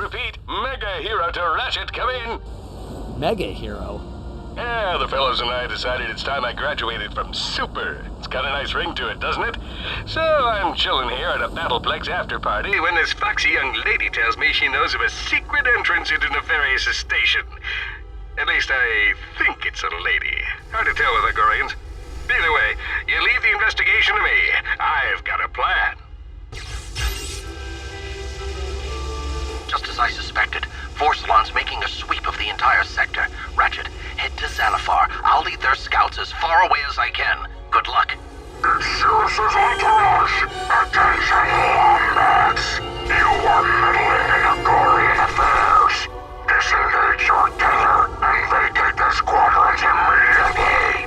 Repeat, Mega Hero to Ratchet, come in. Mega Hero? Yeah, the fellows and I decided it's time I graduated from Super. It's got a nice ring to it, doesn't it? So I'm chilling here at a Battleplex after party when this foxy young lady tells me she knows of a secret entrance into Nefarious' station. At least I think it's a lady. Hard to tell with Agorians. Either way, you leave the investigation to me. I've got a plan. Just as I suspected, Forcelon's making a sweep of the entire sector. Ratchet, head to Xanathar. I'll lead their scouts as far away as I can. Good luck. It serves as entourage. Attention, Wombats. You are meddling in Agorian affairs. Disengage your tether and vacate the squadrons immediately.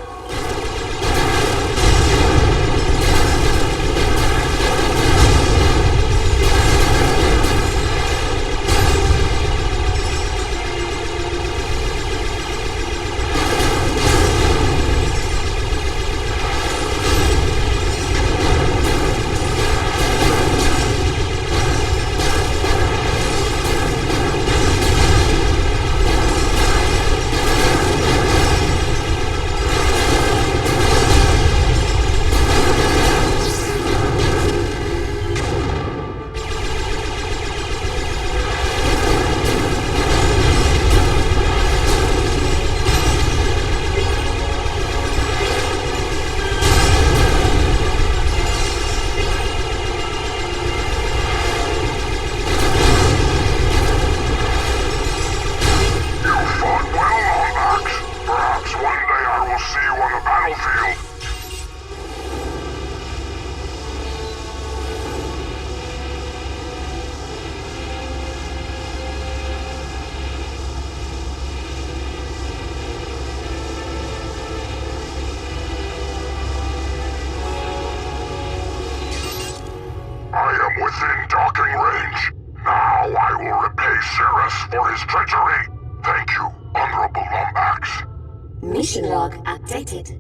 Within docking range. Now I will repay Cirrus for his treachery. Thank you, Honorable Lombax. Mission log updated.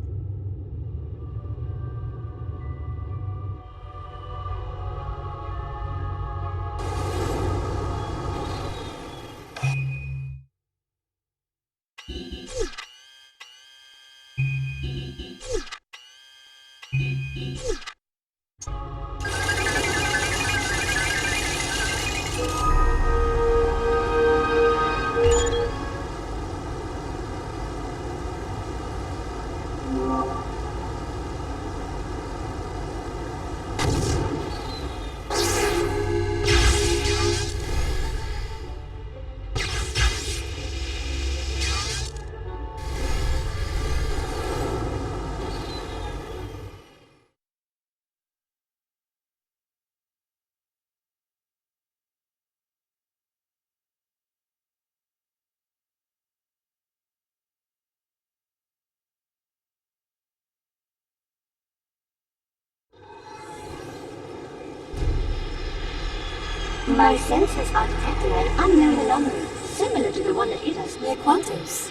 My sensors are detecting an unknown anomaly, similar to the one that hit us near Quantos.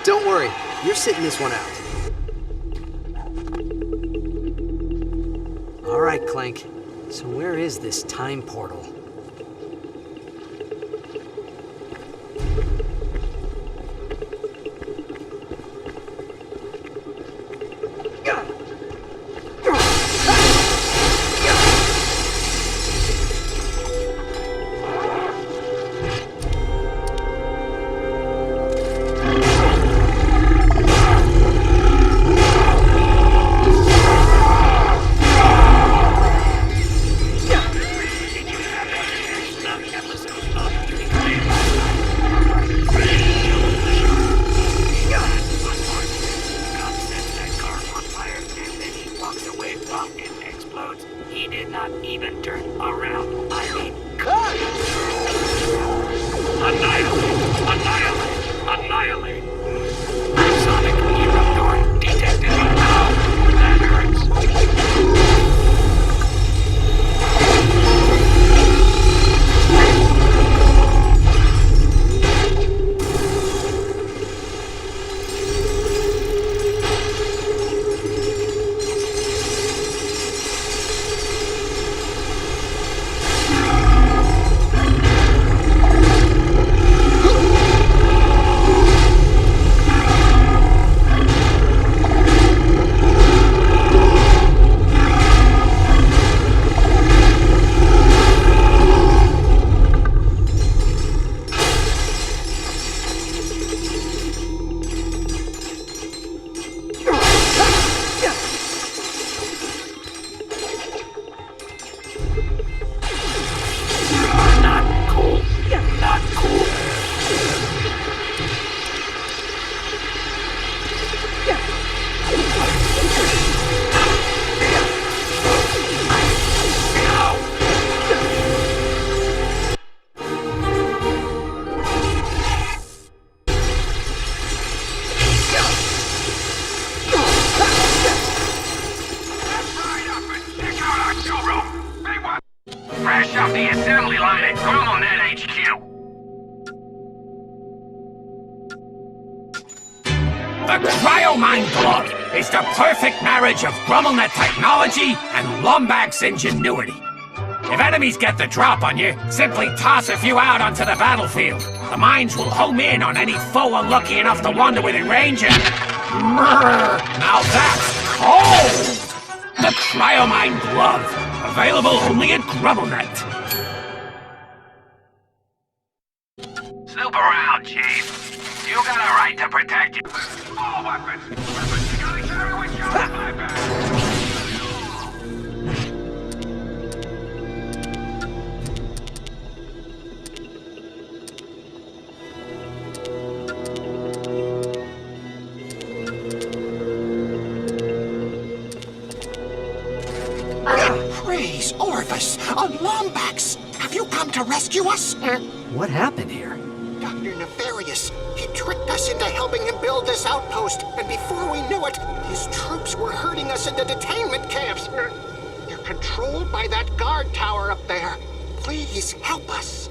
Don't worry, you're sitting this one out. Alright, Clank. So where is this time portal? Net HQ. The Cryomine Glove is the perfect marriage of GrumbleNet technology and Lombax's ingenuity. If enemies get the drop on you, simply toss a few out onto the battlefield. The mines will home in on any foe unlucky enough to wander within range and... Now that's cold! The Cryomine Glove, available only at GrumbleNet. Snoop around, Chief. You got a right to protect you. All weapons! Weapons! You gotta carry what you got in my bag! Praise Orvis! On Lombax! Have you come to rescue us? What happened here? Dr. Nefarious. He tricked us into helping him build this outpost, and before we knew it, his troops were herding us into detainment camps. They're controlled by that guard tower up there. Please help us.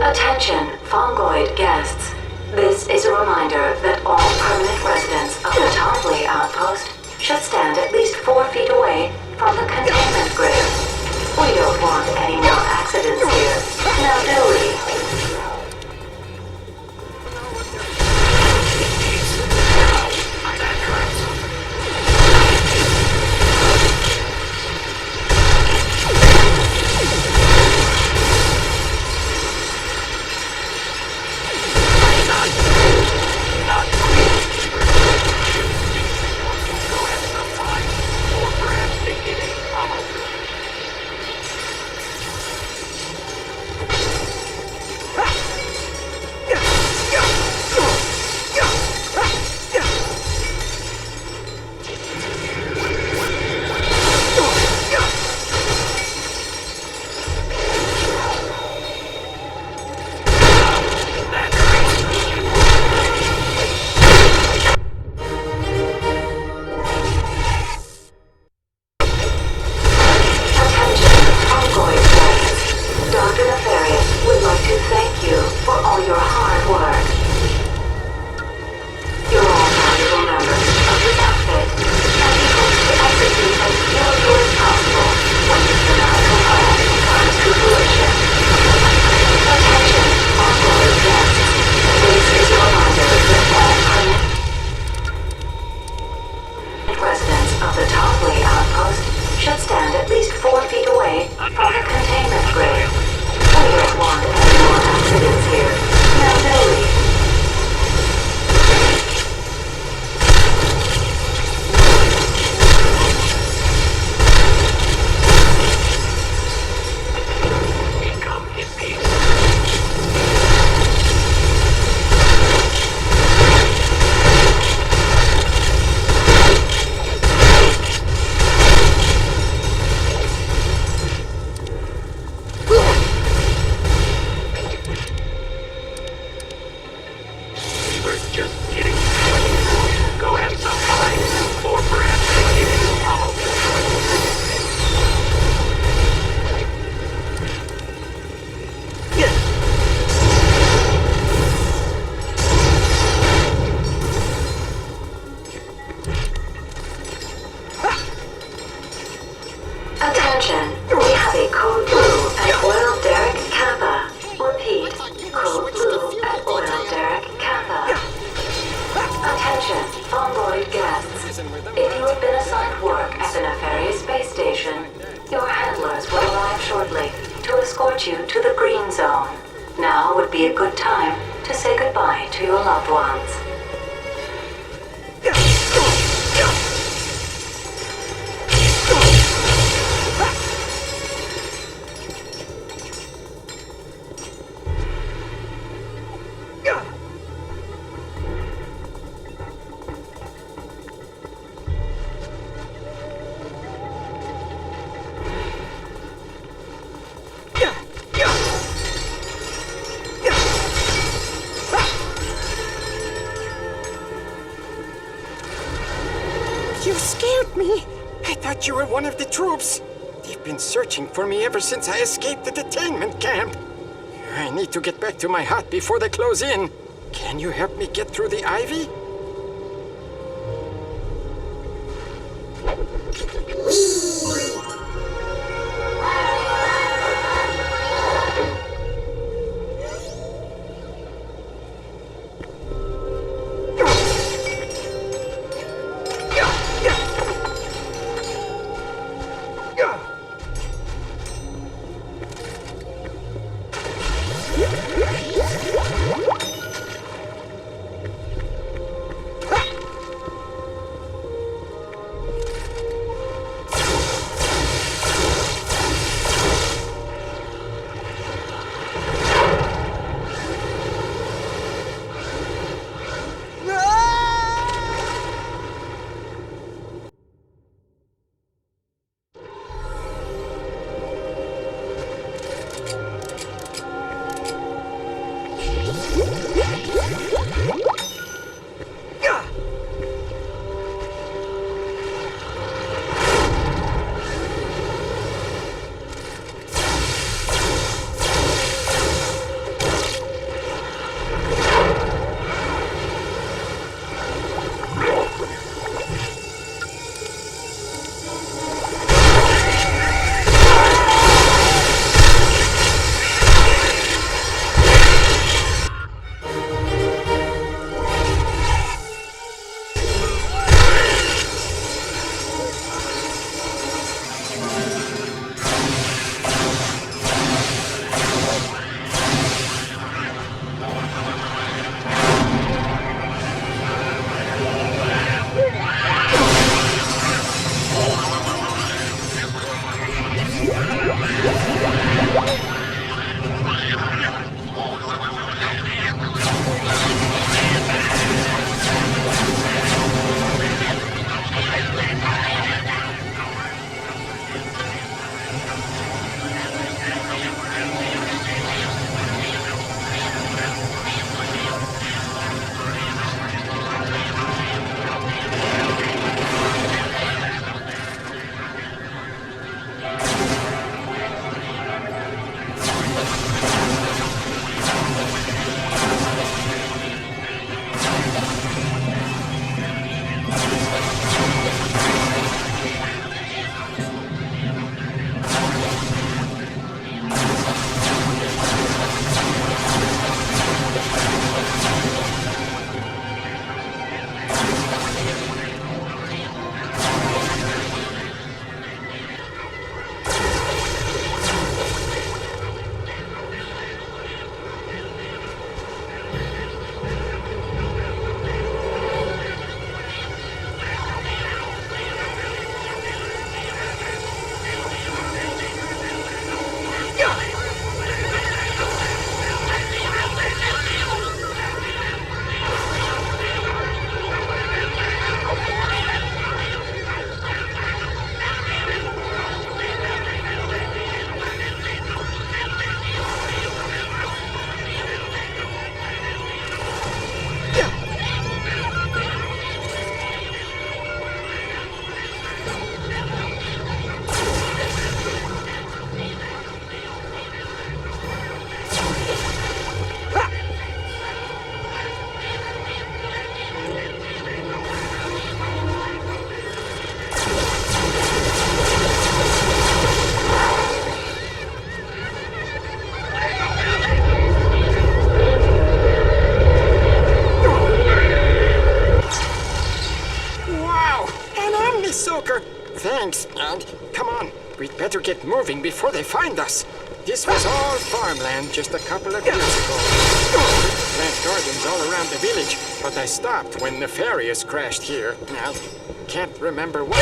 Attention, Fongoid guests. This is a reminder that all permanent residents of the Tomley outpost should stand at least 4 feet away from the containment grid. We don't want any more accidents here. Now do we? You scared me. I thought you were one of the troops. The They've been searching for me ever since I escaped the detainment camp. I need to get back to my hut before they close in. Can you help me get through the ivy? Thanks, and come on. We'd better get moving before they find us. This was all farmland just a couple of years ago. Plant gardens all around the village, but I stopped when Nefarious crashed here. Now, can't remember what.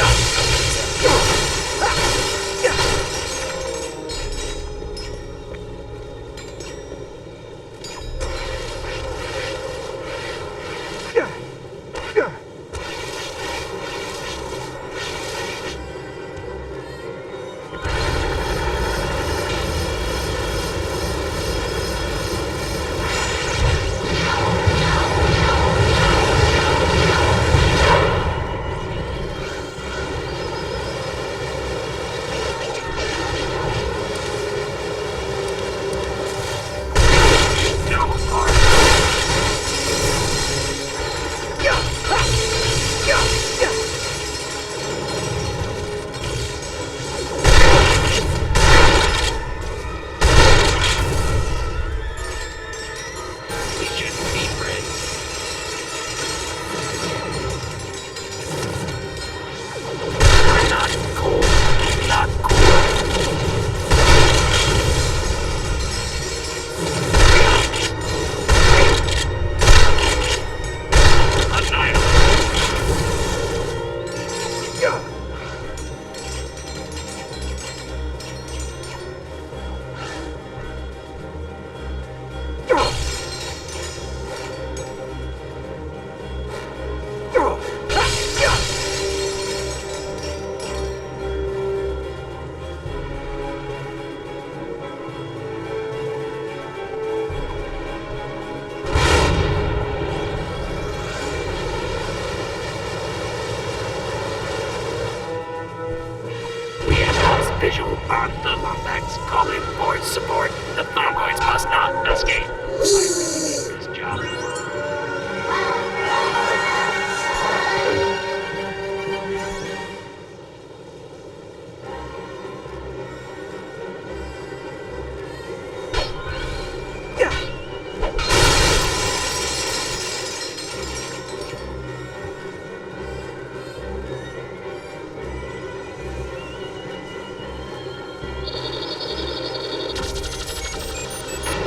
Towards support. The Fongoids must not escape. I really need this job.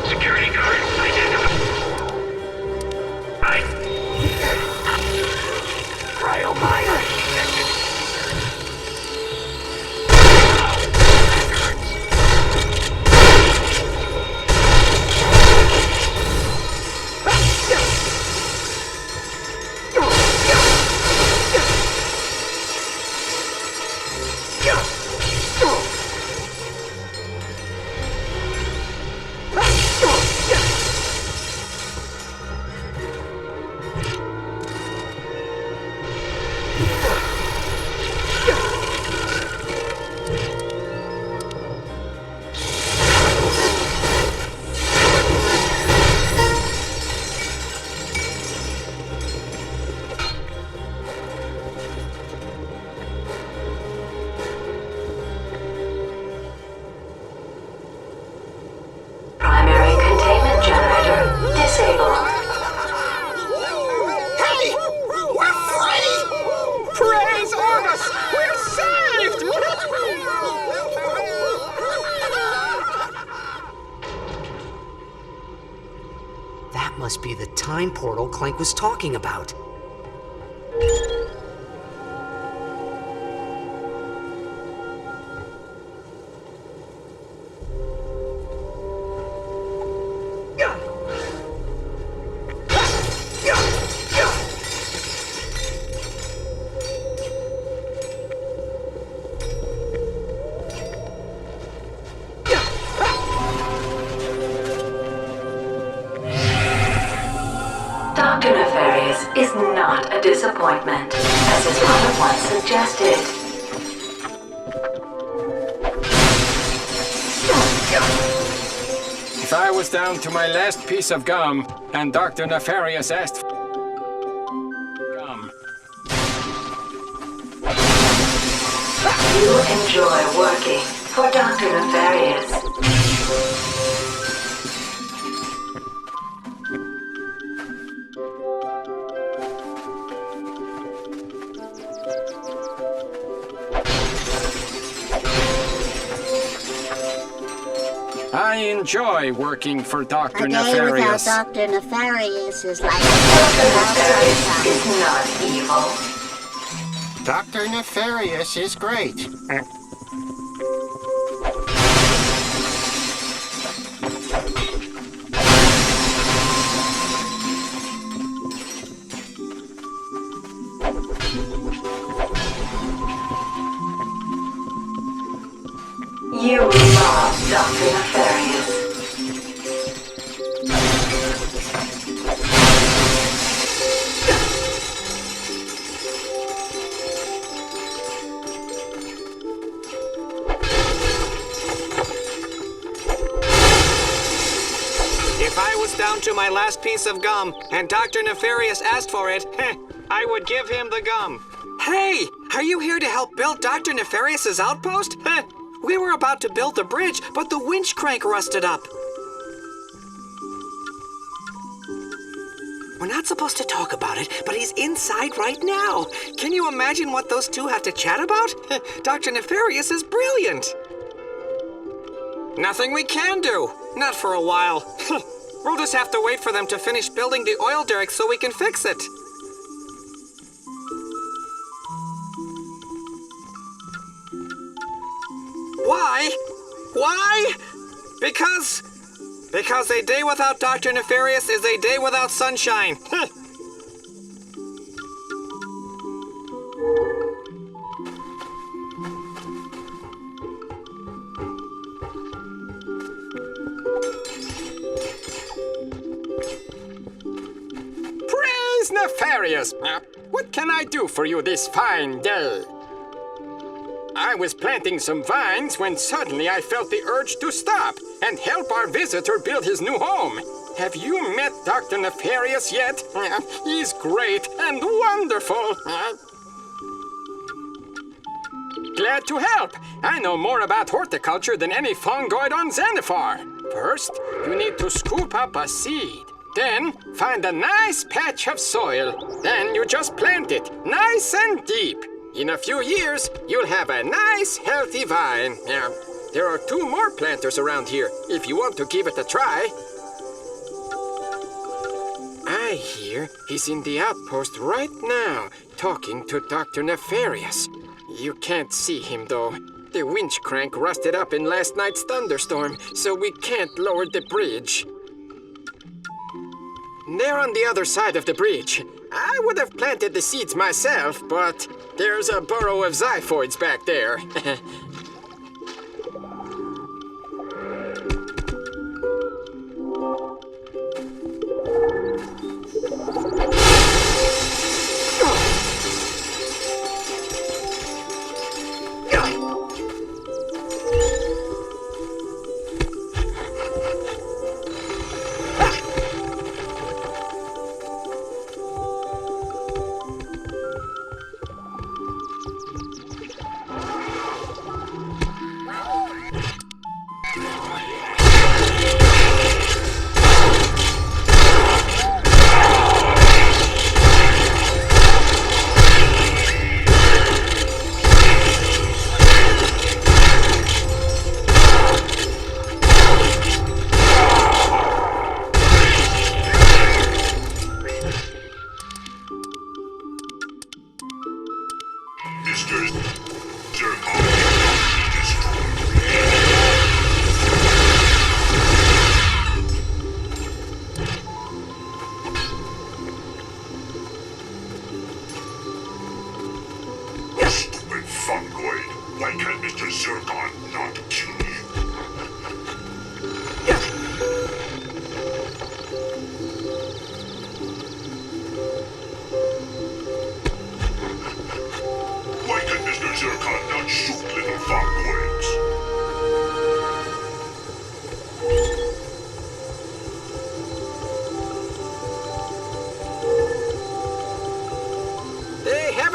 Security guard identified. Cryomine detected. Primary containment generator disabled. Hey! We're free! Praise Ormus! We're saved! That must be the time portal Clank was talking about. Dr. Nefarious is not a disappointment, as his mother once suggested. If I was down to my last piece of gum, and Dr. Nefarious asked for gum. You enjoy working for Dr. Nefarious. I enjoy working for Dr. A day without Nefarious. Dr. Nefarious is like Dr. Nefarious is not evil. Dr. Nefarious is great. You love Dr. Nefarious. If I was down to my last piece of gum and Dr. Nefarious asked for it, I would give him the gum. Hey, are you here to help build Dr. Nefarious's outpost? We were about to build the bridge, but the winch crank rusted up. We're not supposed to talk about it, but he's inside right now. Can you imagine what those two have to chat about? Dr. Nefarious is brilliant. Nothing we can do. Not for a while. We'll just have to wait for them to finish building the oil derrick so we can fix it. Why? Why? Because a day without Dr. Nefarious is a day without sunshine. Praise Nefarious! What can I do for you this fine day? I I was planting some vines when suddenly I felt the urge to stop and help our visitor build his new home. Have you met Dr. Nefarious yet? He's great and wonderful. Glad to help. I know more about horticulture than any fungoid on Xanathar. First, you need to scoop up a seed. Then, find a nice patch of soil. Then you just plant it, nice and deep. In a few years, you'll have a nice, healthy vine. There are 2 more planters around here, if you want to give it a try. I hear he's in the outpost right now, talking to Dr. Nefarious. You can't see him, though. The winch crank rusted up in last night's thunderstorm, so we can't lower the bridge. They're on the other side of the bridge. I would have planted the seeds myself, but there's a burrow of xiphoids back there.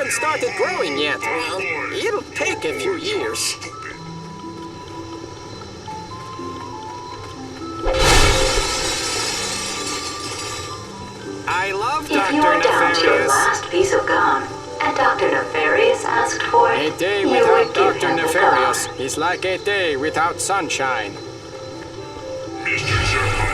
Started growing yet. It'll take a few years. I love Dr. Nefarious. If you are down to your last piece of gum, and Dr. Nefarious asked for it, a day without Dr. Nefarious is like a day without sunshine. Mr. Zircon.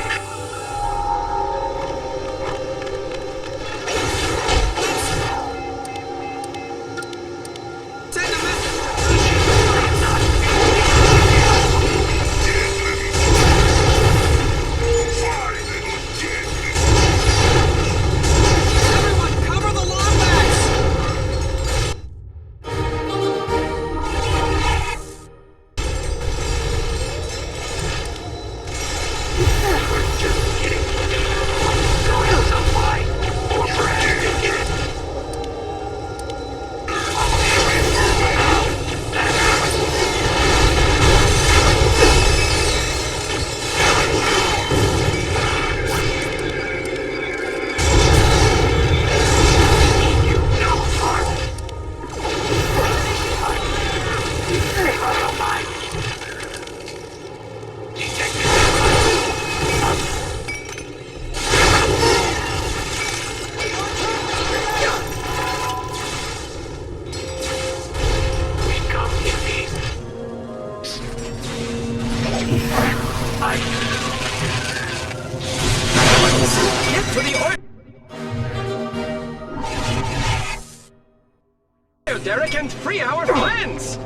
Derek, and free our plans!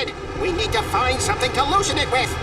twisted. We need to find something to loosen it with.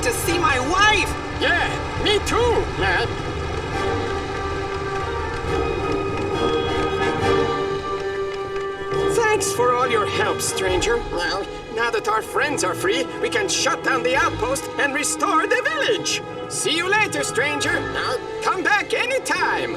To see my wife! Yeah, me too, man. Thanks for all your help, stranger. Well, now that our friends are free, we can shut down the outpost and restore the village. See you later, stranger. Now, come back anytime.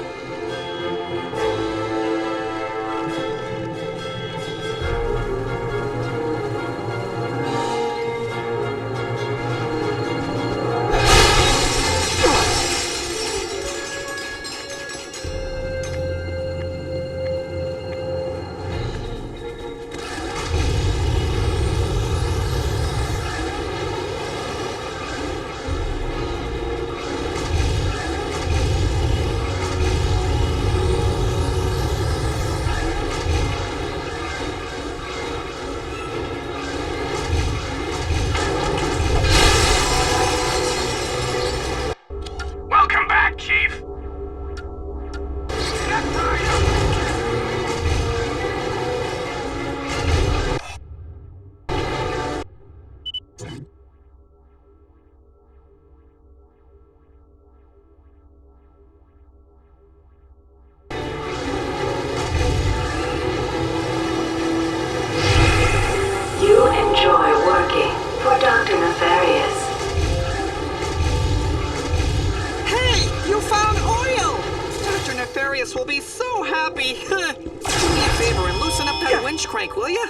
Will be so happy. Do me a favor and loosen up that winch crank, will ya?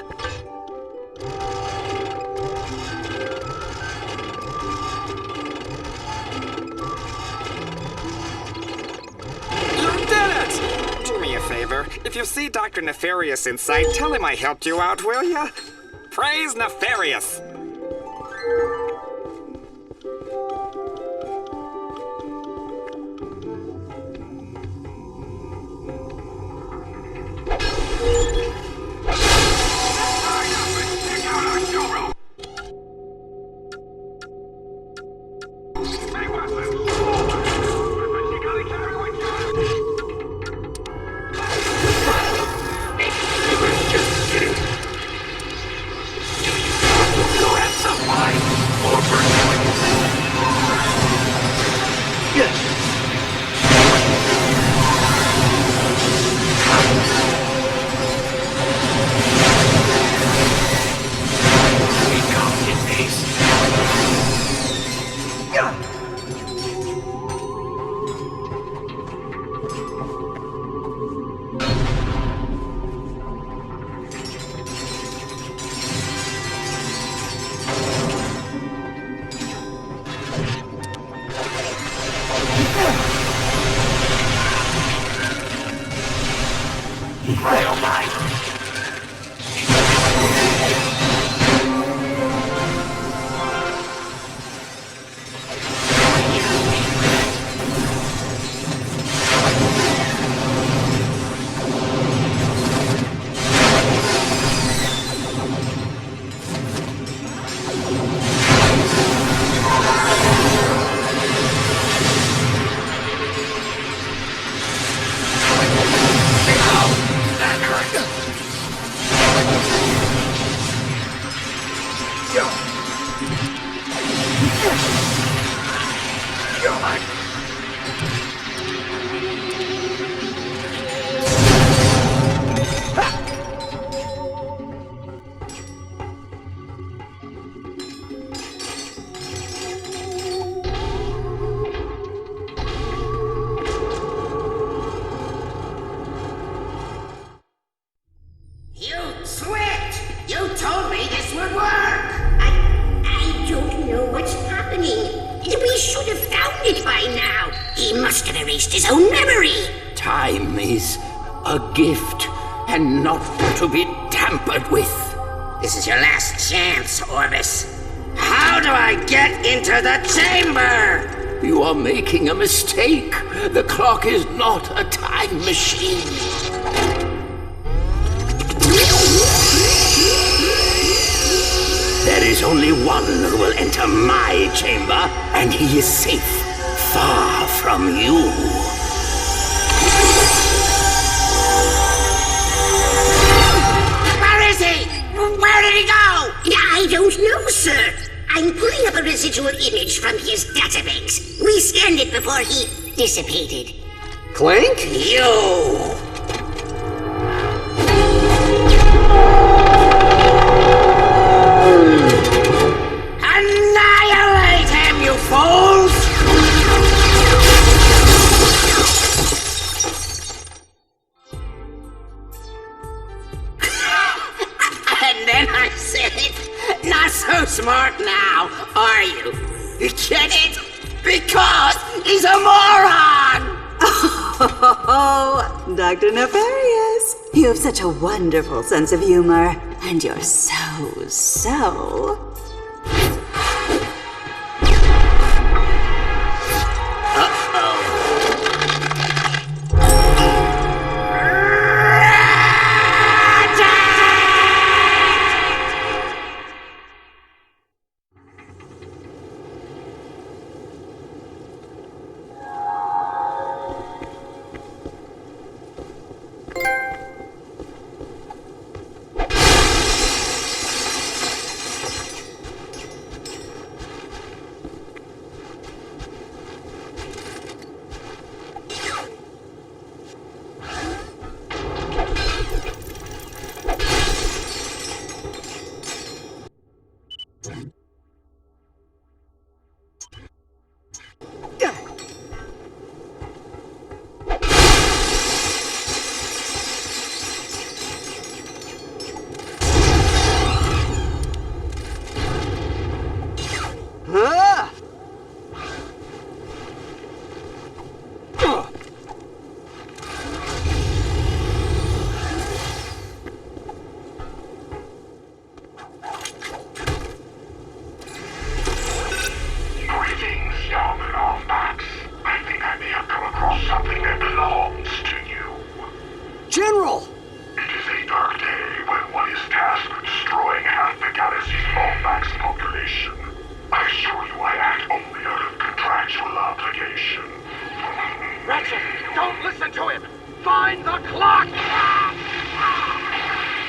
Lieutenant! Do me a favor. If you see Dr. Nefarious inside, tell him I helped you out, will ya? Praise Nefarious! Time is a gift and not to be tampered with. This is your last chance, Orbis. How do I get into the chamber? You are making a mistake. The clock is not a time machine. There is only one who will enter my chamber, and he is safe, far from you. Where is he? Where did he go? I don't know, sir. I'm pulling up a residual image from his database. We scanned it before he dissipated. Clank? You! Annihilate him, you fools! And then I said, not so smart now, are you? You get it? Because he's a moron! Oh, Dr. Nefarious, you have such a wonderful sense of humor, and you're so... General! It is a dark day when one is tasked with destroying half the galaxy's Lombax population. I assure you I act only out of contractual obligation. Ratchet, don't listen to him! Find the clock!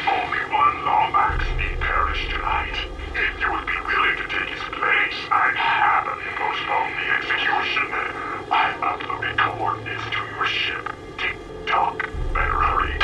Only one Lombax need perish tonight. If you would be willing to take his place, I'd happily postpone the execution. I've uploaded coordinates to your ship. Tick-tock. Better hurry.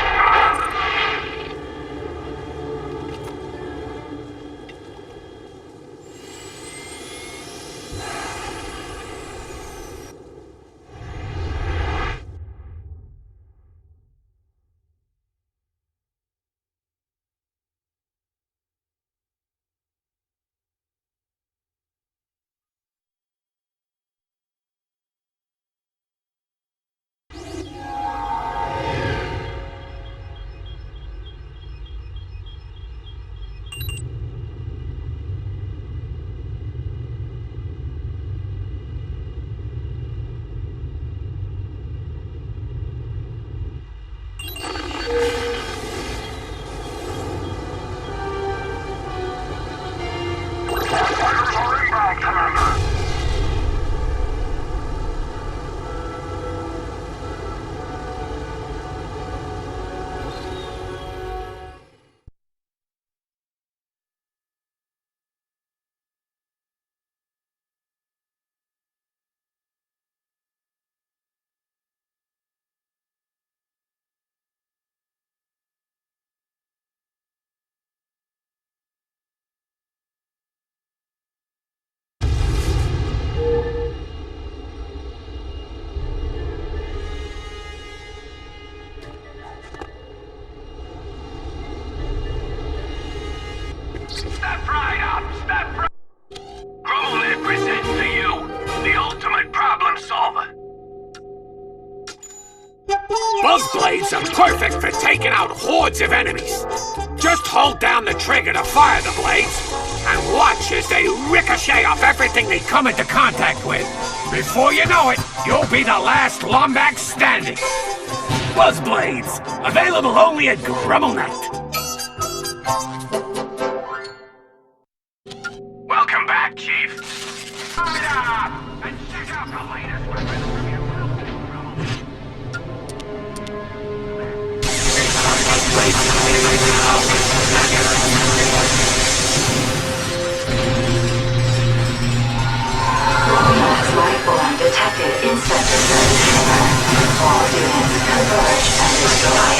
Buzzblades are perfect for taking out hordes of enemies. Just hold down the trigger to fire the blades, and watch as they ricochet off everything they come into contact with. Before you know it, you'll be the last Lombax standing. Buzzblades, available only at GrummelNet. Welcome back, Chief. Light up and check out the latest weapons from your Lombax lifeform detected in Sector 7. All units converge and destroy.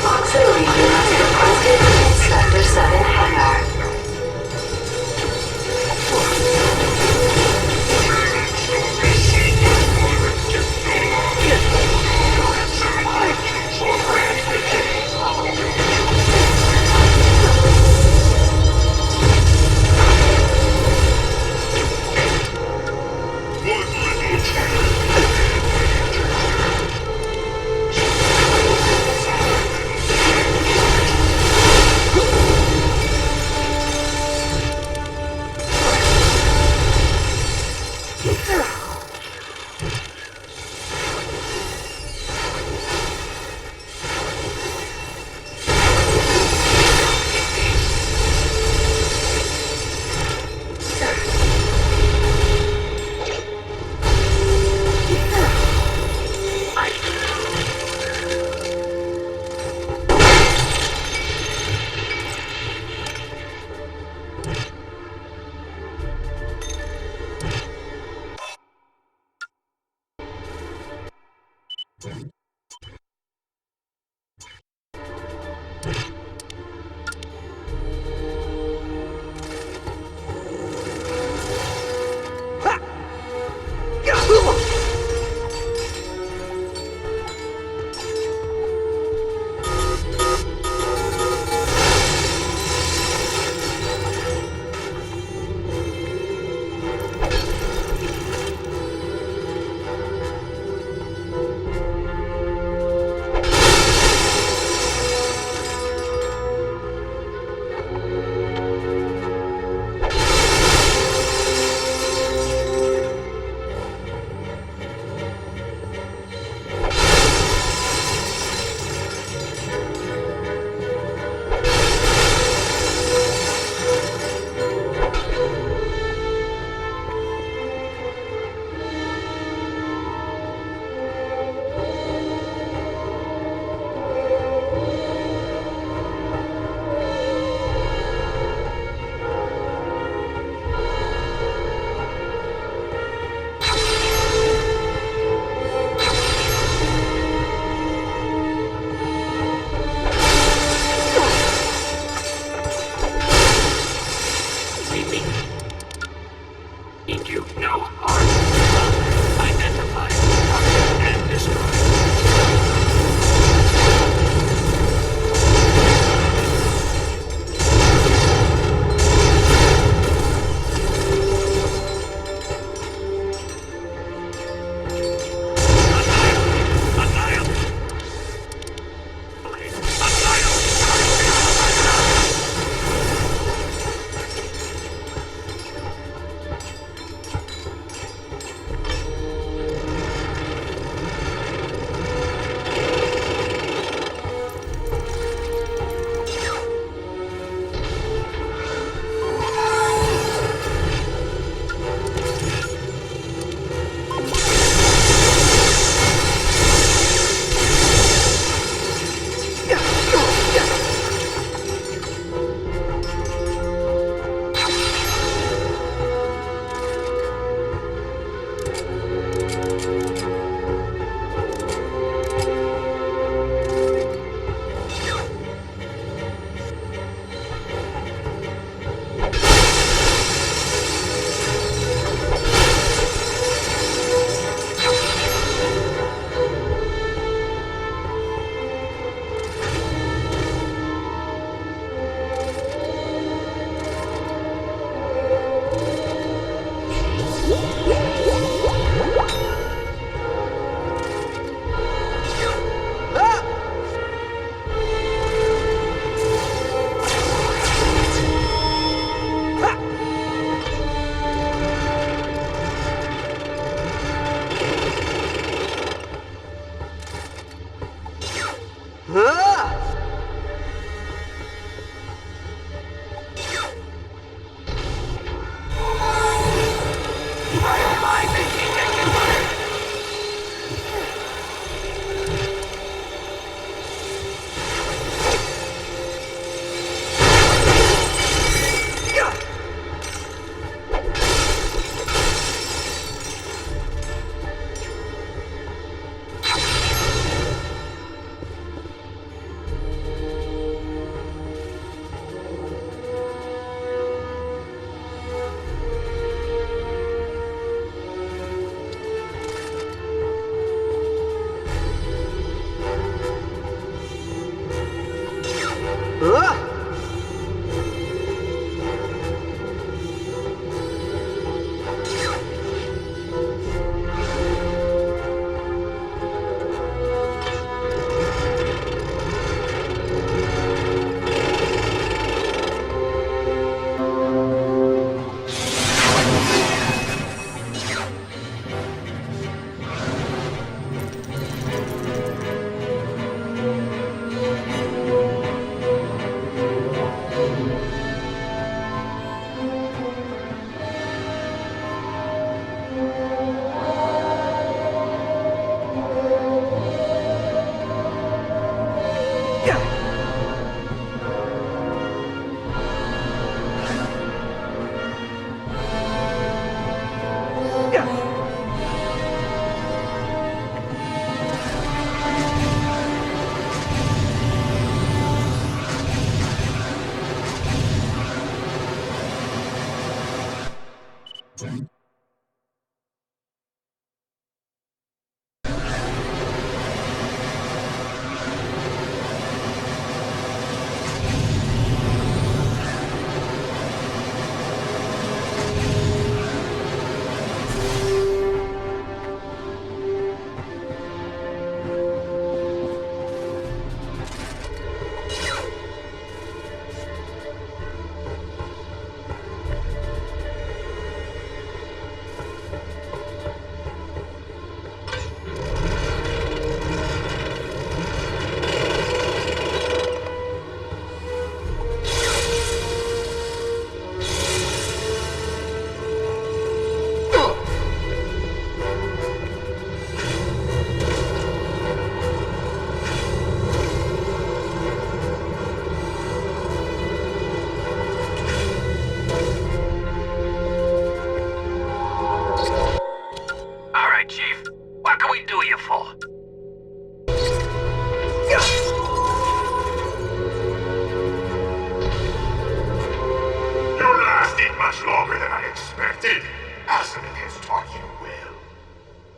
Auxiliary units requested in Sector 7 hangar.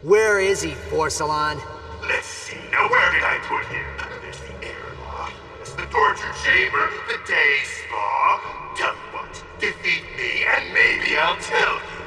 Where is he, Porcelain? Let's see. Now, where did I put him? There's the airlock. There's the torture chamber. The day spa. Tell you what. Defeat me, and maybe I'll tell you.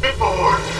Before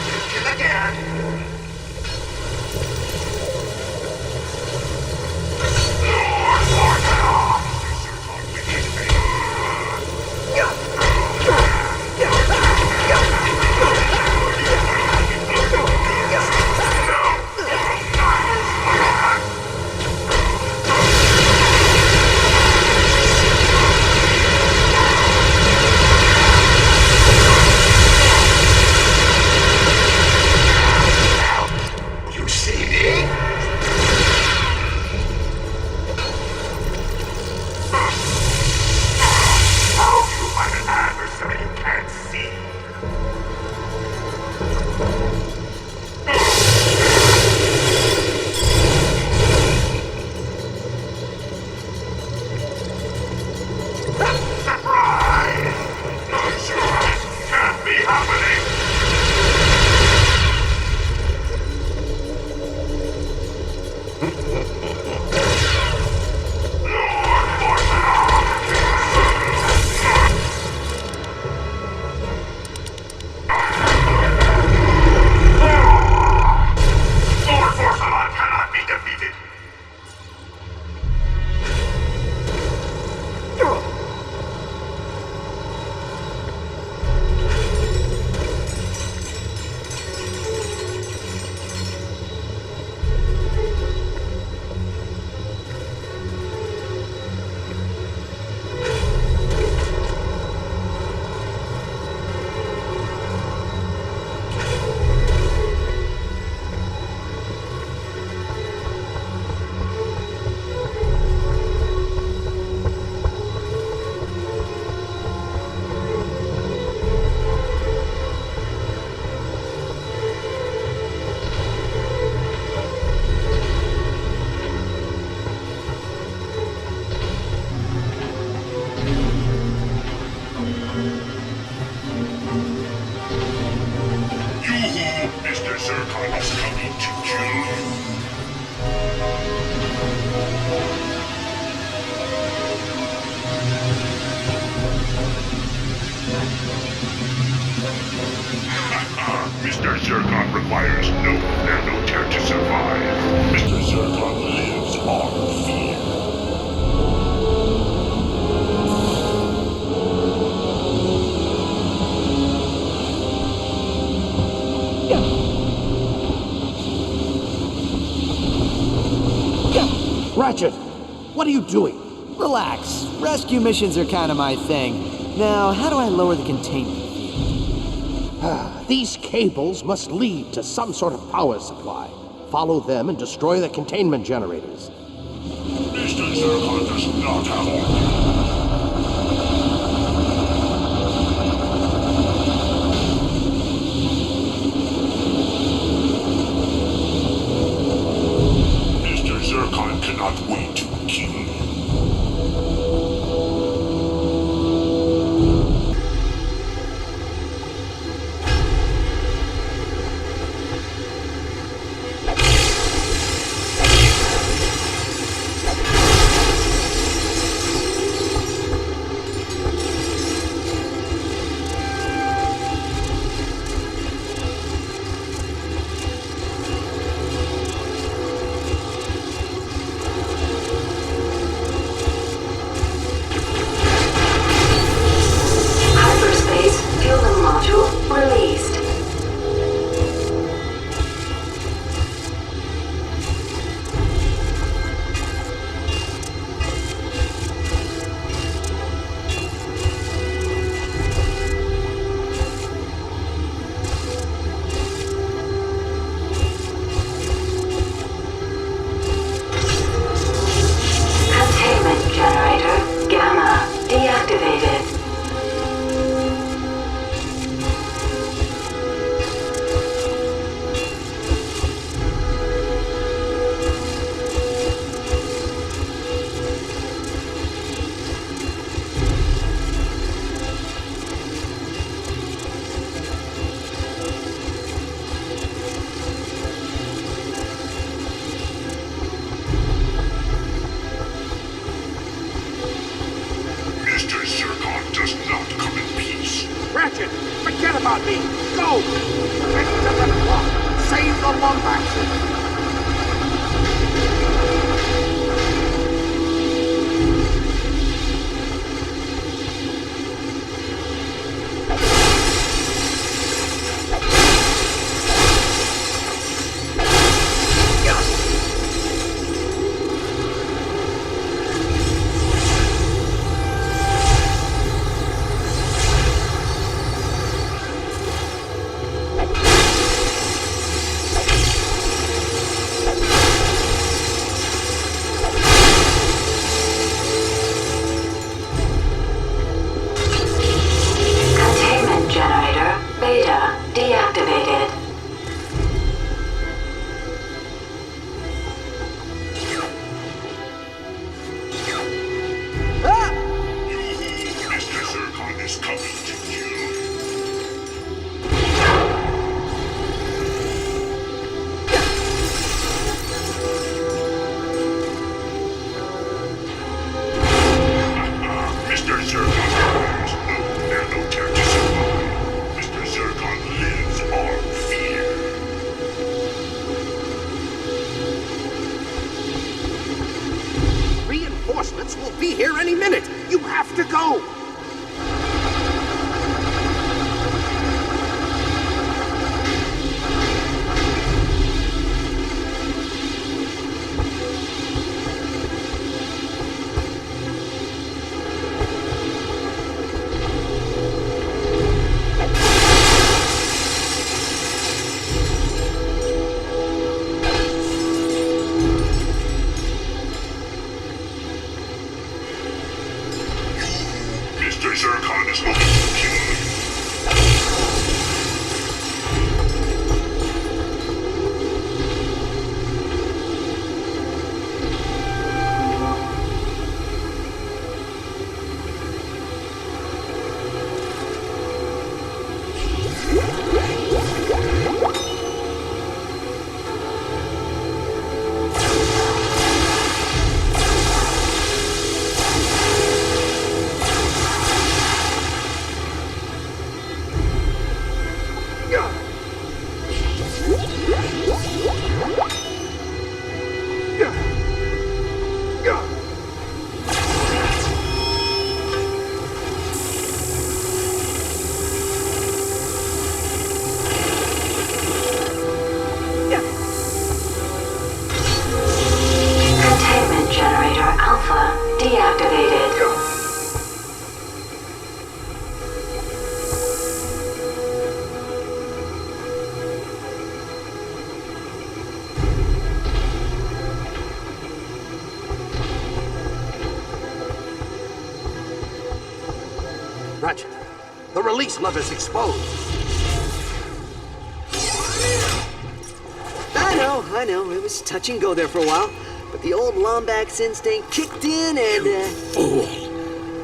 Mr. Zircon requires no nanotech to survive. Mr. Zircon lives on fear. Ratchet, what are you doing? Relax. Rescue missions are kind of my thing. Now, how do I lower the containment field? These cables must lead to some sort of power supply. Follow them and destroy the containment generators. Mr. Zircon does not have all. Zircon cannot wait to kill you. Ratchet, forget about me! Go! Get to the clock! Save the Lombaxes! Deactivated. Mr. Zircon is coming to you. Mr. Zircon requires no nanotech to survive. Mr. Zircon lives on fear. Reinforcements will be here any minute. You have to go. Ratchet, the release lever's exposed. I know. It was touch and go there for a while. But the old Lombax instinct kicked in and, Fool!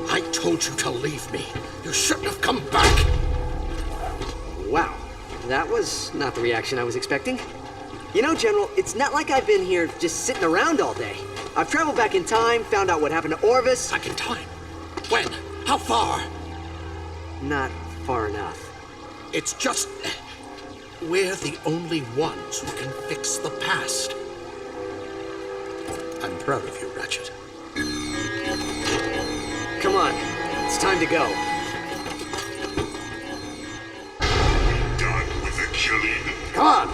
I told you to leave me. You shouldn't have come back. Wow. That was not the reaction I was expecting. You know, General, it's not like I've been here just sitting around all day. I've traveled back in time, found out what happened to Orvis. Back in time? When? How far? Not far enough. It's just... we're the only ones who can fix the past. I'm proud of you, Ratchet. Come on, it's time to go. Done with the killing? Come on!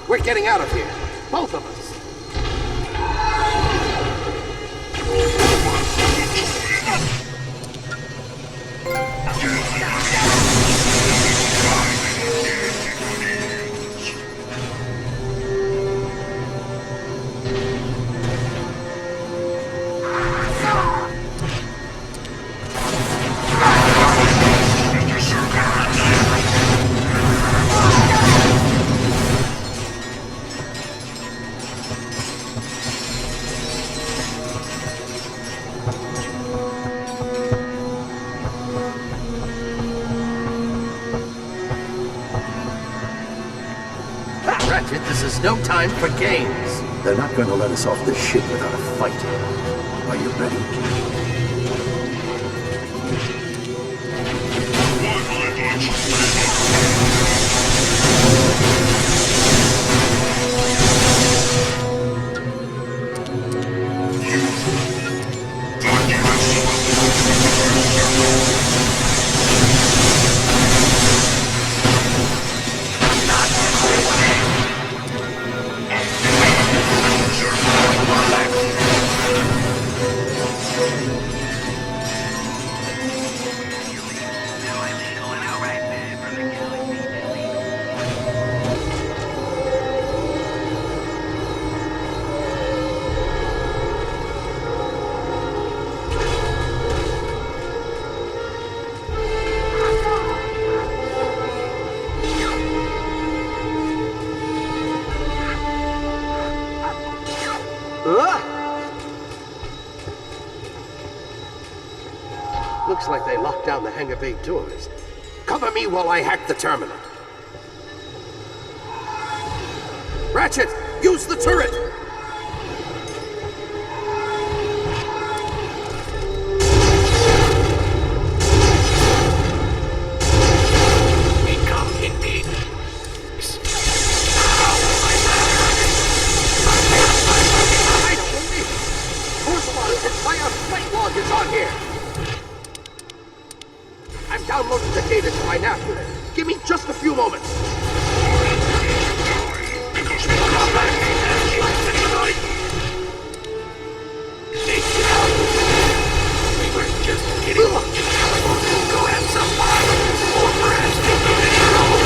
We're getting out of here. Both of us. Ratchet, this is no time for games. They're not going to let us off this ship without a fight. Are you ready? Looks like they locked down the hangar bay doors. Cover me while I hack the terminal. Ratchet, use the turret! We come in peace. I don't believe it! Porcelain's entire flight log is on here! I've downloaded the data to my nav unit. Give me just a few moments. Because we come back and life in the night. Stay down. We were just kidding. Go have some fun. Or perhaps take it in your own.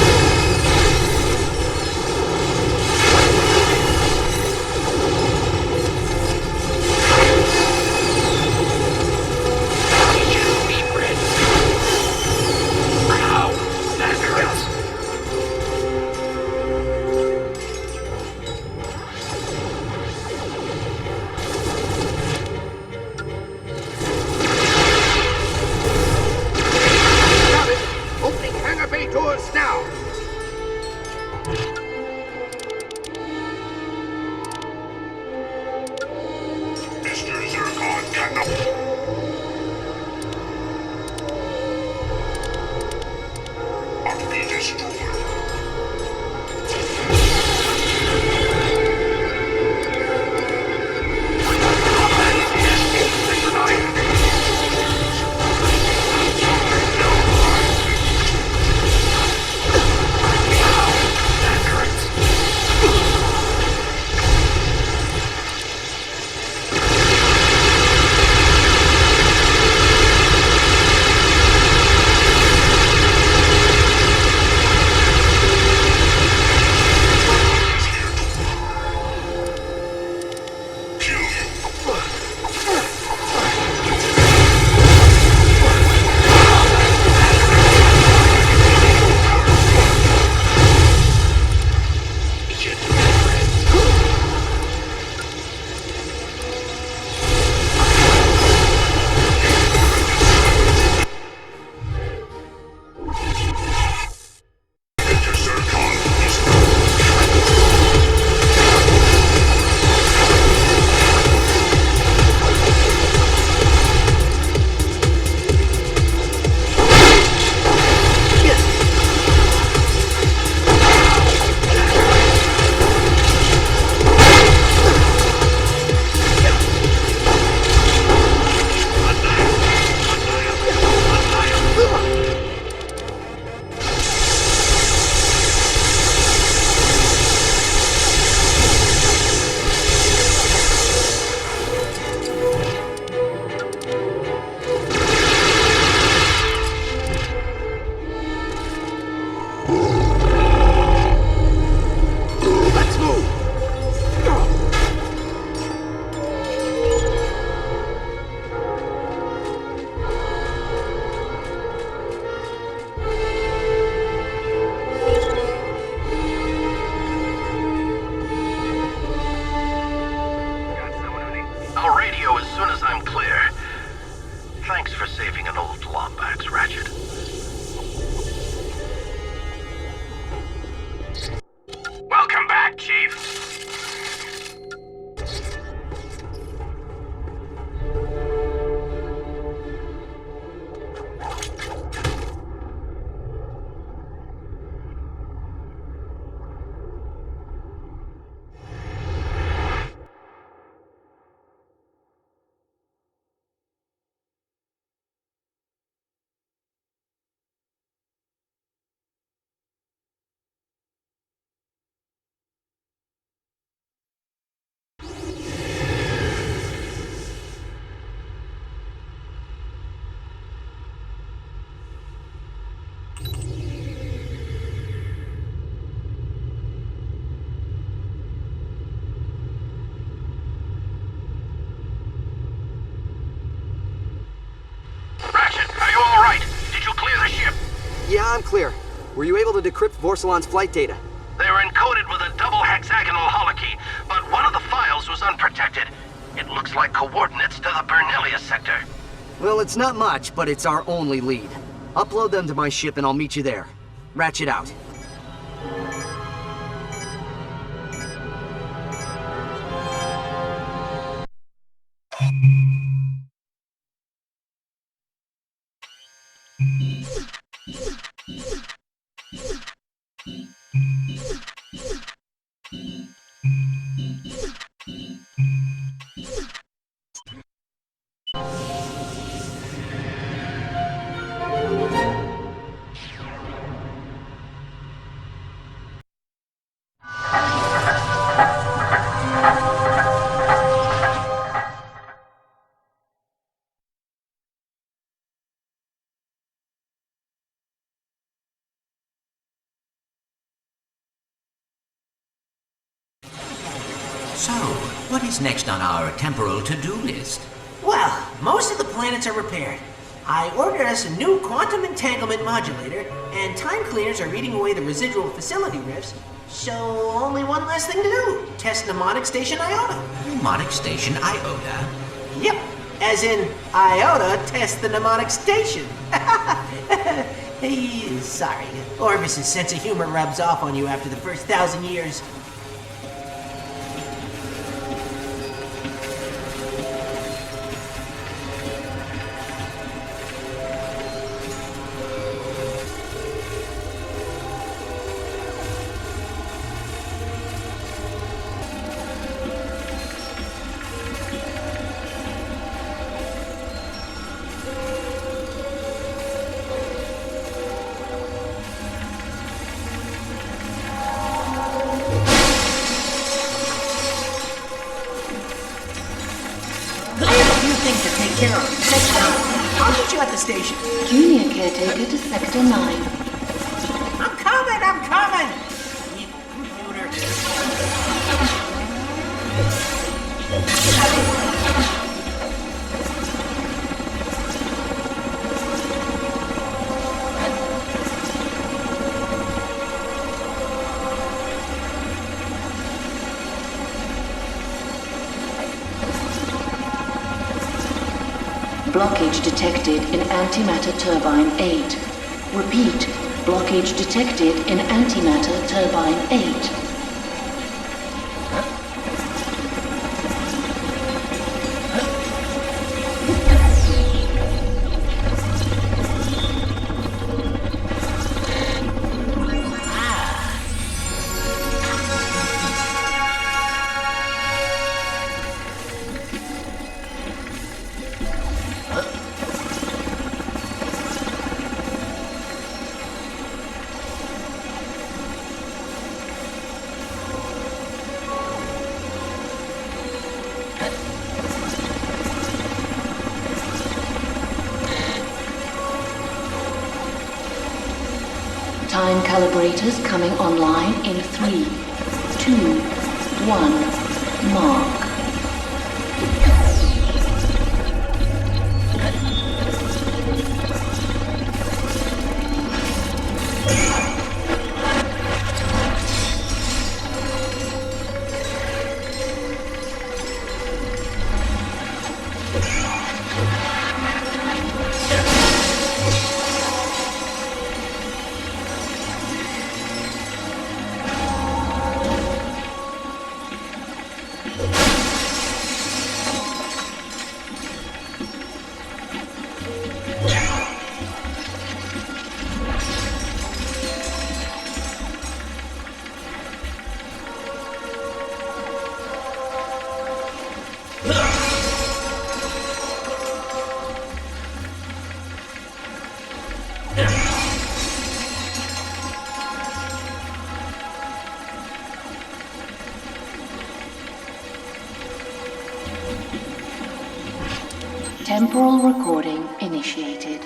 I'm clear. Were you able to decrypt Vorsalon's flight data? They were encoded with a double hexagonal holockey, but one of the files was unprotected. It looks like coordinates to the Bernelius sector. Well, it's not much, but it's our only lead. Upload them to my ship and I'll meet you there. Ratchet out. So, what is next on our temporal to-do list? Well, most of the planets are repaired. I ordered us a new quantum entanglement modulator, and time cleaners are eating away the residual facility rifts. So, only one last thing to do. Test Mnemonic Station Iota. Mnemonic Station Iota? Yep. As in, Iota test the mnemonic station. Hey, sorry. Orvis's sense of humor rubs off on you after the first 1,000 years. I'll meet you at the station. Junior caretaker to Sector 9. I'm coming! You computer. Blockage detected in antimatter turbine 8. Repeat, blockage detected in antimatter turbine 8. Time calibrators coming online in 3, 2, 1, mark. Temporal recording initiated.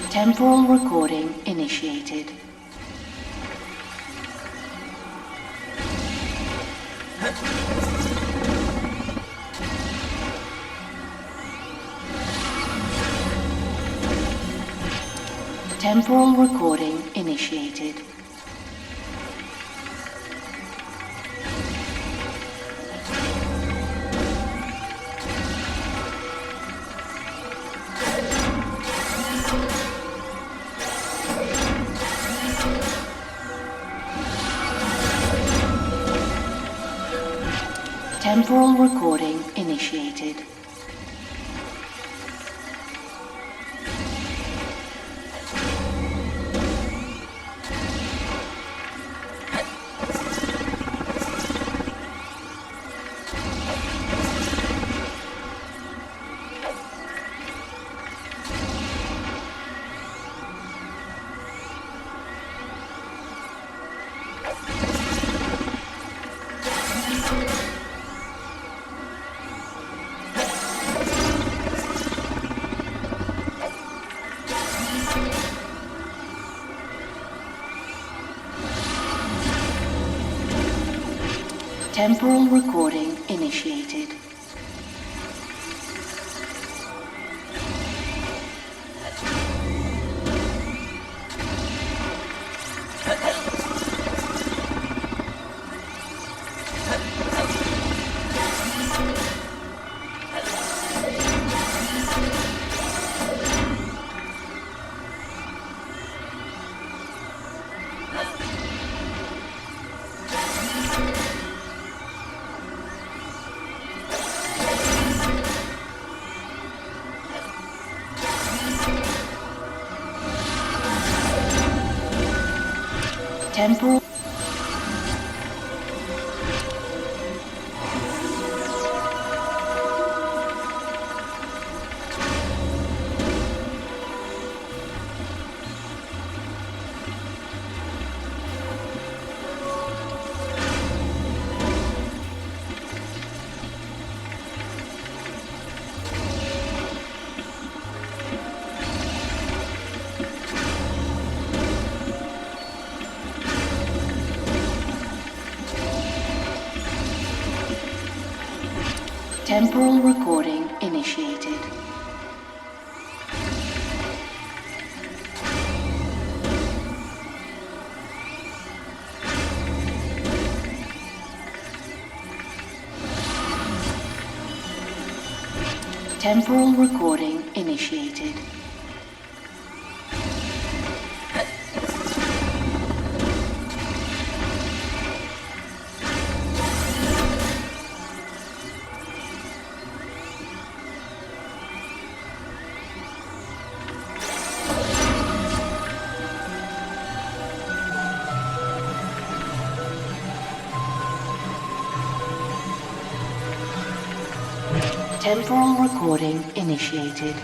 Temporal recording initiated. Temporal recording initiated. Temporal recording initiated. Temporal recording initiated. Temporal. Temporal recording initiated. Temporal recording initiated. Temporal recording initiated.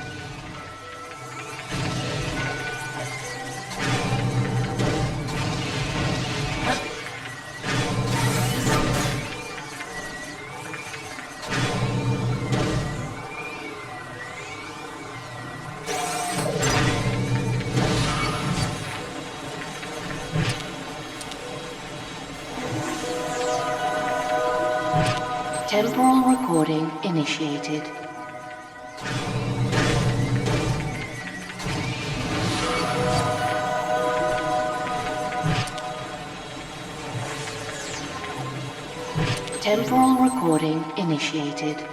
Temporal recording initiated. Temporal recording initiated.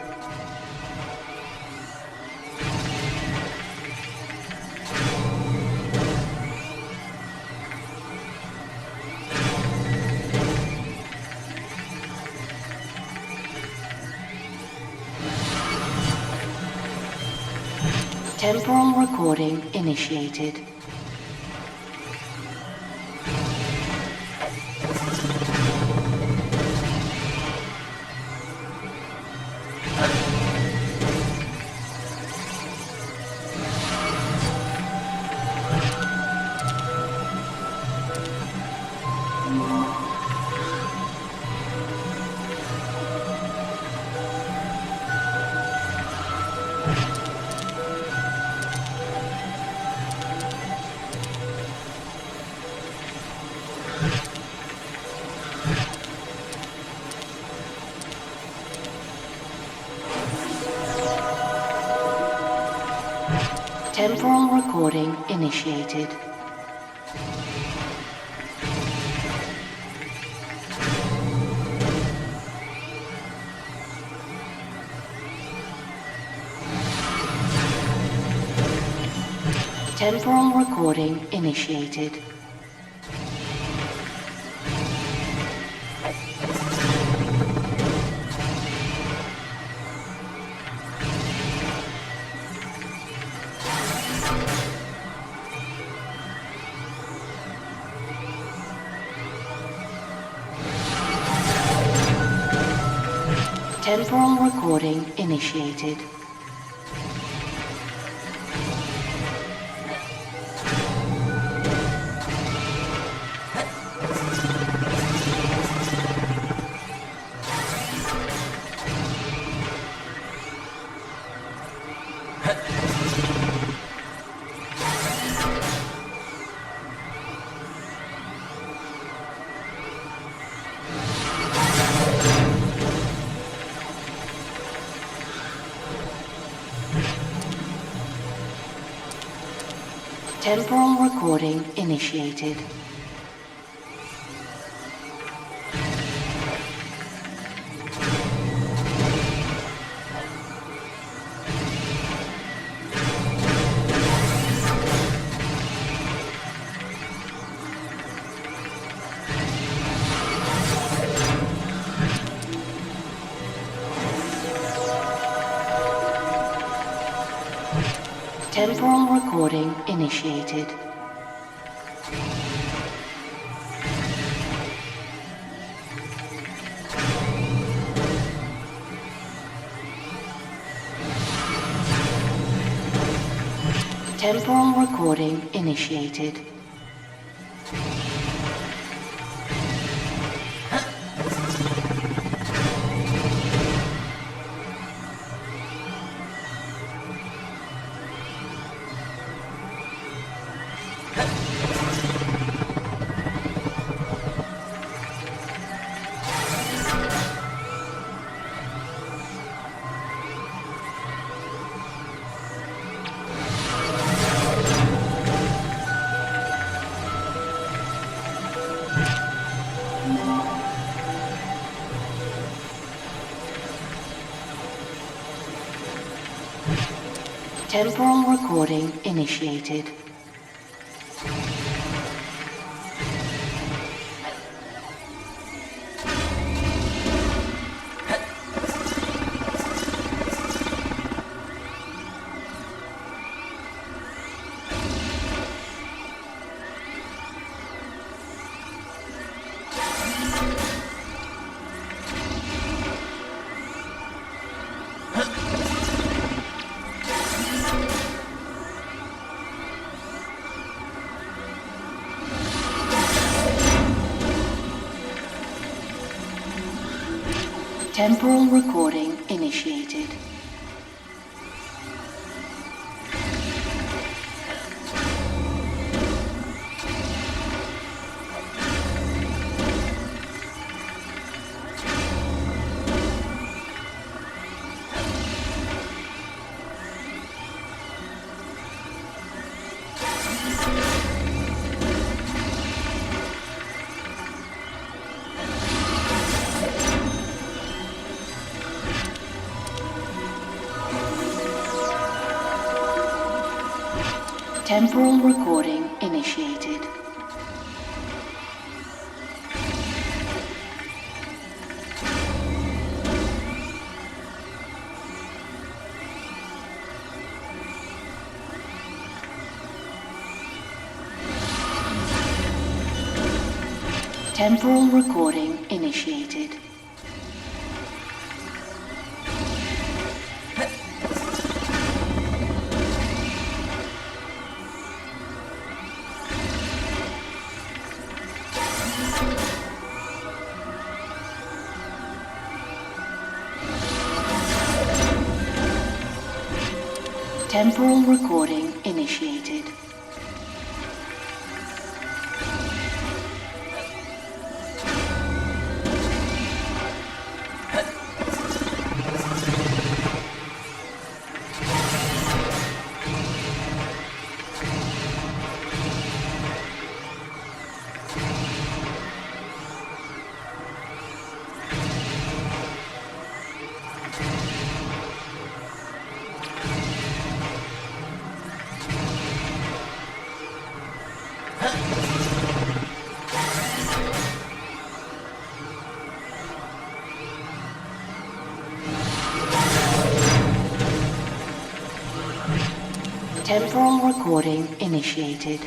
Temporal recording initiated. Temporal recording initiated. Temporal recording initiated. Temporal recording initiated. Temporal recording initiated. Temporal recording initiated. Temporal recording initiated. Temporal recording initiated. Temporal recording initiated. Temporal recording initiated. Temporal recording initiated. Temporal recording initiated. Temporal recording initiated.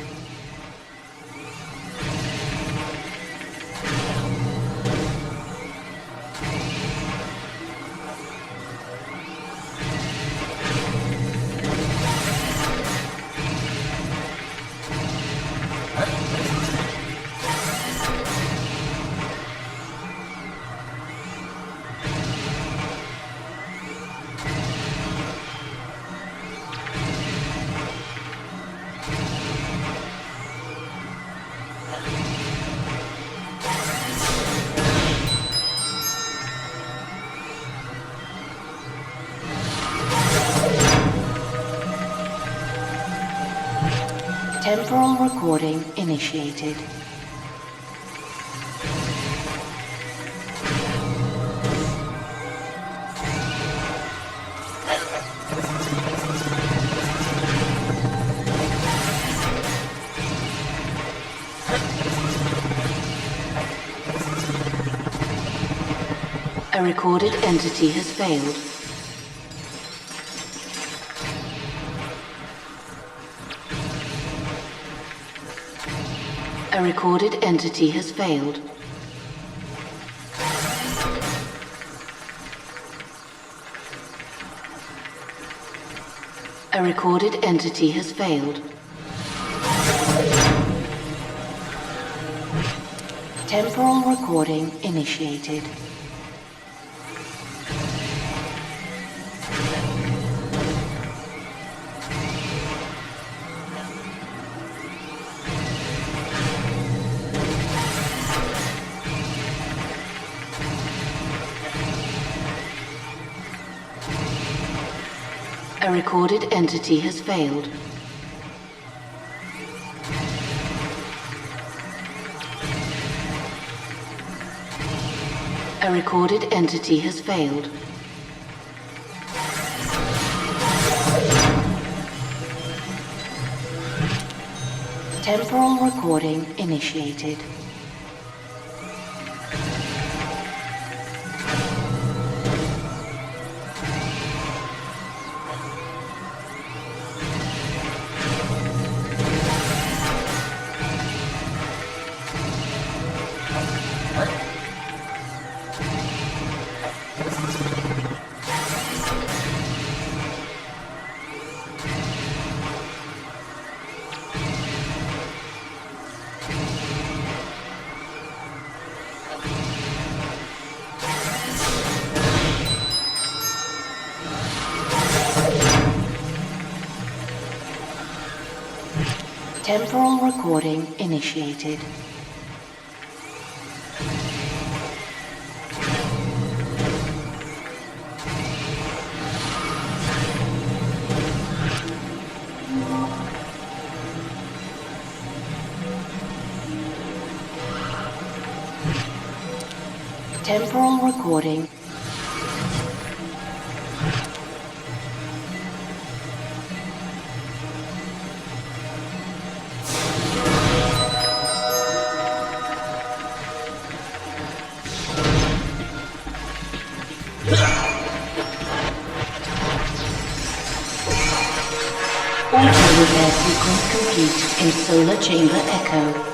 Temporal recording initiated. A recorded entity has failed. A recorded entity has failed. A recorded entity has failed. Temporal recording initiated. A recorded entity has failed. A recorded entity has failed. Temporal recording initiated. Temporal recording initiated. Temporal recording. Auto-repair sequence complete in Solar Chamber Echo.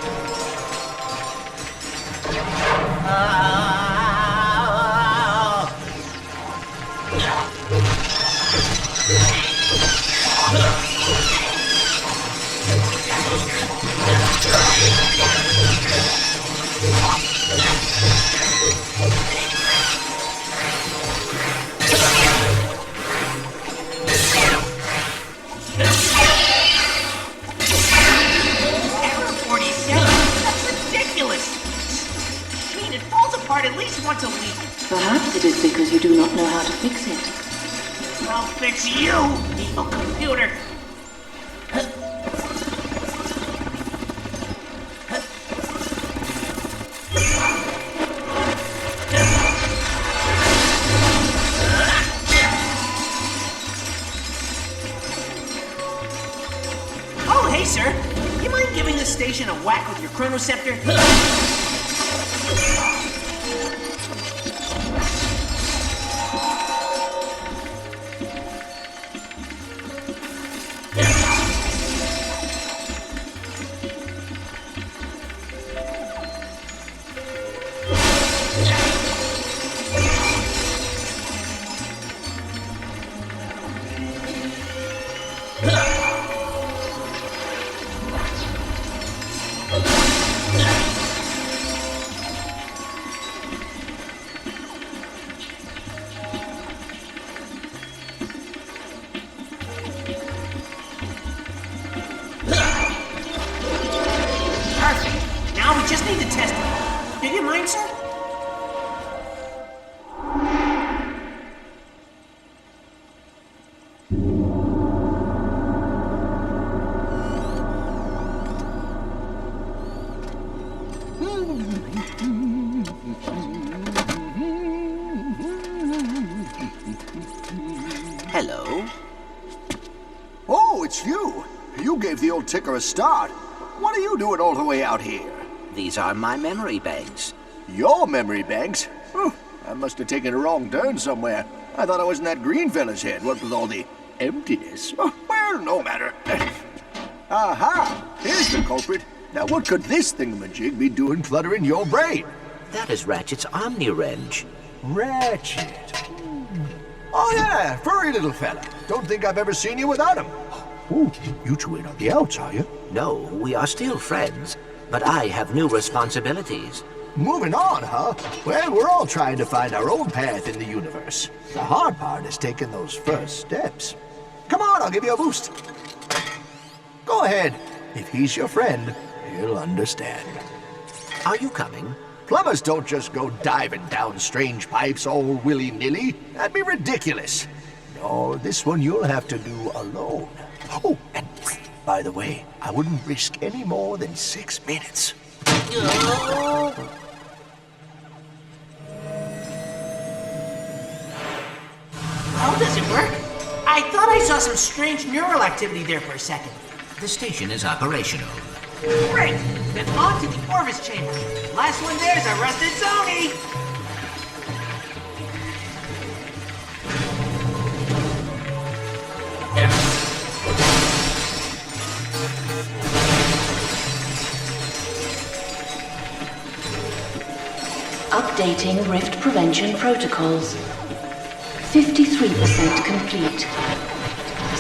At least once a week. Perhaps it is because you do not know how to fix it. I'll fix you, evil computer. Oh, hey, sir. You mind giving this station a whack with your chronoceptor? Hello? Oh, it's you. You gave the old ticker a start. What are you doing all the way out here? These are my memory banks. Your memory banks? I must have taken a wrong turn somewhere. I thought I was in that green fella's head, what with all the emptiness. Well, no matter. Aha! Here's the culprit. Now what could this thingamajig be doing cluttering your brain? That is Ratchet's Omni-Wrench. Ratchet. Oh yeah, furry little fella. Don't think I've ever seen you without him. Ooh, you two ain't on the outs, are you? No, we are still friends, but I have new responsibilities. Moving on, huh? Well, we're all trying to find our own path in the universe. The hard part is taking those first steps. Come on, I'll give you a boost. Go ahead. If he's your friend, he'll understand. Are you coming? Plumbers don't just go diving down strange pipes all willy-nilly. That'd be ridiculous. No, this one you'll have to do alone. Oh, and by the way, I wouldn't risk any more than 6 minutes. How does it work? I thought I saw some strange neural activity there for a second. The station is operational. Great! Then on to the Orvis chamber. Last one there's a rusted Sony! Updating rift prevention protocols. 53% complete.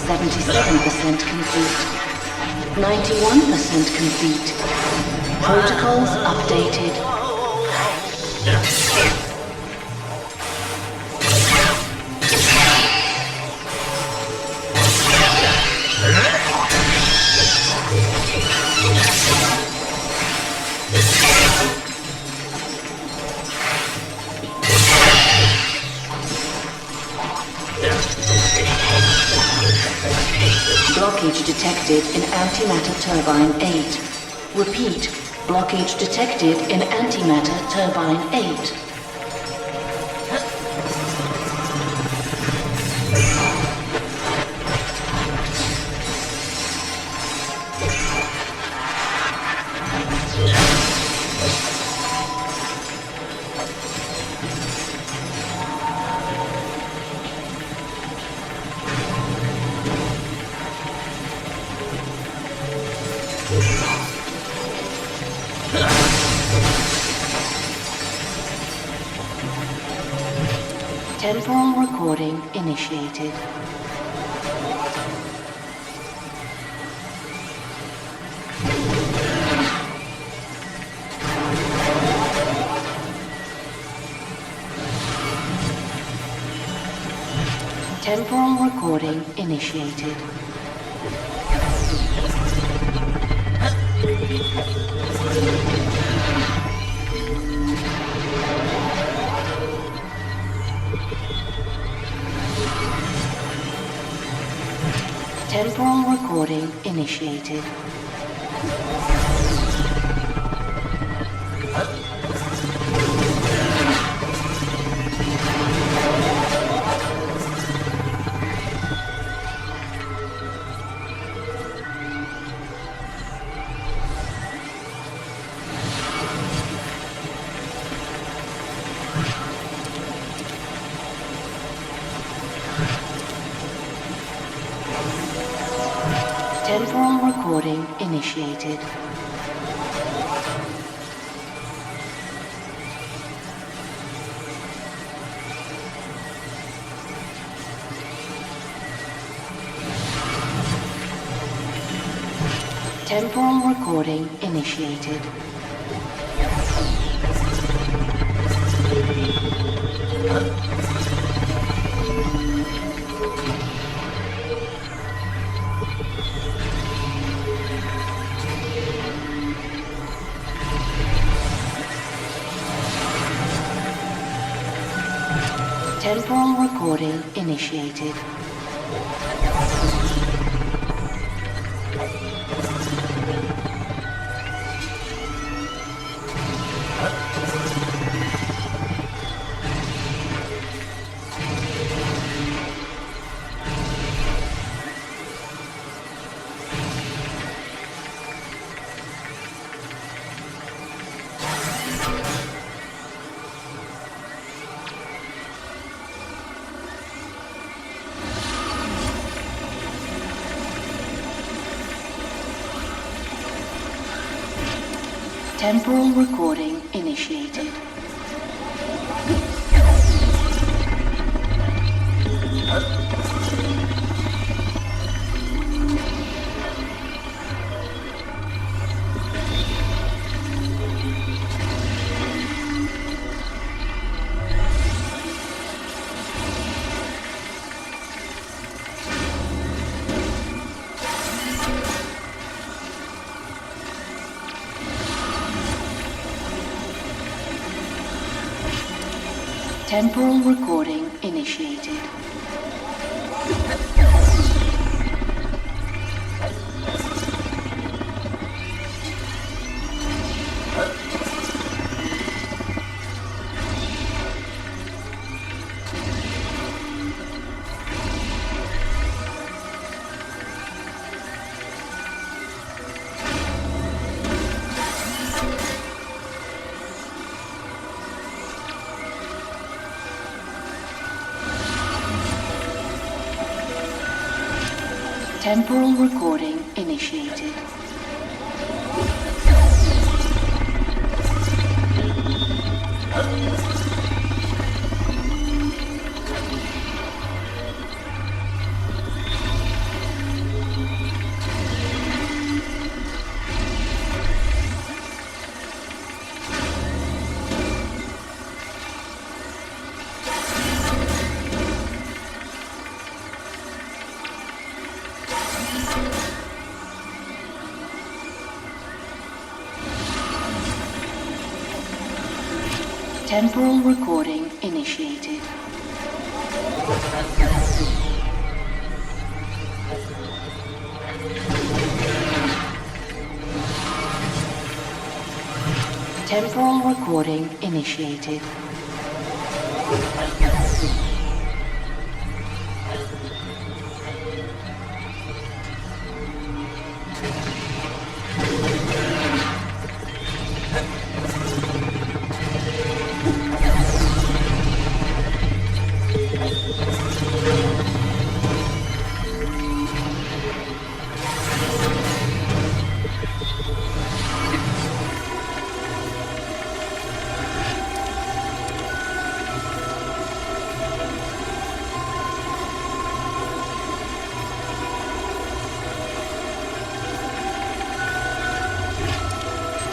77% complete. 91% complete. Protocols updated. Blockage detected in antimatter turbine 8. Repeat, blockage detected in antimatter turbine 8. Temporal recording initiated. Temporal recording initiated. Temporal recording initiated. Temporal recording initiated. Temporal recording initiated. Temporal recording initiated. Temporal recording initiated. Temporal recording initiated. Temporal recording initiated. Temporal recording initiated. Temporal recording initiated.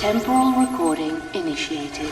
Temporal recording initiated.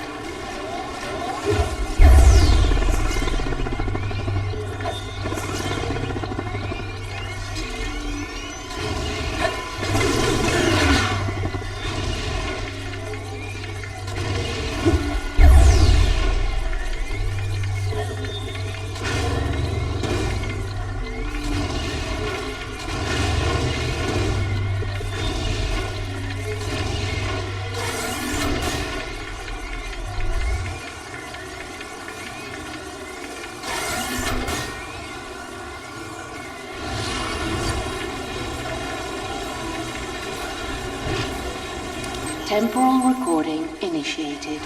Temporal recording initiated.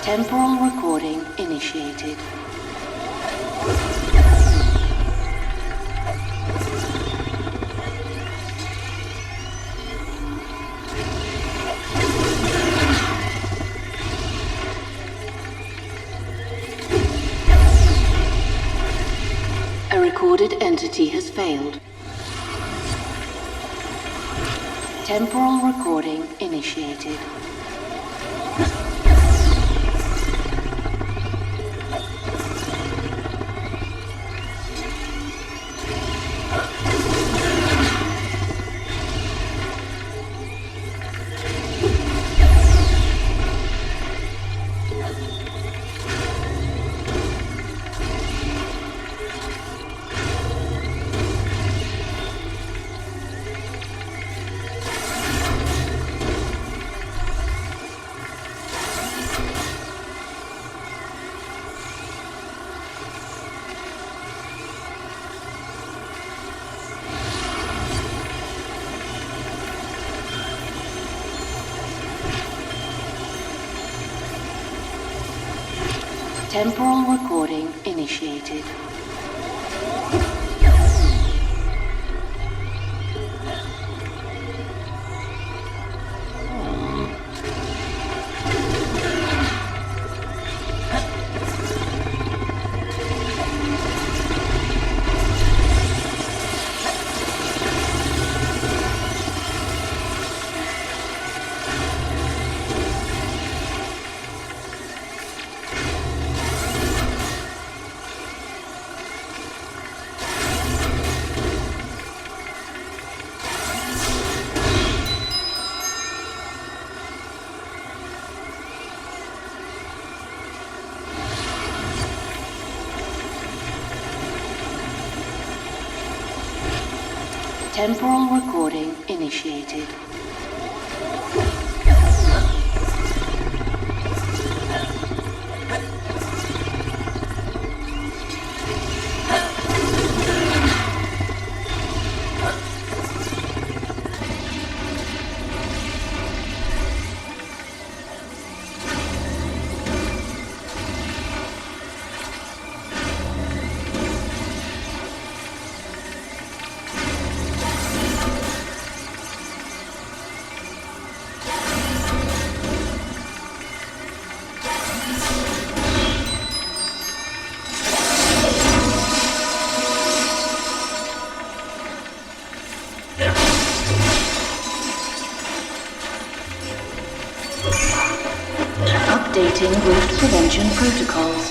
Temporal recording initiated. A recorded entity has failed. Temporal recording initiated. Temporal recording initiated. Temporal recording initiated. Updating rift prevention protocols.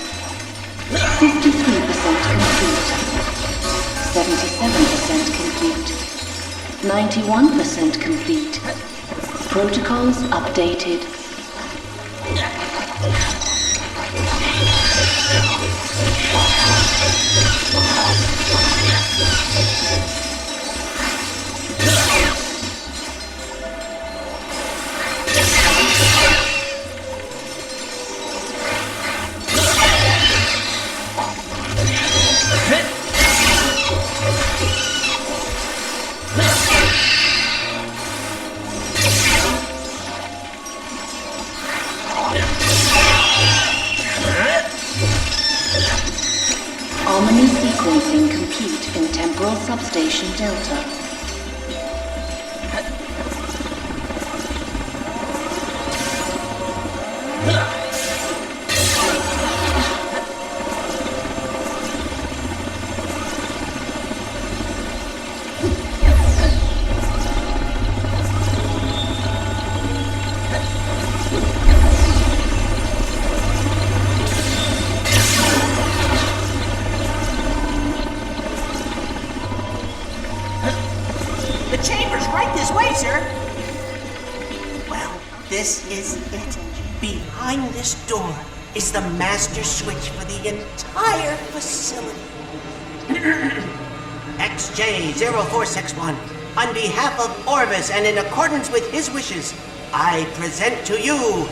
53% complete. 77% complete. 91% complete. Protocols updated. Harmony sequencing complete in Temporal Substation Delta. This is it. Behind this door is the master switch for the entire facility. XJ0461, on behalf of Orbis and in accordance with his wishes, I present to you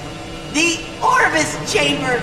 the Orbis Chamber.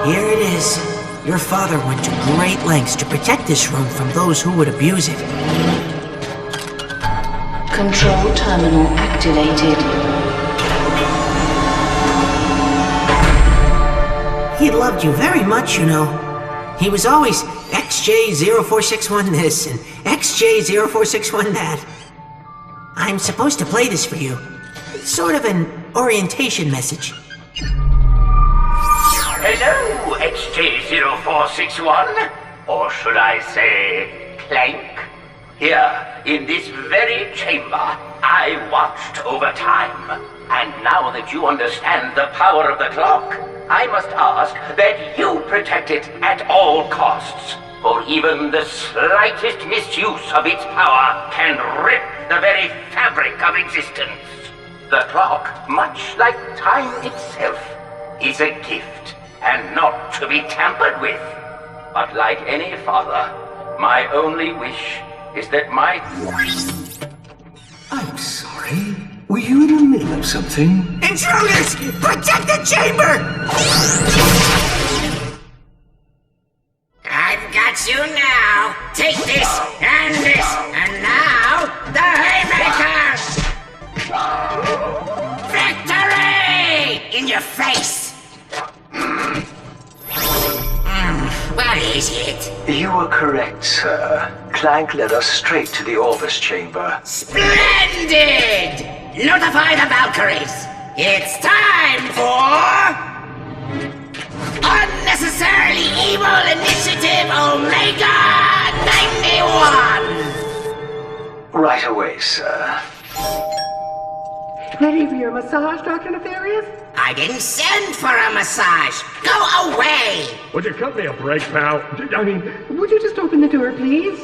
Here it is. Your father went to great lengths to protect this room from those who would abuse it. Control terminal activated. He loved you very much, you know. He was always XJ0461 this and XJ0461 that. I'm supposed to play this for you. It's sort of an orientation message. Hello, XJ0461, or should I say, Clank? Here, in this very chamber, I watched over time. And now that you understand the power of the clock, I must ask that you protect it at all costs. For even the slightest misuse of its power can rip the very fabric of existence. The clock, much like time itself, is a gift. and not to be tampered with. But like any father, my only wish is that my... I'm sorry. Were you in the middle of something? Intruders! Protect the chamber! I've got you now. Take this, and now the Haymaker! Victory! In your face! What is it? You were correct, sir. Clank led us straight to the Orbis chamber. Splendid! Notify the Valkyries. It's time for... Unnecessarily Evil Initiative Omega 91! Right away, sir. Ready for your massage, Dr. Nefarious? I didn't send for a massage. Go away! Would you cut me a break, pal? I mean... Would you just open the door, please?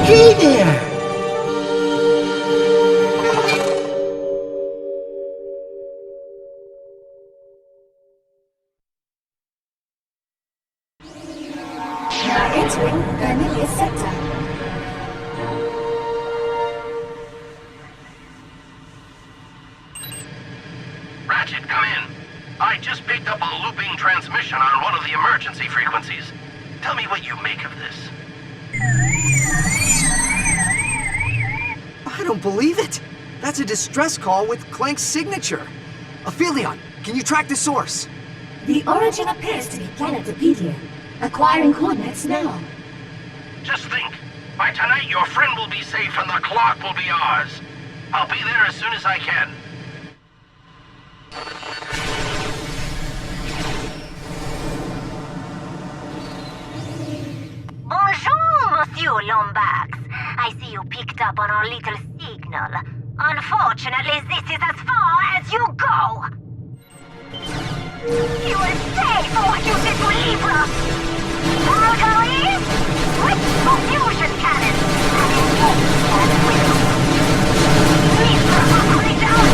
Hey there! Now entering Vermilius Sector. Ratchet, come in. I just picked up a looping transmission on one of the emergency frequencies. Tell me what you make of this. I don't believe it! That's a distress call with Clank's signature. Aphelion, can you track the source? The origin appears to be Planetopedia. Acquiring coordinates now. Just think. By tonight, your friend will be safe and the clock will be ours. I'll be there as soon as I can. Bonjour, Monsieur Lombax. I see you picked up on our little signal. Unfortunately, this is as far as you go. You will pay for what you did to Libra. Valkyries, with confusion cannons and engage at will. Libra will down.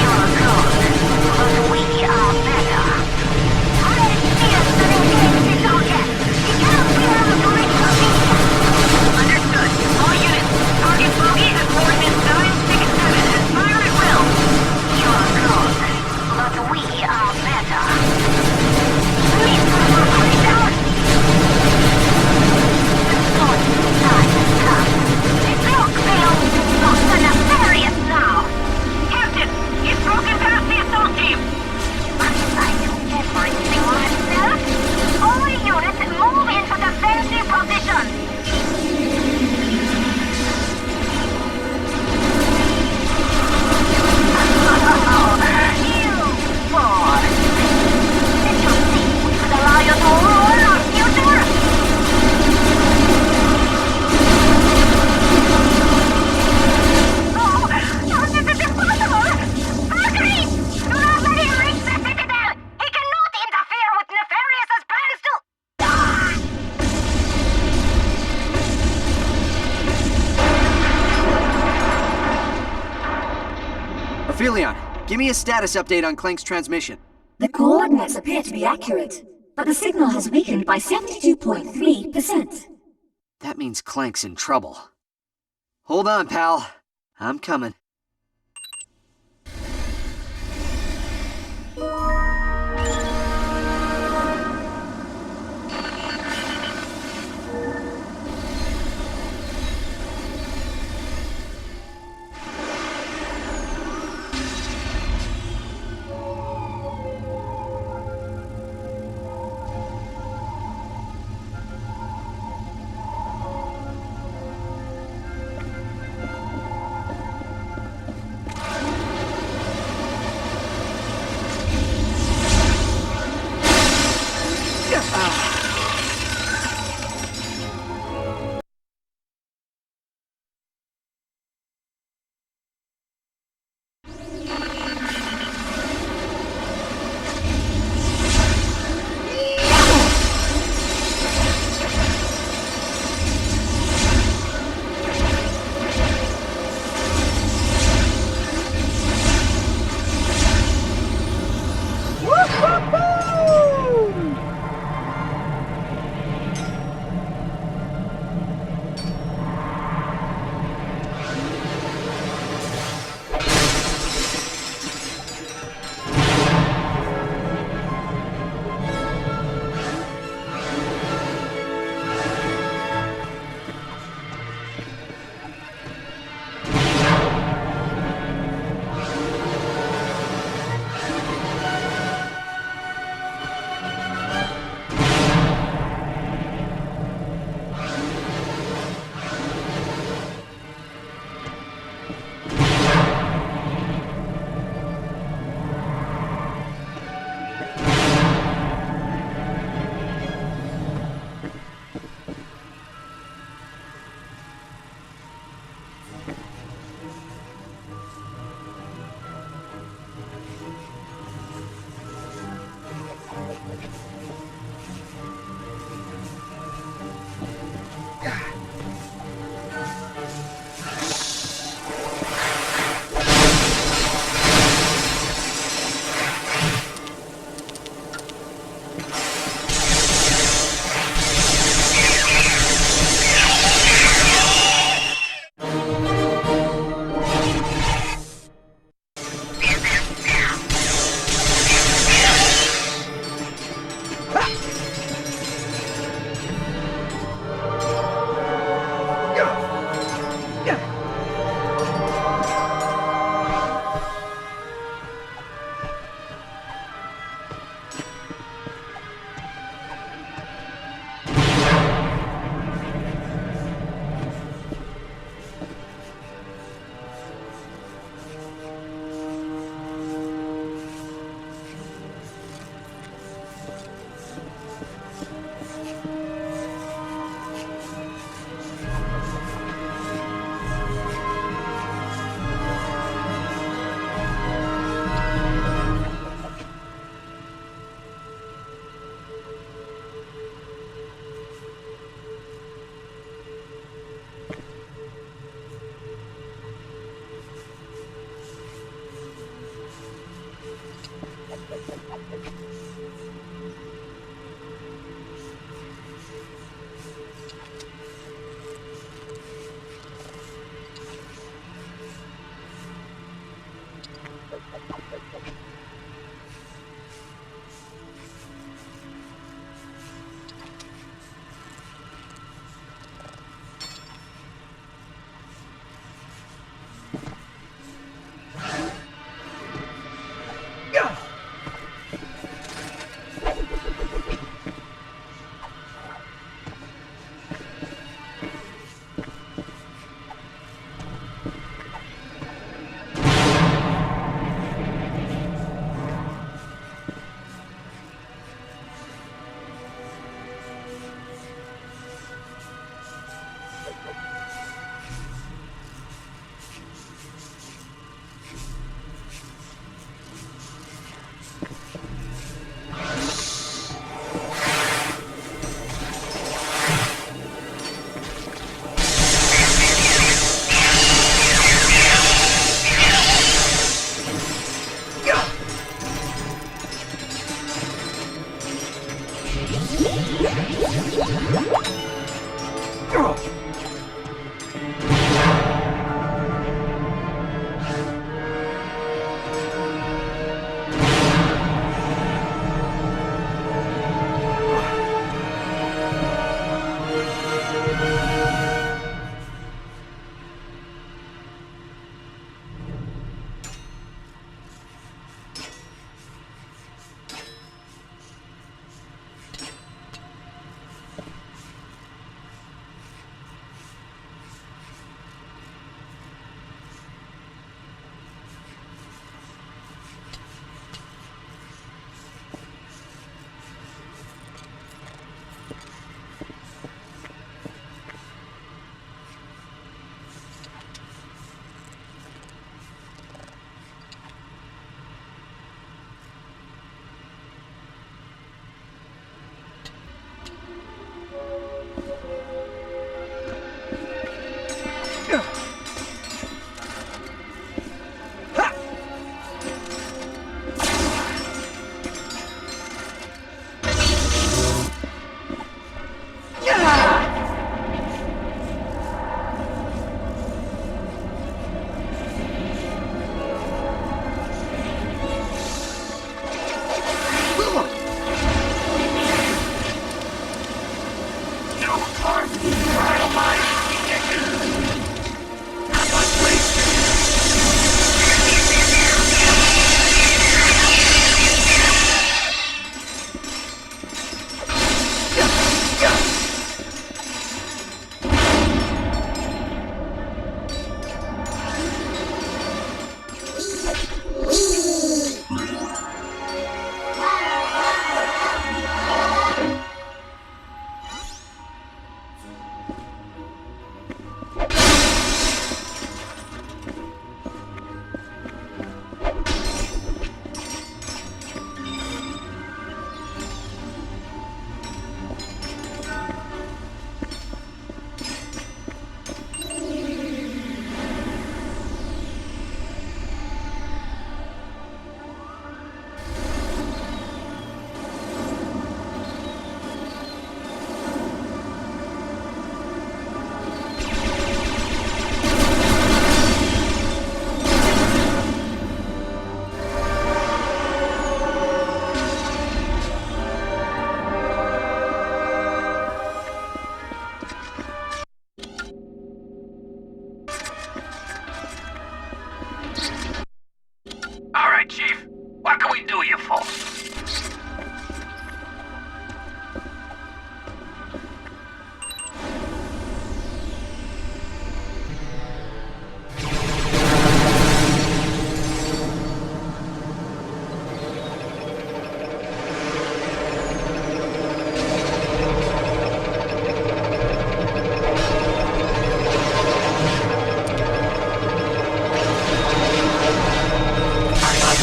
You're good, but we are better. I feel that engage the target. He can't be able to reach the beacon. Understood. All units, target bogey at coordinates 967 and fire at will. You're good, but we are better. Libra will down. The sword time has come. The clock bell. Dr. Nefarious now. Captain, he's broken past the assault team. Must I do everything myself? All units move into defensive position. You boy. Did you think we could allow you to rule our future? Oh, this is impossible! Valkyrie! Do not let him reach the Citadel! He cannot interfere with Nefarious's plans to... Aphelion, give me a status update on Clank's transmission. The coordinates appear to be accurate, but the signal has weakened by 72.3%. That means Clank's in trouble. Hold on, pal. I'm coming.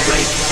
Great.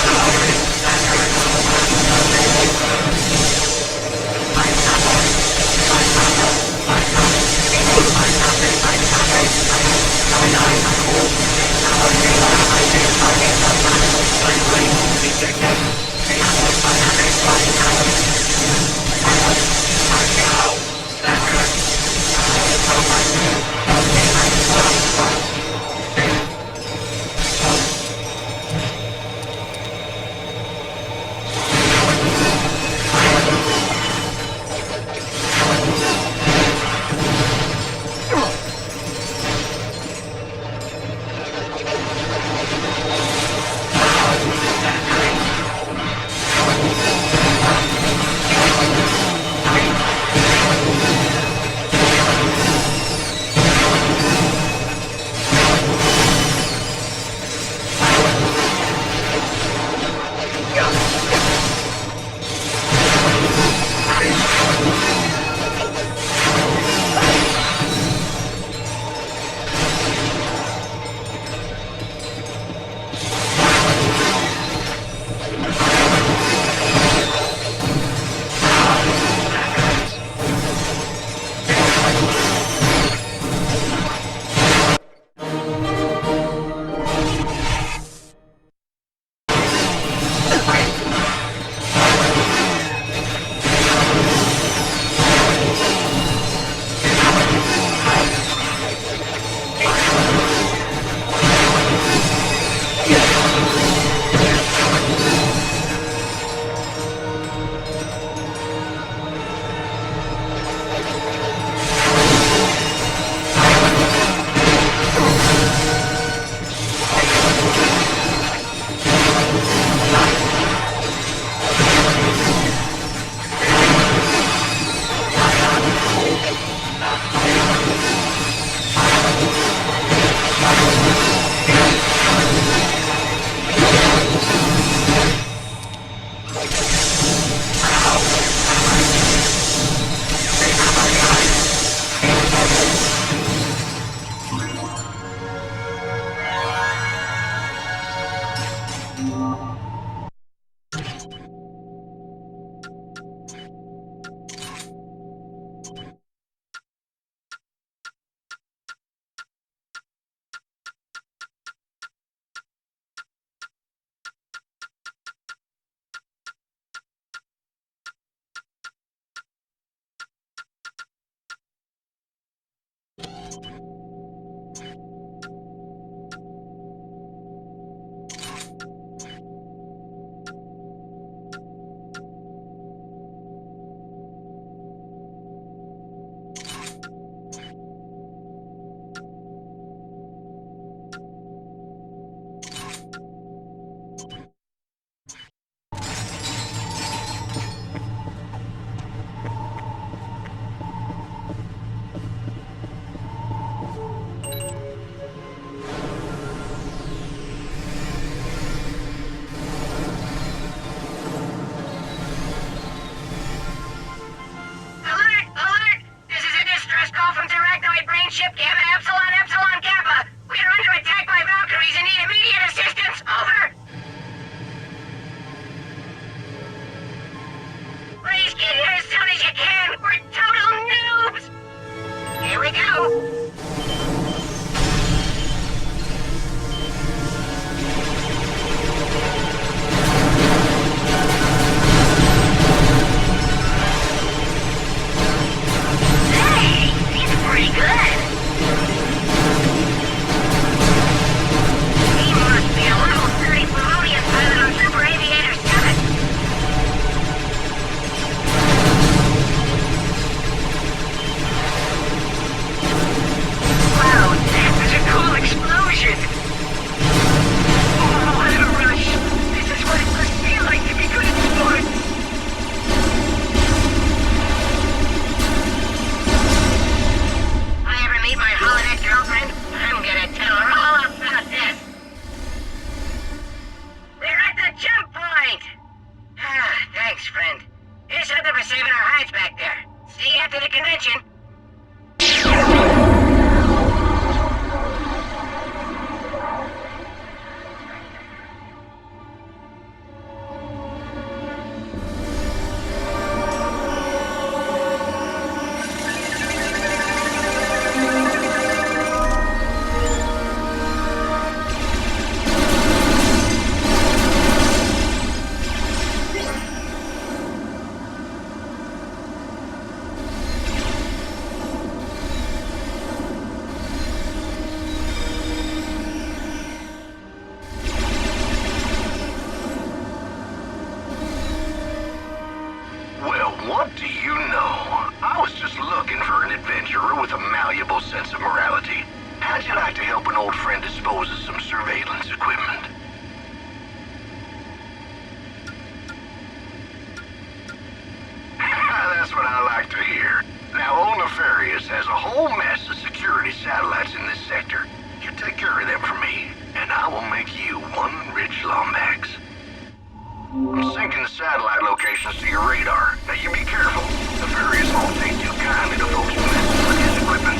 communications to your radar. Now you be careful. Nefarious won't take too kindly to folks messing with his equipment.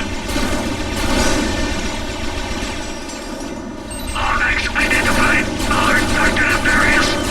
Onyx identified. Alert, Dr. Nefarious.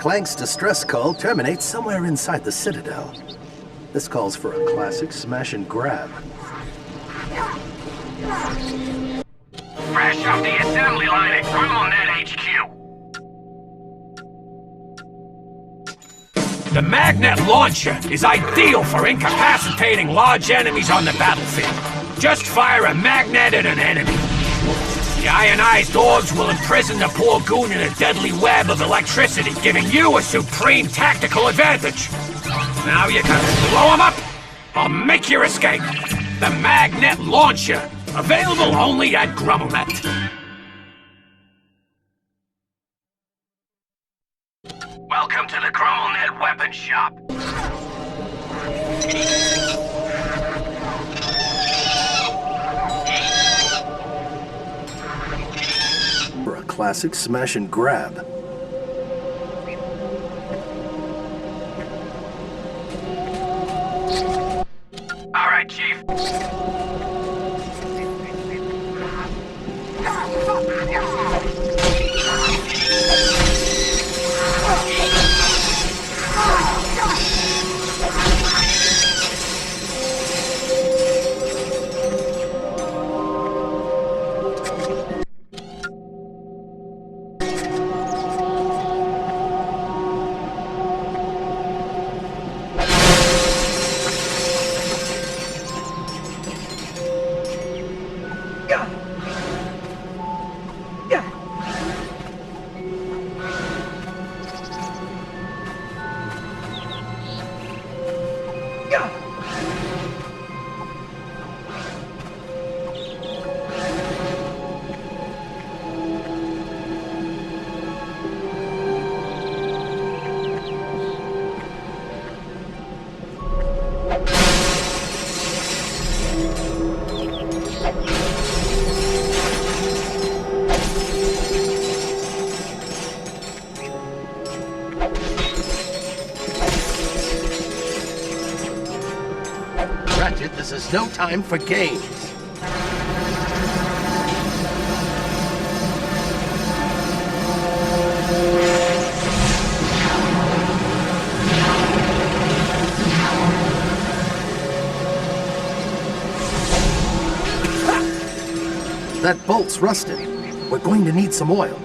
Clank's distress call terminates somewhere inside the Citadel. This calls for a classic smash and grab. Fresh off the assembly line at GremlinNet HQ. The magnet launcher is ideal for incapacitating large enemies on the battlefield. Just fire a magnet at an enemy. The ionized orbs will imprison the poor goon in a deadly web of electricity, giving you a supreme tactical advantage. Now you can blow them up or make your escape. The magnet launcher, available only at GremlinNet. Welcome to the GremlinNet Weapon Shop. For a classic smash and grab. All right, Chief. Ratchet, this is no time for games. That bolt's rusted. We're going to need some oil.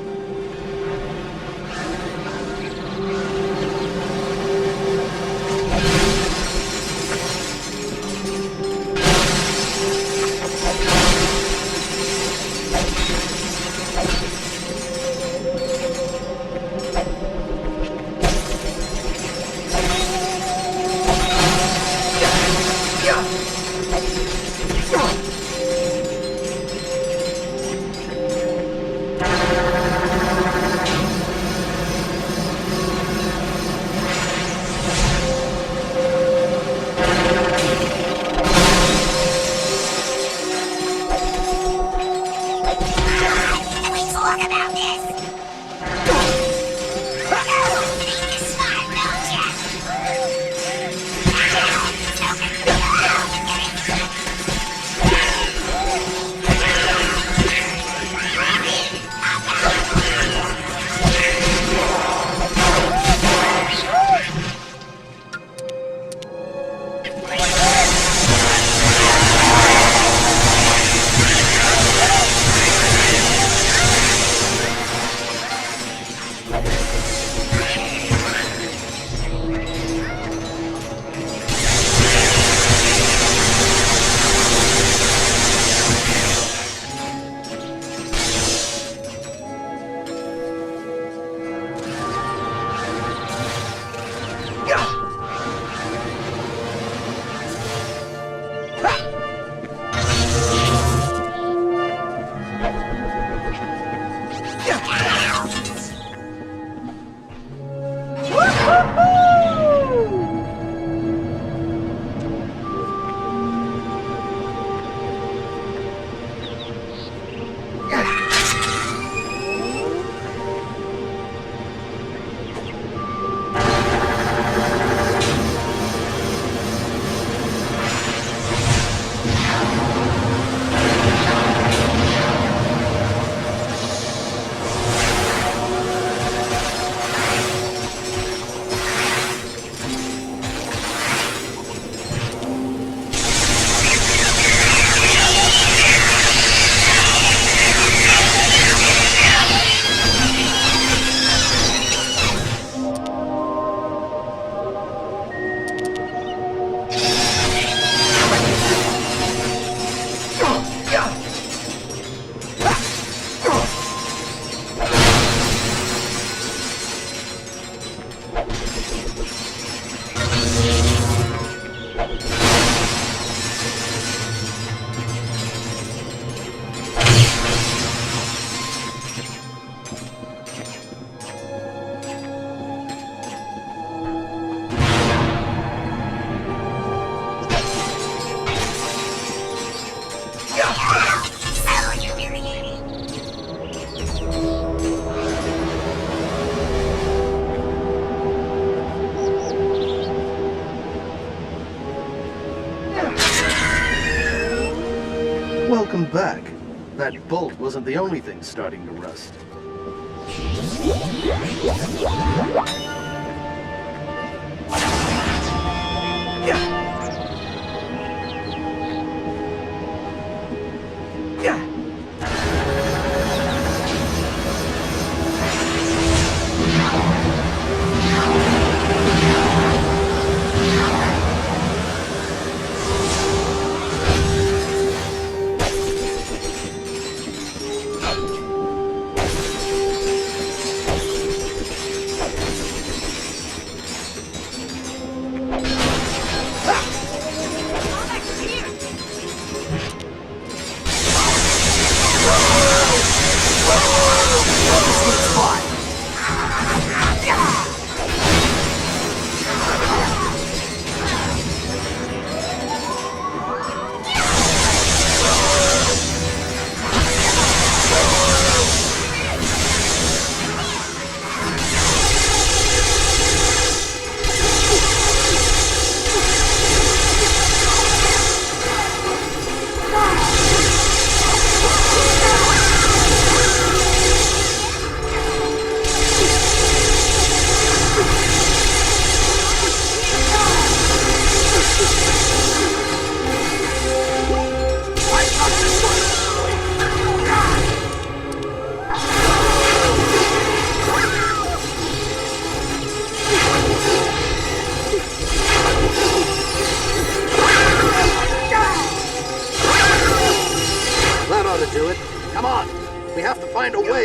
that bolt wasn't the only thing starting to rust.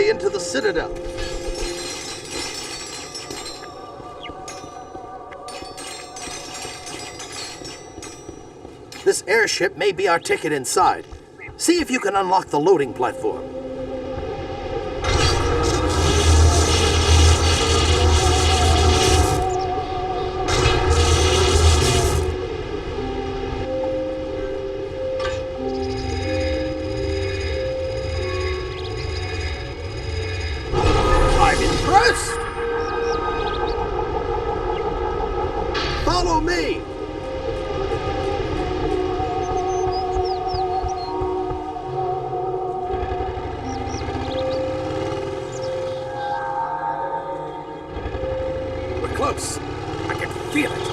Into the Citadel. This airship may be our ticket inside. See if you can unlock the loading platform. Follow me! We're close. I can feel it.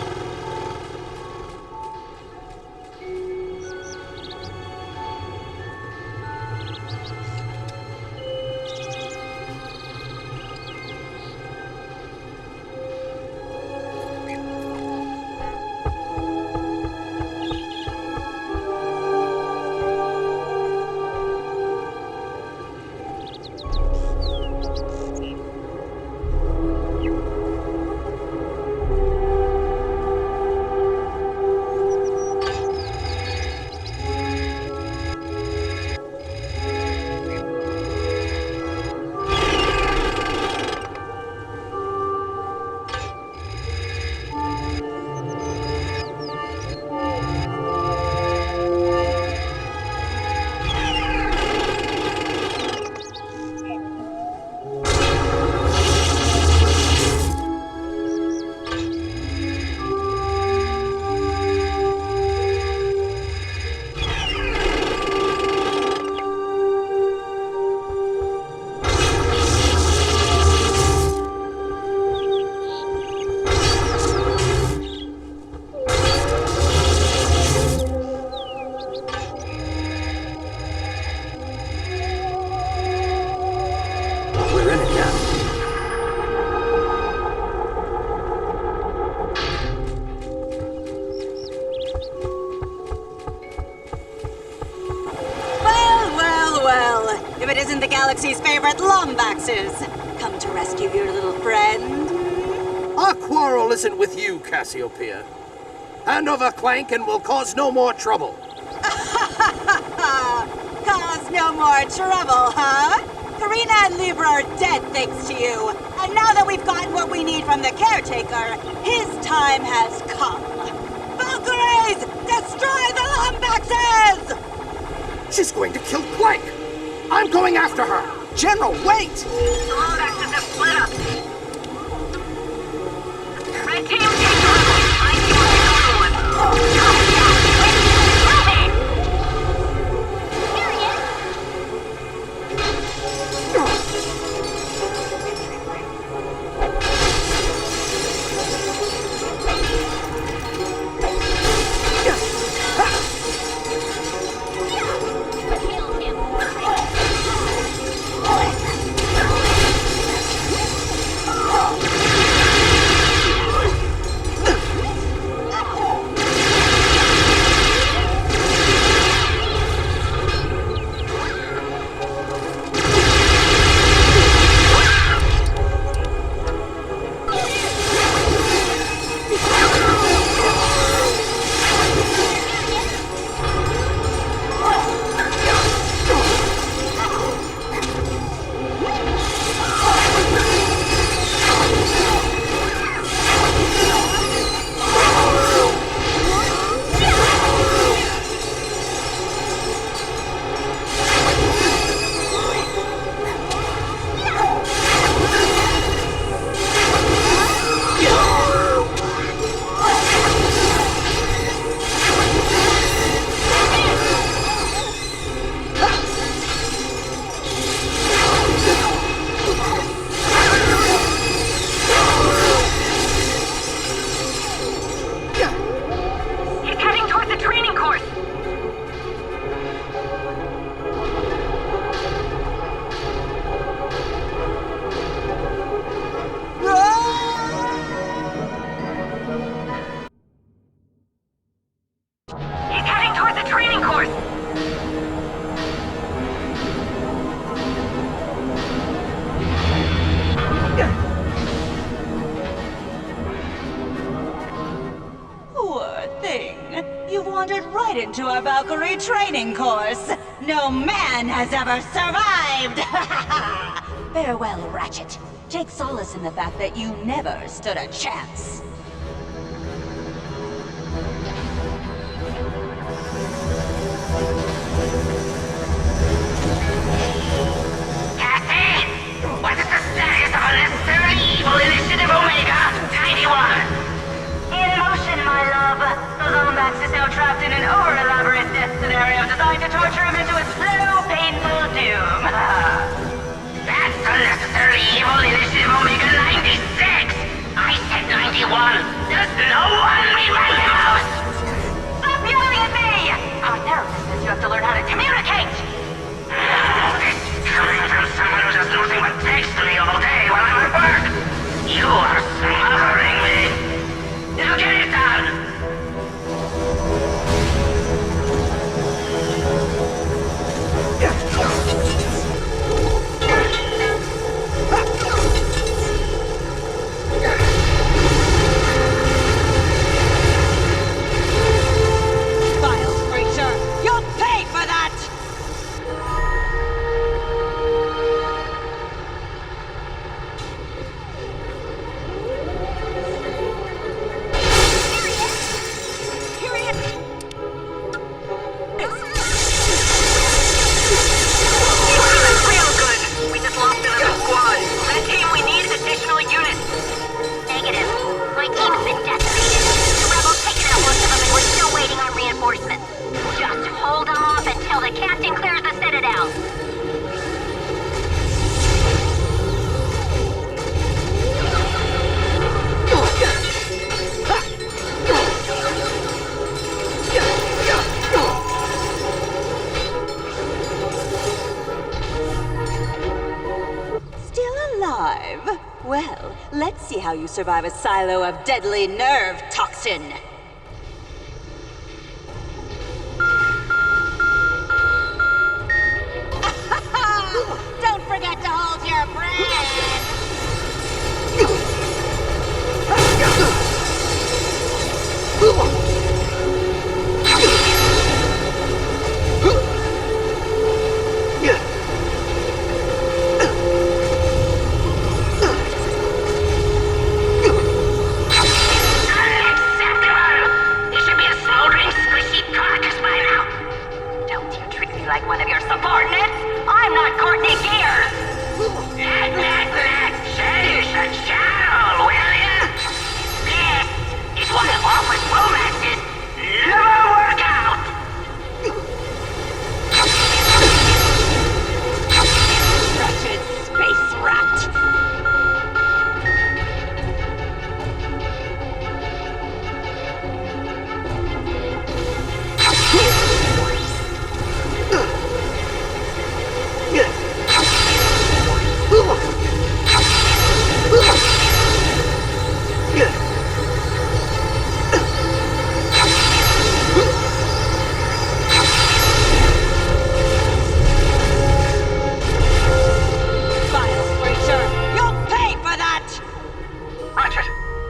Isn't the galaxy's favorite Lombaxes come to rescue your little friend? Our quarrel isn't with you, Cassiopeia. Hand over Clank and we'll cause no more trouble. Cause no more trouble, huh? Karina and Libra are dead thanks to you. And now that we've gotten what we need from the caretaker, his time has come. Valkyries! Destroy the Lombaxes! She's going to kill Clank! I'm going after her! General, wait! The Lombaxes have split up. Red team, take cover. I see what's going on. Here he is. right into a Valkyrie training course. No man has ever survived! Farewell, Ratchet. Take solace in the fact that you never stood a chance. Cassie! What is the status of unnecessary evil Initiative Omega 91? In motion, my love. The Lombax is now trapped in an over-elaborate death scenario designed to torture him into a slow, painful doom. That's unnecessary evil Initiative Omega 96! I said 91! Does no one read my house? Stop yelling at me! Our therapist says you have to learn how to communicate! It's coming from someone who does nothing but text me all day while I'm at work! You are smothering me! Now get it done! Vile creature! You'll pay for that! Just hold off until the captain clears the citadel. Still alive? Well, let's see how you survive a silo of deadly nerve toxin. Don't forget to hold your breath! Like one of your subordinates? I'm not Courtney Gears! Change the channel, will ya? This is why office romances never work out! Wretched space rat!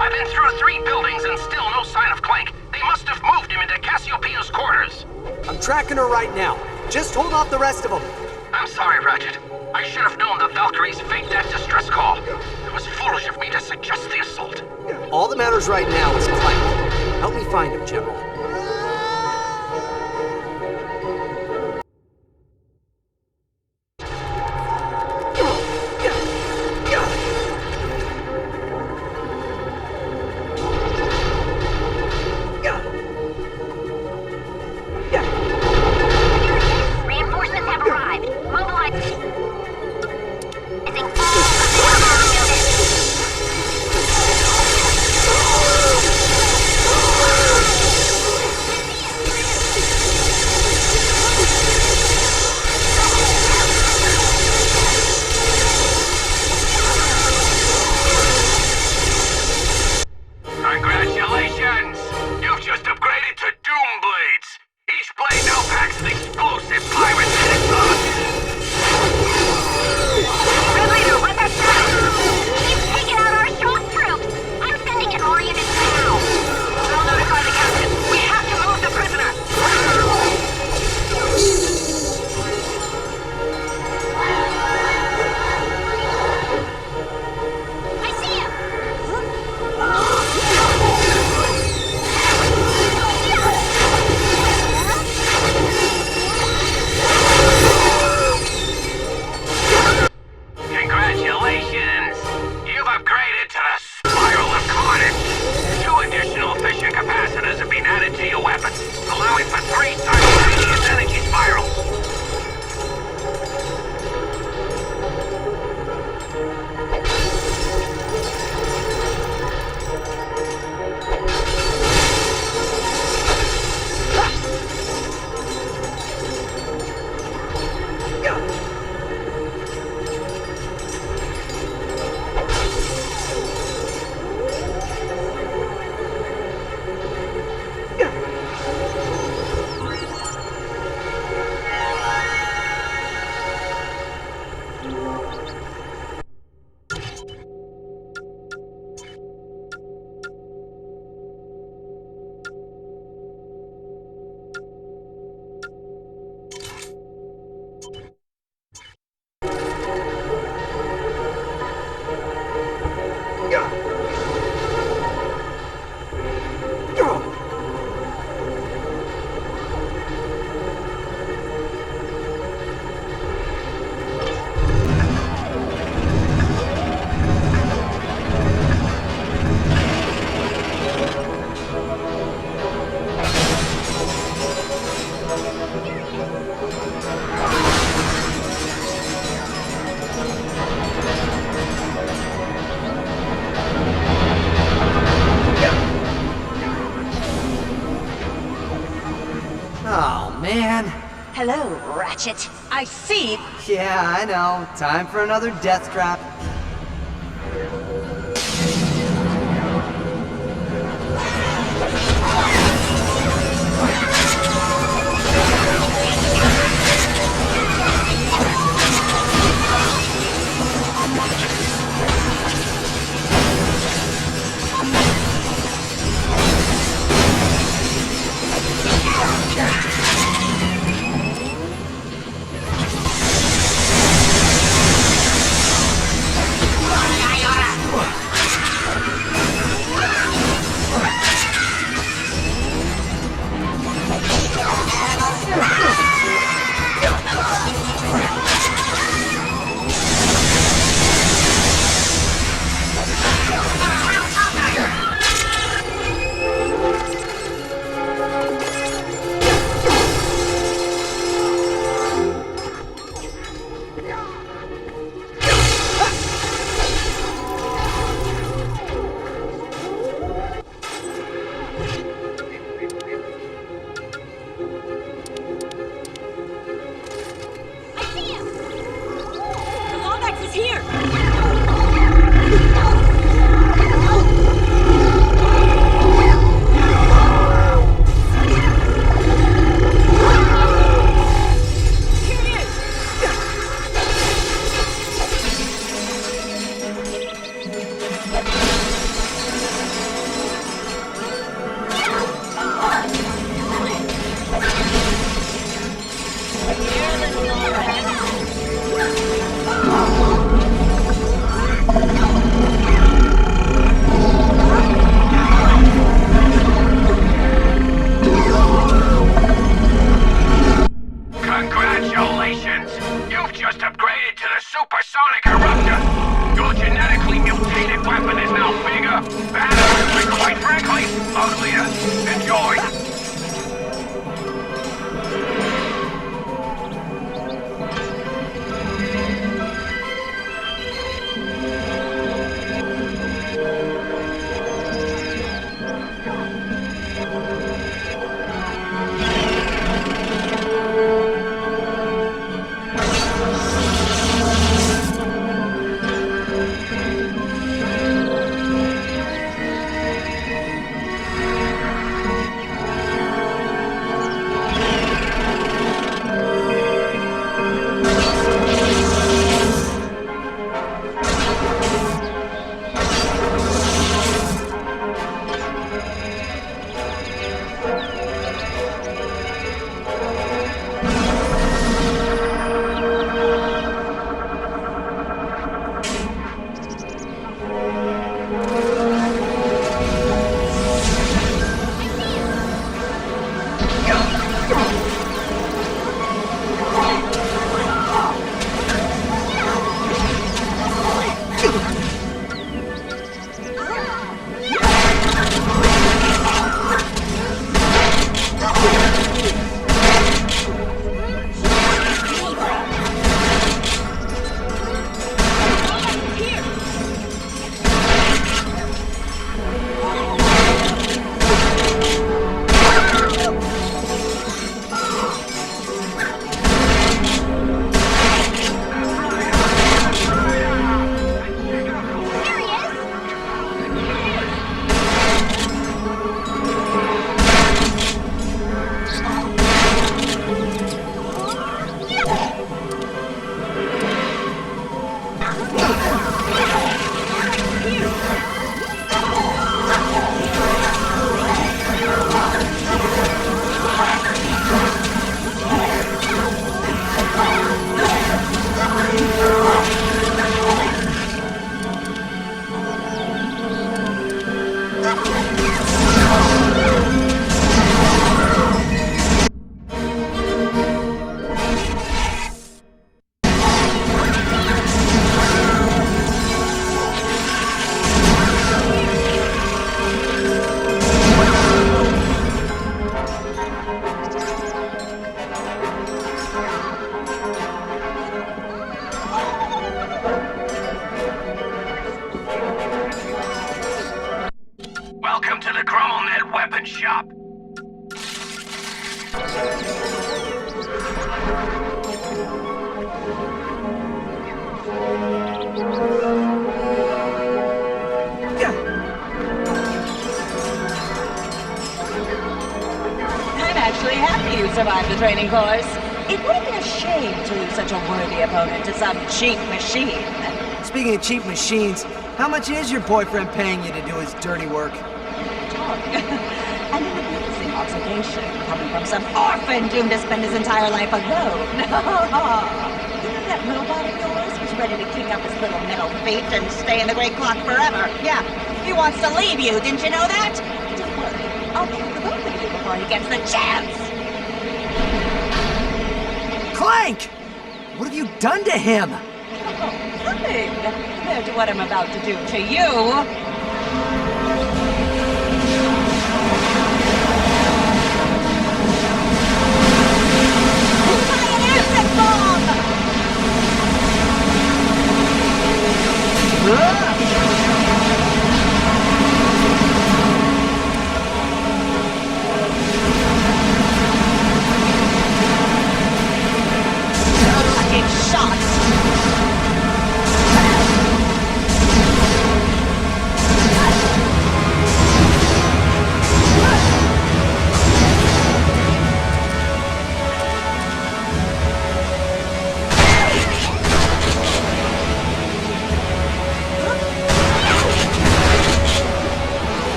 I've been through 3 buildings and still no sign of Clank. They must have moved him into Cassiopeia's quarters. I'm tracking her right now. Just hold off the rest of them. I'm sorry, Ratchet. I should have known the Valkyries faked that distress call. It was foolish of me to suggest the assault. All that matters right now is Clank. Help me find him, General. Reinforcements have arrived. Mobilizing all of the units. Ratchet. I see. Yeah, I know. Time for another death trap. Congratulations! You've just upgraded to the Supersonic Eruptor! Your genetically mutated weapon is now bigger, better, and quite frankly, uglier. Enjoy! Welcome to the ChromoNet Weapon Shop. I'm actually happy you survived the training course. It would be a shame to lose such a worthy opponent to some cheap machine. Speaking of cheap machines, how much is your boyfriend paying you to do his dirty work? An amazing observation coming from some orphan doomed to spend his entire life alone. You know that robot of yours who's ready to kick up his little metal feet and stay in the Great Clock forever? Yeah, he wants to leave you, didn't you know that? Don't worry, I'll kill the both of you before he gets the chance. Clank! What have you done to him? Oh, nothing compared to what I'm about to do to you.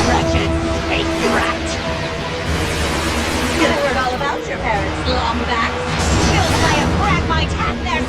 Ratchet, space rat! You heard all about your parents, Lombacks. Feels like I have cracked my tat there.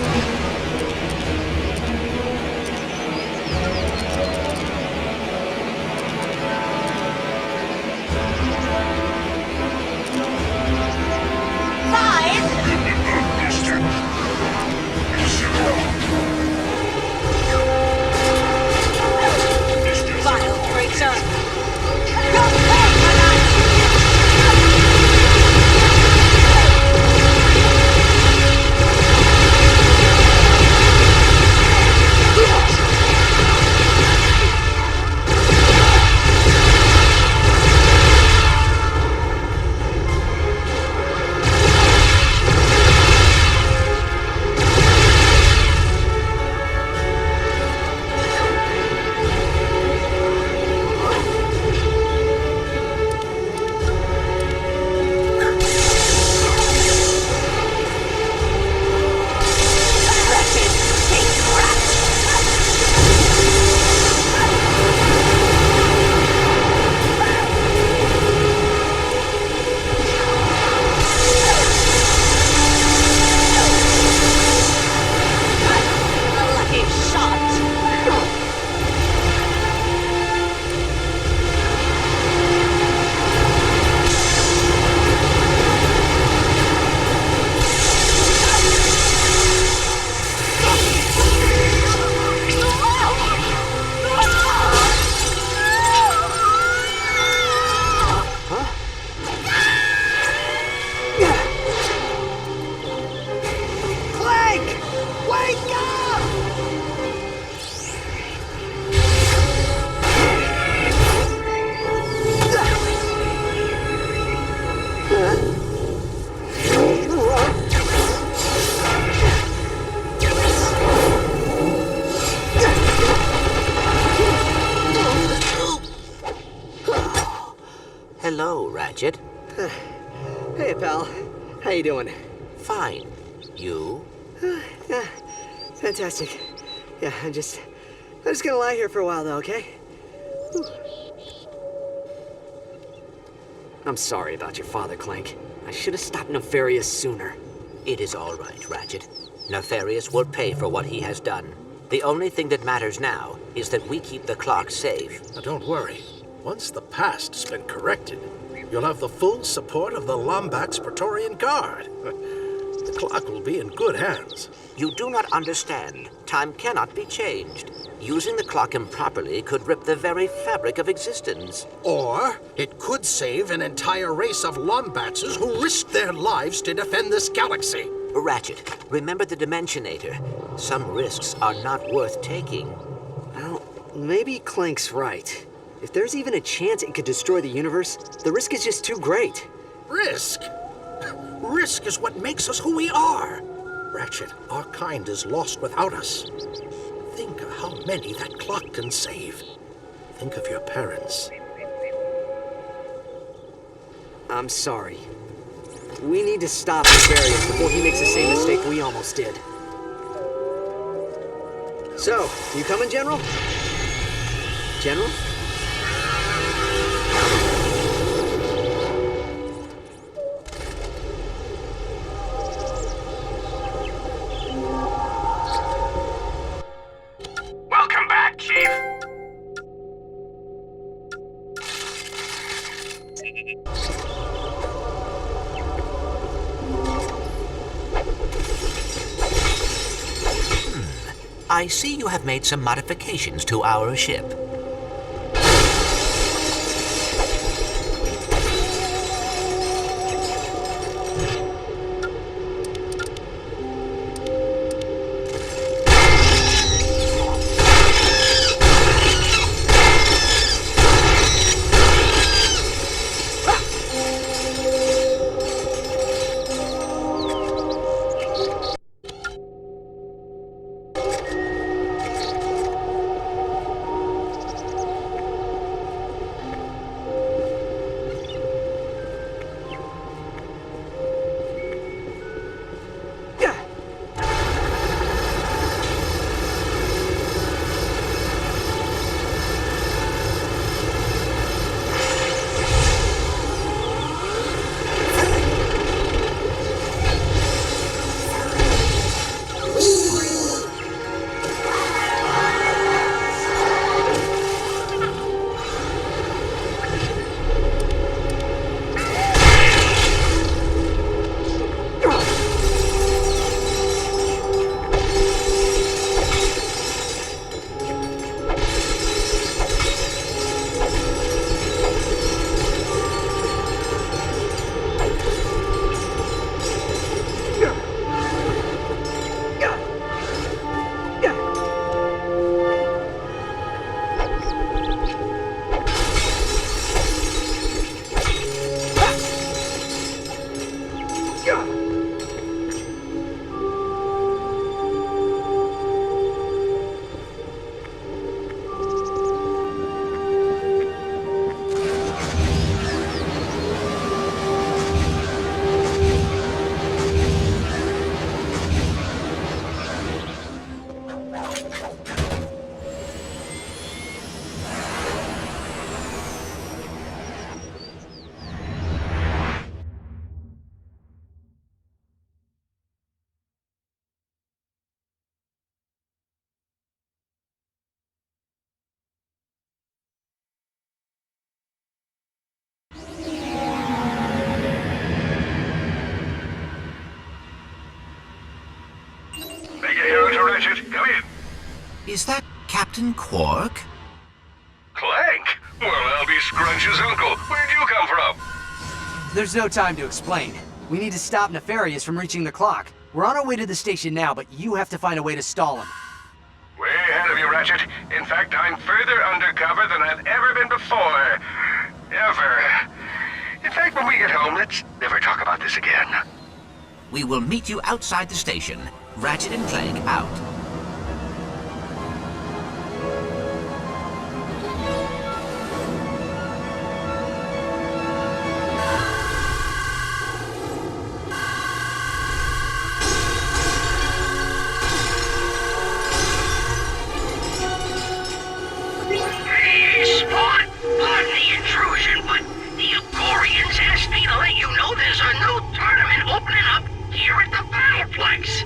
Hello, Ratchet. Hey, pal. How you doing? Fine. You? Yeah, fantastic. Yeah, I'm just gonna lie here for a while, though, okay? Whew. I'm sorry about your father, Clank. I should have stopped Nefarious sooner. It is all right, Ratchet. Nefarious will pay for what he has done. The only thing that matters now is that we keep the clock safe. Now don't worry. Once the past's been corrected, you'll have the full support of the Lombax Praetorian Guard. The clock will be in good hands. You do not understand. Time cannot be changed. Using the clock improperly could rip the very fabric of existence. Or it could save an entire race of Lombaxes who risked their lives to defend this galaxy. Ratchet, remember the Dimensionator. Some risks are not worth taking. Well, maybe Clank's right. If there's even a chance it could destroy the universe, the risk is just too great. Risk? Risk is what makes us who we are. Ratchet, our kind is lost without us. Think of how many that clock can save. Think of your parents. I'm sorry. We need to stop Nefarious before he makes the same mistake we almost did. So, you coming, General? General? Welcome back, Chief. I see you have made some modifications to our ship. Ratchet, come in. Is that Captain Quark? Clank? Well, I'll be Scrunch's uncle. Where'd you come from? There's no time to explain. We need to stop Nefarious from reaching the clock. We're on our way to the station now, but you have to find a way to stall him. Way ahead of you, Ratchet. In fact, I'm further undercover than I've ever been before. Ever. In fact, when we get home, let's never talk about this again. We will meet you outside the station. Ratchet and Clank out. Spot, pardon the intrusion, but the Agorians asked me to let you know there's a new tournament opening up here at the Battleplex.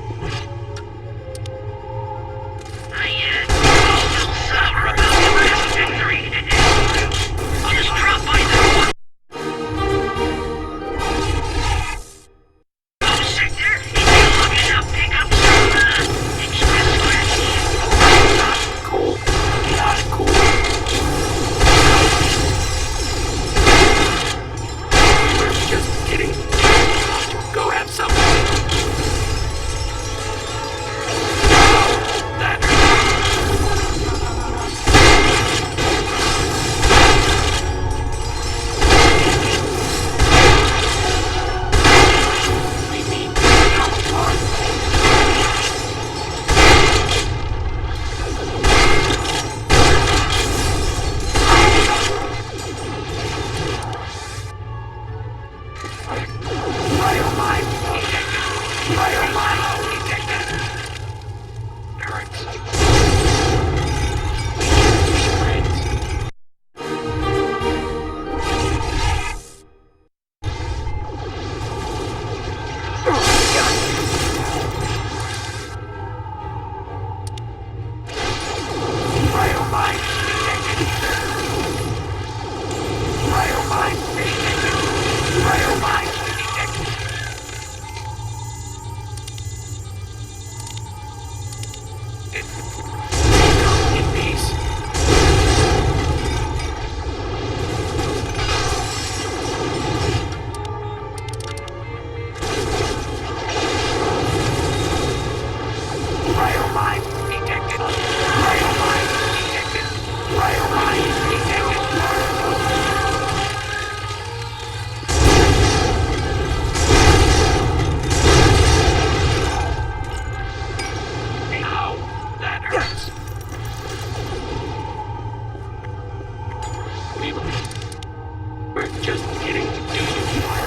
We're just getting to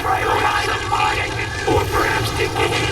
prioritize a mind, or perhaps take any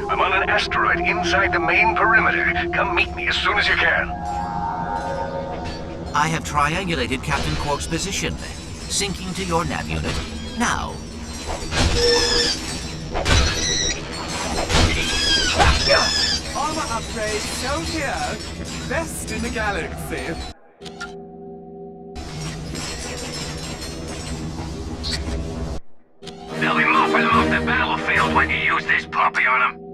I'm on an asteroid inside the main perimeter. Come meet me as soon as you can. I have triangulated Captain Quark's position. Sinking to your nav unit. Now. Armor upgrade shown here. Best in the galaxy. They'll be mopping them off the battlefield when you use this puppy on them.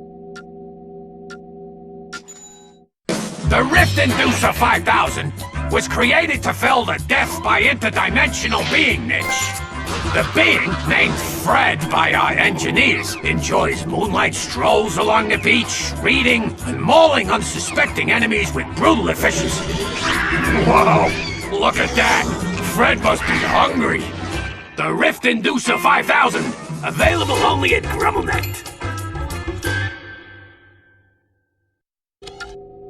The Rift Inducer 5000 was created to fill the death by interdimensional being niche. The being, named Fred by our engineers, enjoys moonlight strolls along the beach, reading and mauling unsuspecting enemies with brutal efficiency. Whoa! Look at that! Fred must be hungry! The Rift Inducer 5000, available only at GrumbleNet.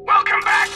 Welcome back!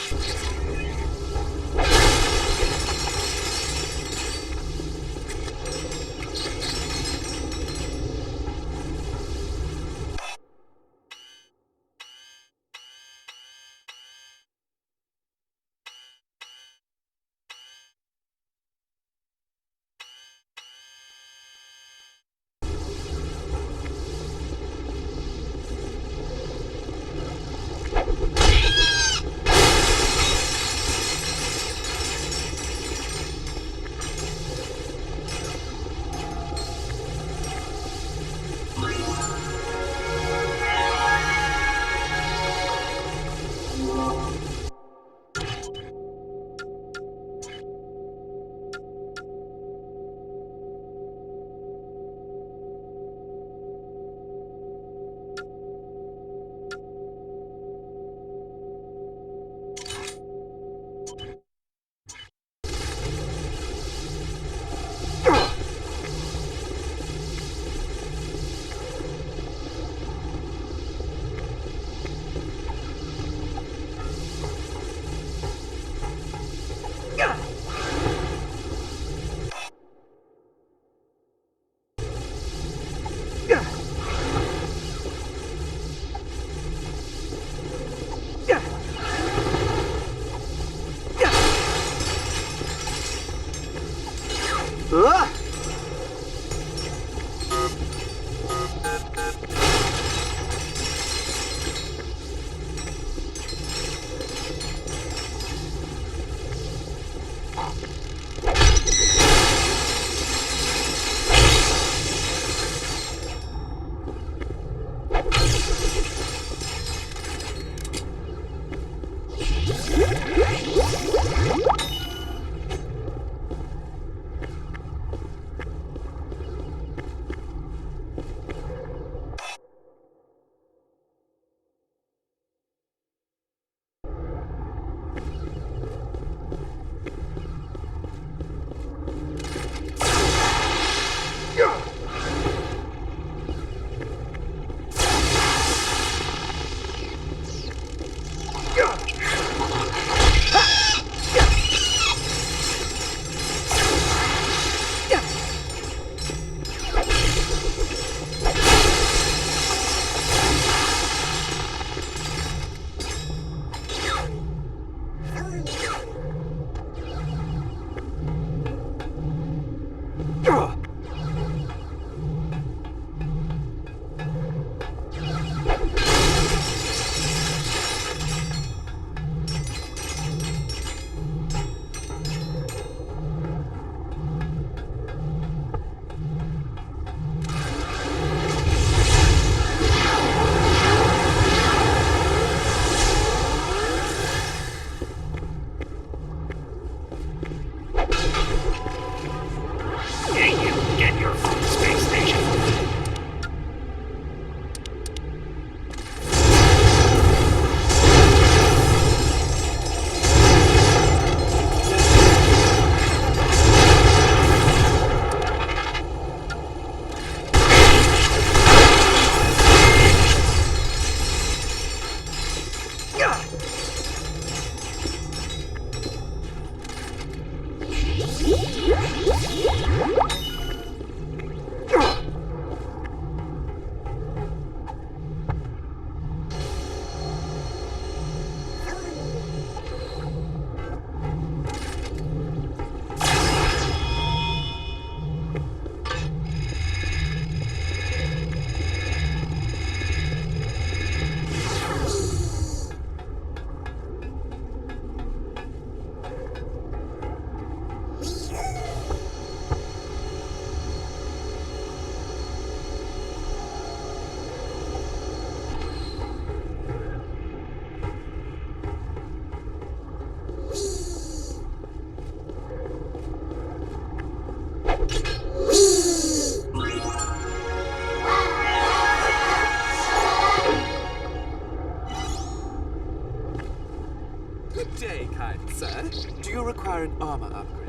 Good day, kind sir. Do you require an armor upgrade?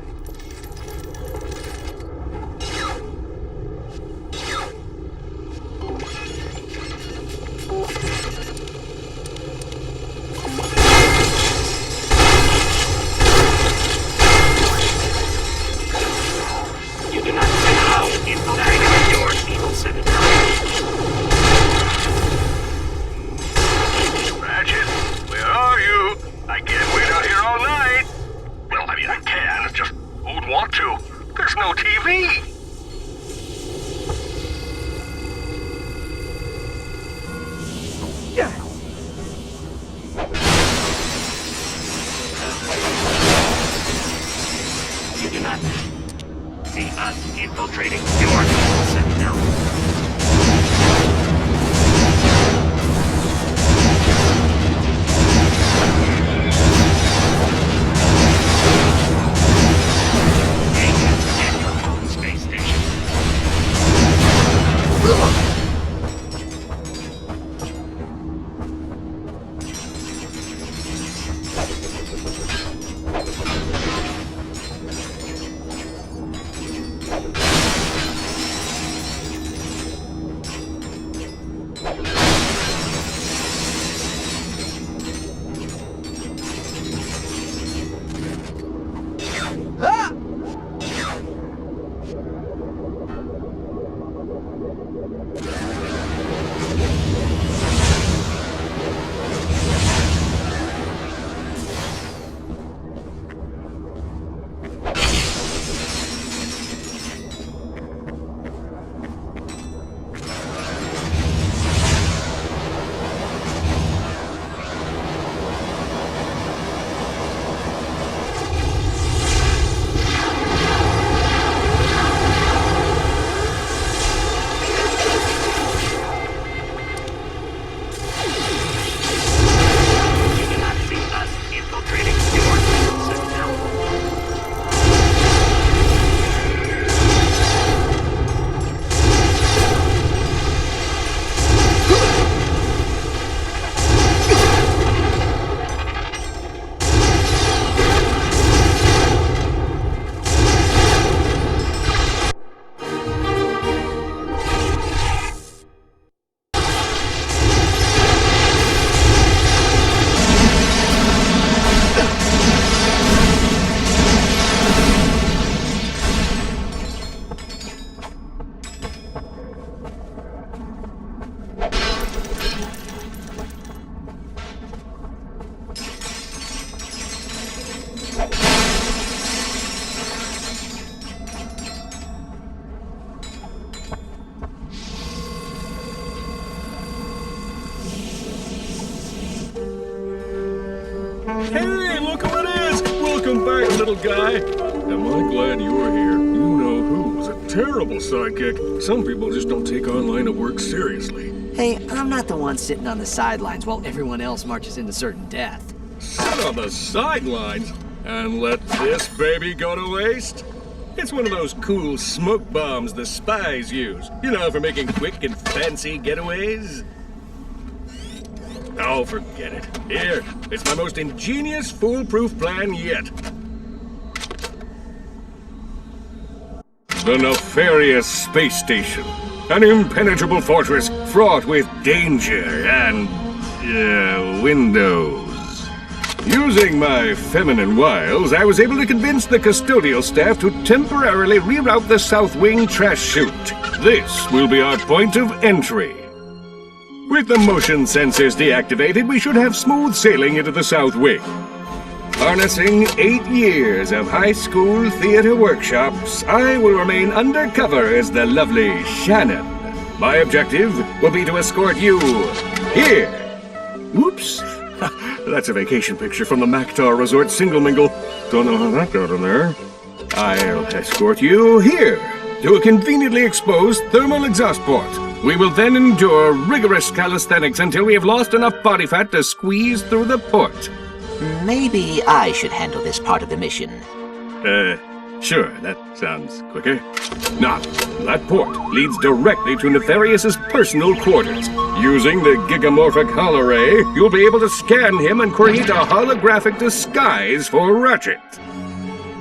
You do not know how inside your evil senator. Ratchet, where are you? I can't wait out here all night. Well, I mean, I can. It's just, who'd want to? There's no TV. You do not see us infiltrating your evil sentinel. Space station. Hey, look who it is! Welcome back, little guy. Am I glad you're here? You know who was a terrible sidekick. Some people just don't take online of work seriously. Hey, I'm not the one sitting on the sidelines while everyone else marches into certain death. Sit on the sidelines and let this baby go to waste? It's one of those cool smoke bombs the spies use. You know, for making quick and fancy getaways. Oh, forget it. Here, it's my most ingenious, foolproof plan yet. The nefarious space station. An impenetrable fortress fraught with danger and, windows. Using my feminine wiles, I was able to convince the custodial staff to temporarily reroute the South Wing trash chute. This will be our point of entry. With the motion sensors deactivated, we should have smooth sailing into the South Wing. Harnessing 8 years of high school theater workshops, I will remain undercover as the lovely Shannon. My objective will be to escort you here. Whoops. That's a vacation picture from the Mactar Resort Single Mingle. Don't know how that got in there. I'll escort you here to a conveniently exposed thermal exhaust port. We will then endure rigorous calisthenics until we have lost enough body fat to squeeze through the port. Maybe I should handle this part of the mission. Sure, that sounds quicker. Now, that port leads directly to Nefarious' personal quarters. Using the gigamorphic holoray, you'll be able to scan him and create a holographic disguise for Ratchet.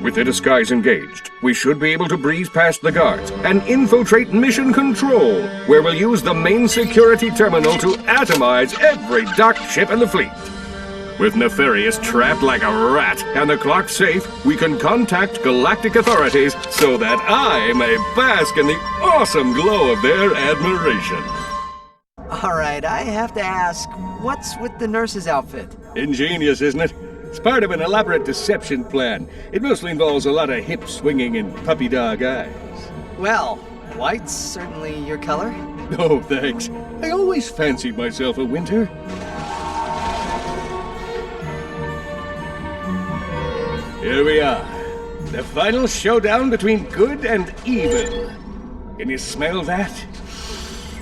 With the disguise engaged, we should be able to breeze past the guards and infiltrate Mission Control, where we'll use the main security terminal to atomize every docked ship in the fleet. With Nefarious trapped like a rat and the clock safe, we can contact galactic authorities so that I may bask in the awesome glow of their admiration. Alright, I have to ask, what's with the nurse's outfit? Ingenious, isn't it? It's part of an elaborate deception plan. It mostly involves a lot of hip swinging and puppy dog eyes. Well, white's certainly your color. Oh, thanks. I always fancied myself a winter. Here we are. The final showdown between good and evil. Can you smell that?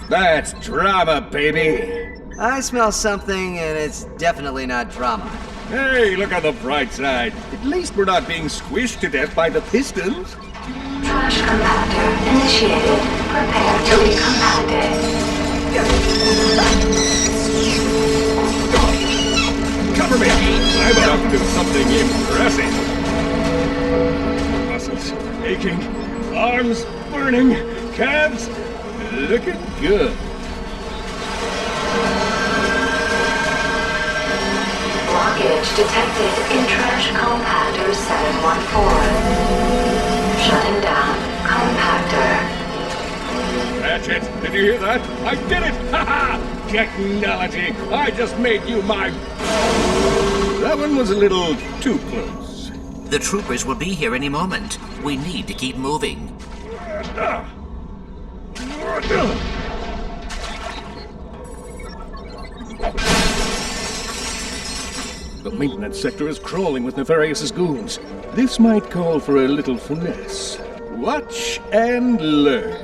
That's drama, baby. I smell something, and it's definitely not drama. Hey, look on the bright side. At least we're not being squished to death by the pistons. Trash compactor initiated. Prepare to be compacted. Cover me! I'm about to do something impressive. Muscles aching, arms burning, calves looking good. Blockage detected in trash compactor 714. Shutting down compactor. Ratchet, did you hear that? I did it! Ha-ha! Technology! I just made you my... That one was a little too close. The troopers will be here any moment. We need to keep moving. The maintenance sector is crawling with Nefarious' goons. This might call for a little finesse. Watch and learn.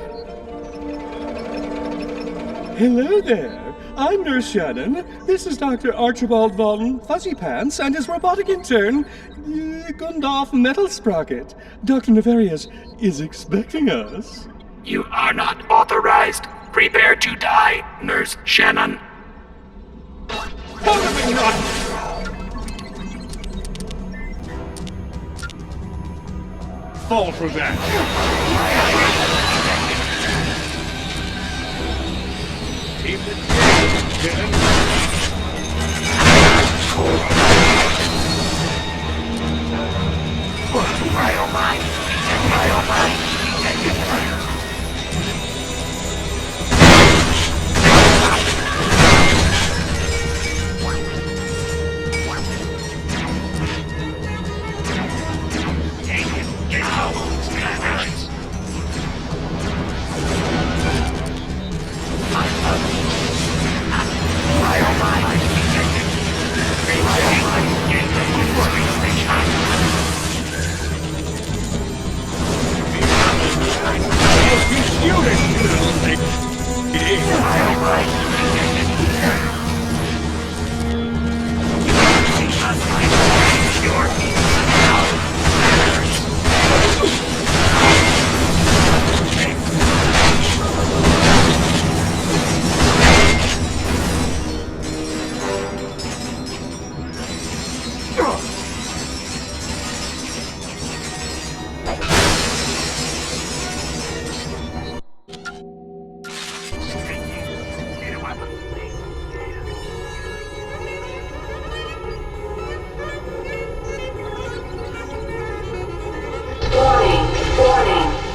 Hello there. I'm Nurse Shannon. This is Dr. Archibald von Fuzzy Pants and his robotic intern, Gundolf Metal Sprocket. Dr. Nefarious is expecting us. You are not authorized. Prepare to die, Nurse Shannon. How did we not... fall for that? Keep it down.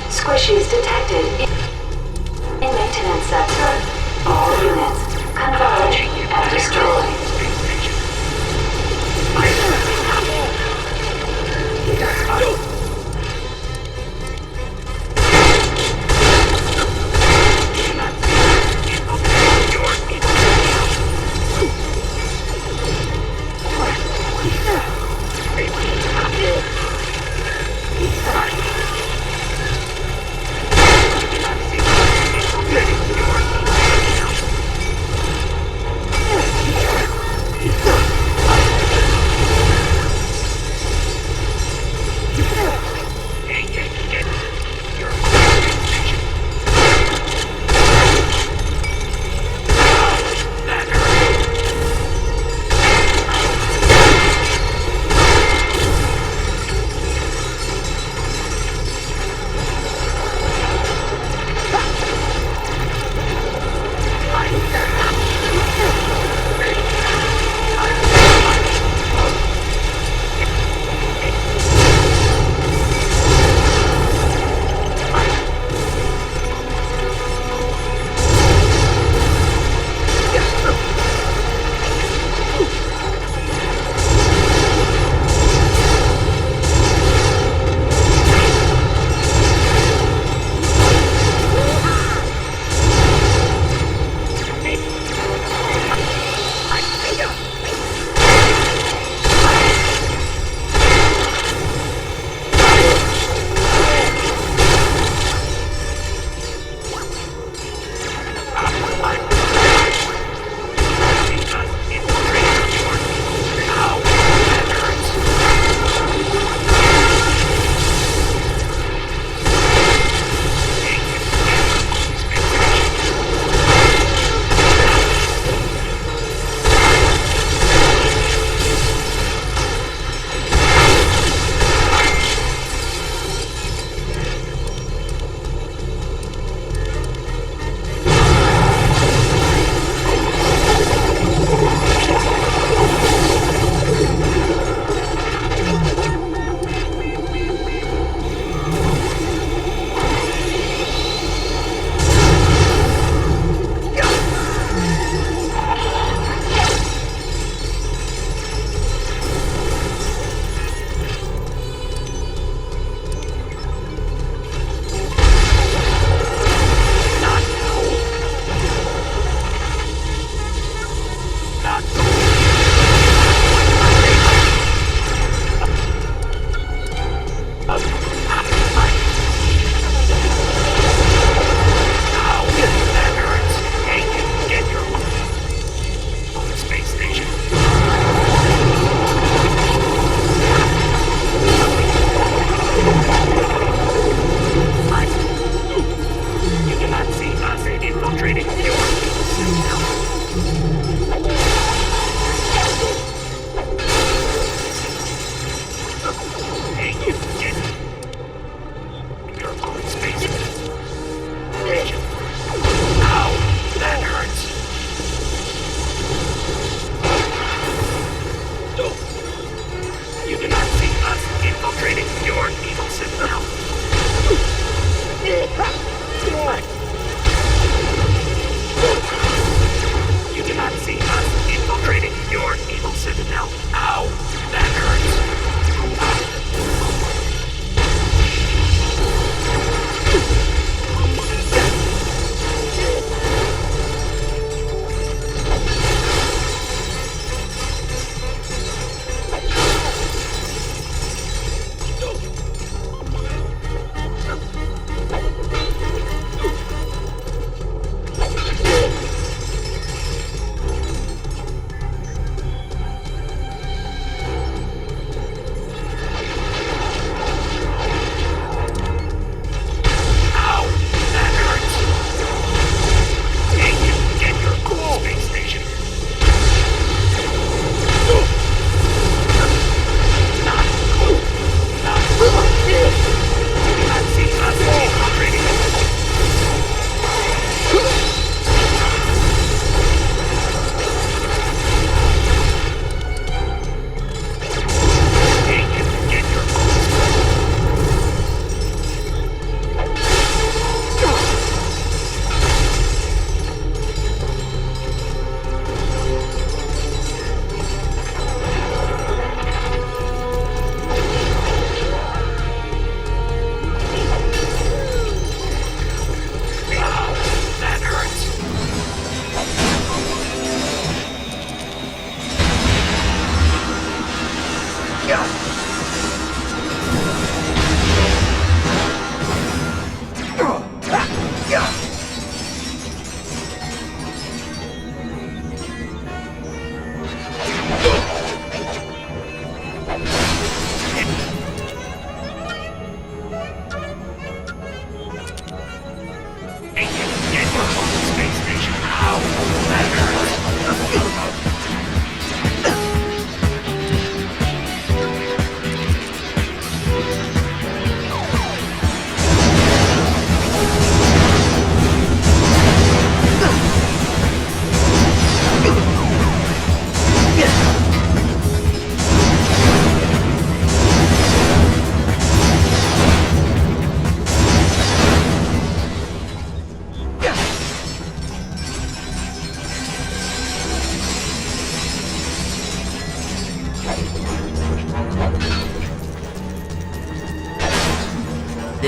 Squishies detected in maintenance sector. All units, converge and destroy.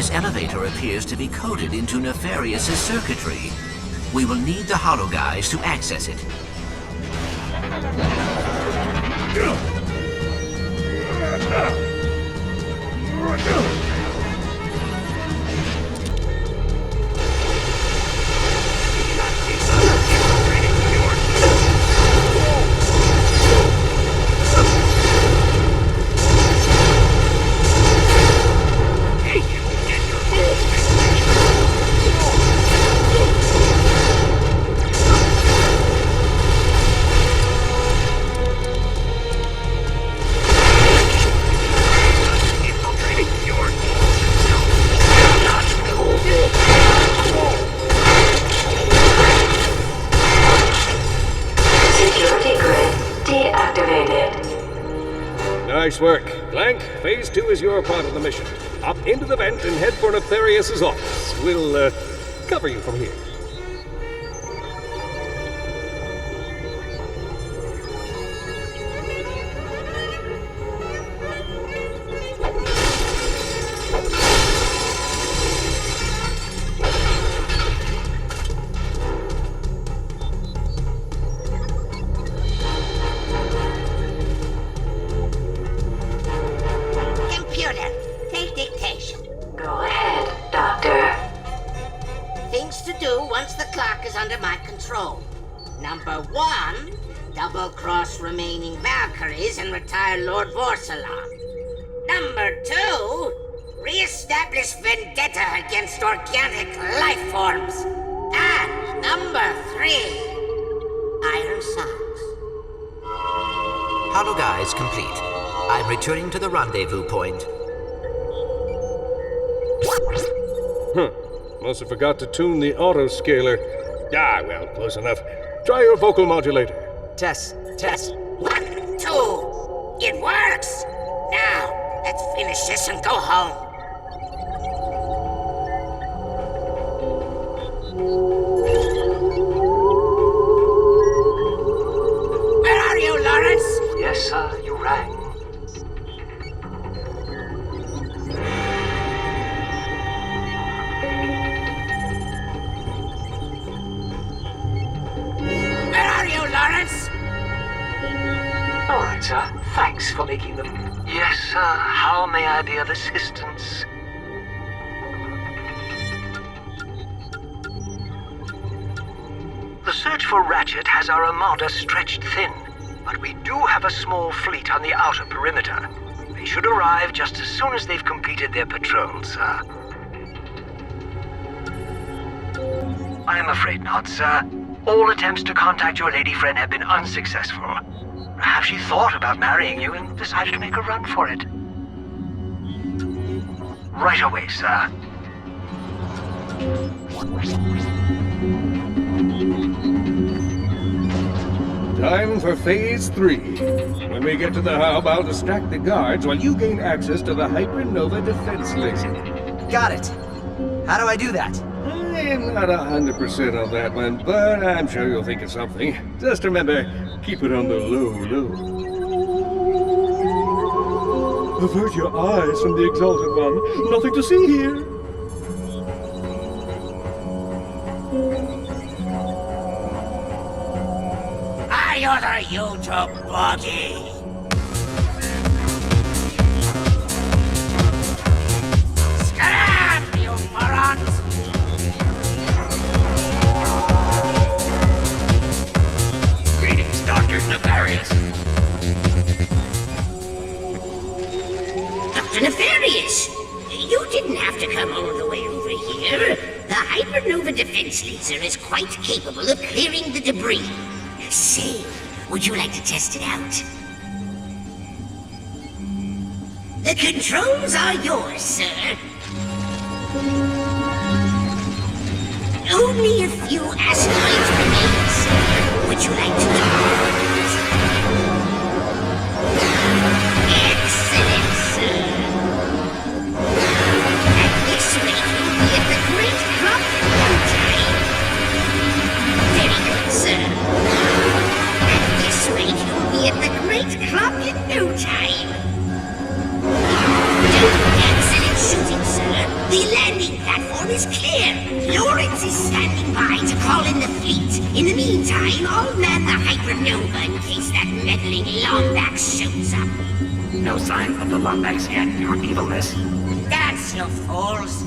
This elevator appears to be coded into Nefarious' circuitry. We will need the Hollow Guys to access it. Nice work. Clank, Phase 2 is your part of the mission. Up into the vent and head for Nefarious' office. We'll, cover you from here. Remaining Valkyries and retire Lord Vorsalon. Number 2, re-establish vendetta against organic life forms. And number 3, Iron Socks. Hollow Guys complete. I'm returning to the rendezvous point. Must have forgot to tune the auto-scaler. Ah, well, close enough. Try your vocal modulator. Test. 1, 2. It works! Now, let's finish this and go home. Where are you, Lawrence? Yes, sir, you rang. Where are you, Lawrence? All right, sir. Thanks for making them. Yes, sir. How may I be of assistance? The search for Ratchet has our armada stretched thin, but we do have a small fleet on the outer perimeter. They should arrive just as soon as they've completed their patrol, sir. I'm afraid not, sir. All attempts to contact your lady friend have been unsuccessful. Perhaps she thought about marrying you and decided to make a run for it. Right away, sir. Time for Phase 3. When we get to the hub, I'll distract the guards while you gain access to the Hypernova defense laser. Got it. How do I do that? I'm not 100% on that one, but I'm sure you'll think of something. Just remember, keep it on the low. Avert your eyes from the Exalted One. Nothing to see here. I order you to boogie. Scram, you morons! Greetings, Dr. Nefarious. Dr. Nefarious! You didn't have to come all the way over here. The Hypernova defense laser is quite capable of clearing the debris. Say, would you like to test it out? The controls are yours, sir. Only a few asteroids remain, sir. Would you like to do? Excellent, sir. At this rate, you'll be at the Great Clock in no time. Very good, sir. At this rate, you'll be at the Great Clock in no time. Excellent shooting, sir. The smuggling Lombax suits up. No sign of the Lombax yet, your evilness. That's no fools.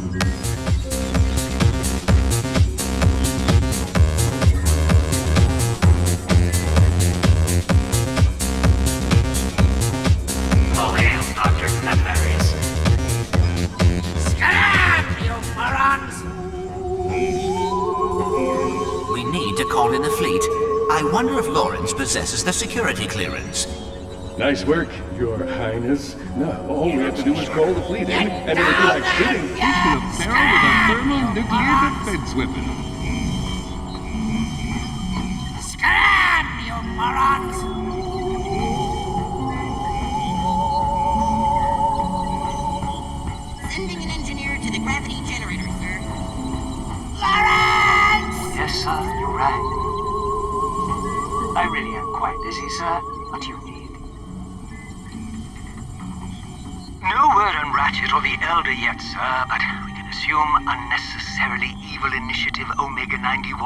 All hail, Dr. Nefarious. Scram, you morons! We need to call in the fleet. I wonder if Lawrence possesses the security clearance. Nice work, Your Highness. Now, all we have to do is call the fleet in, and it'll be like shooting fish in a barrel with a thermonuclear defense weapon. Scram, you morons! Sending an engineer to the gravity generator, sir. Lawrence! Yes, sir, you're right. I really am quite busy, sir. What do you need? No word on Ratchet or the Elder yet, sir, but we can assume unnecessarily evil initiative Omega 91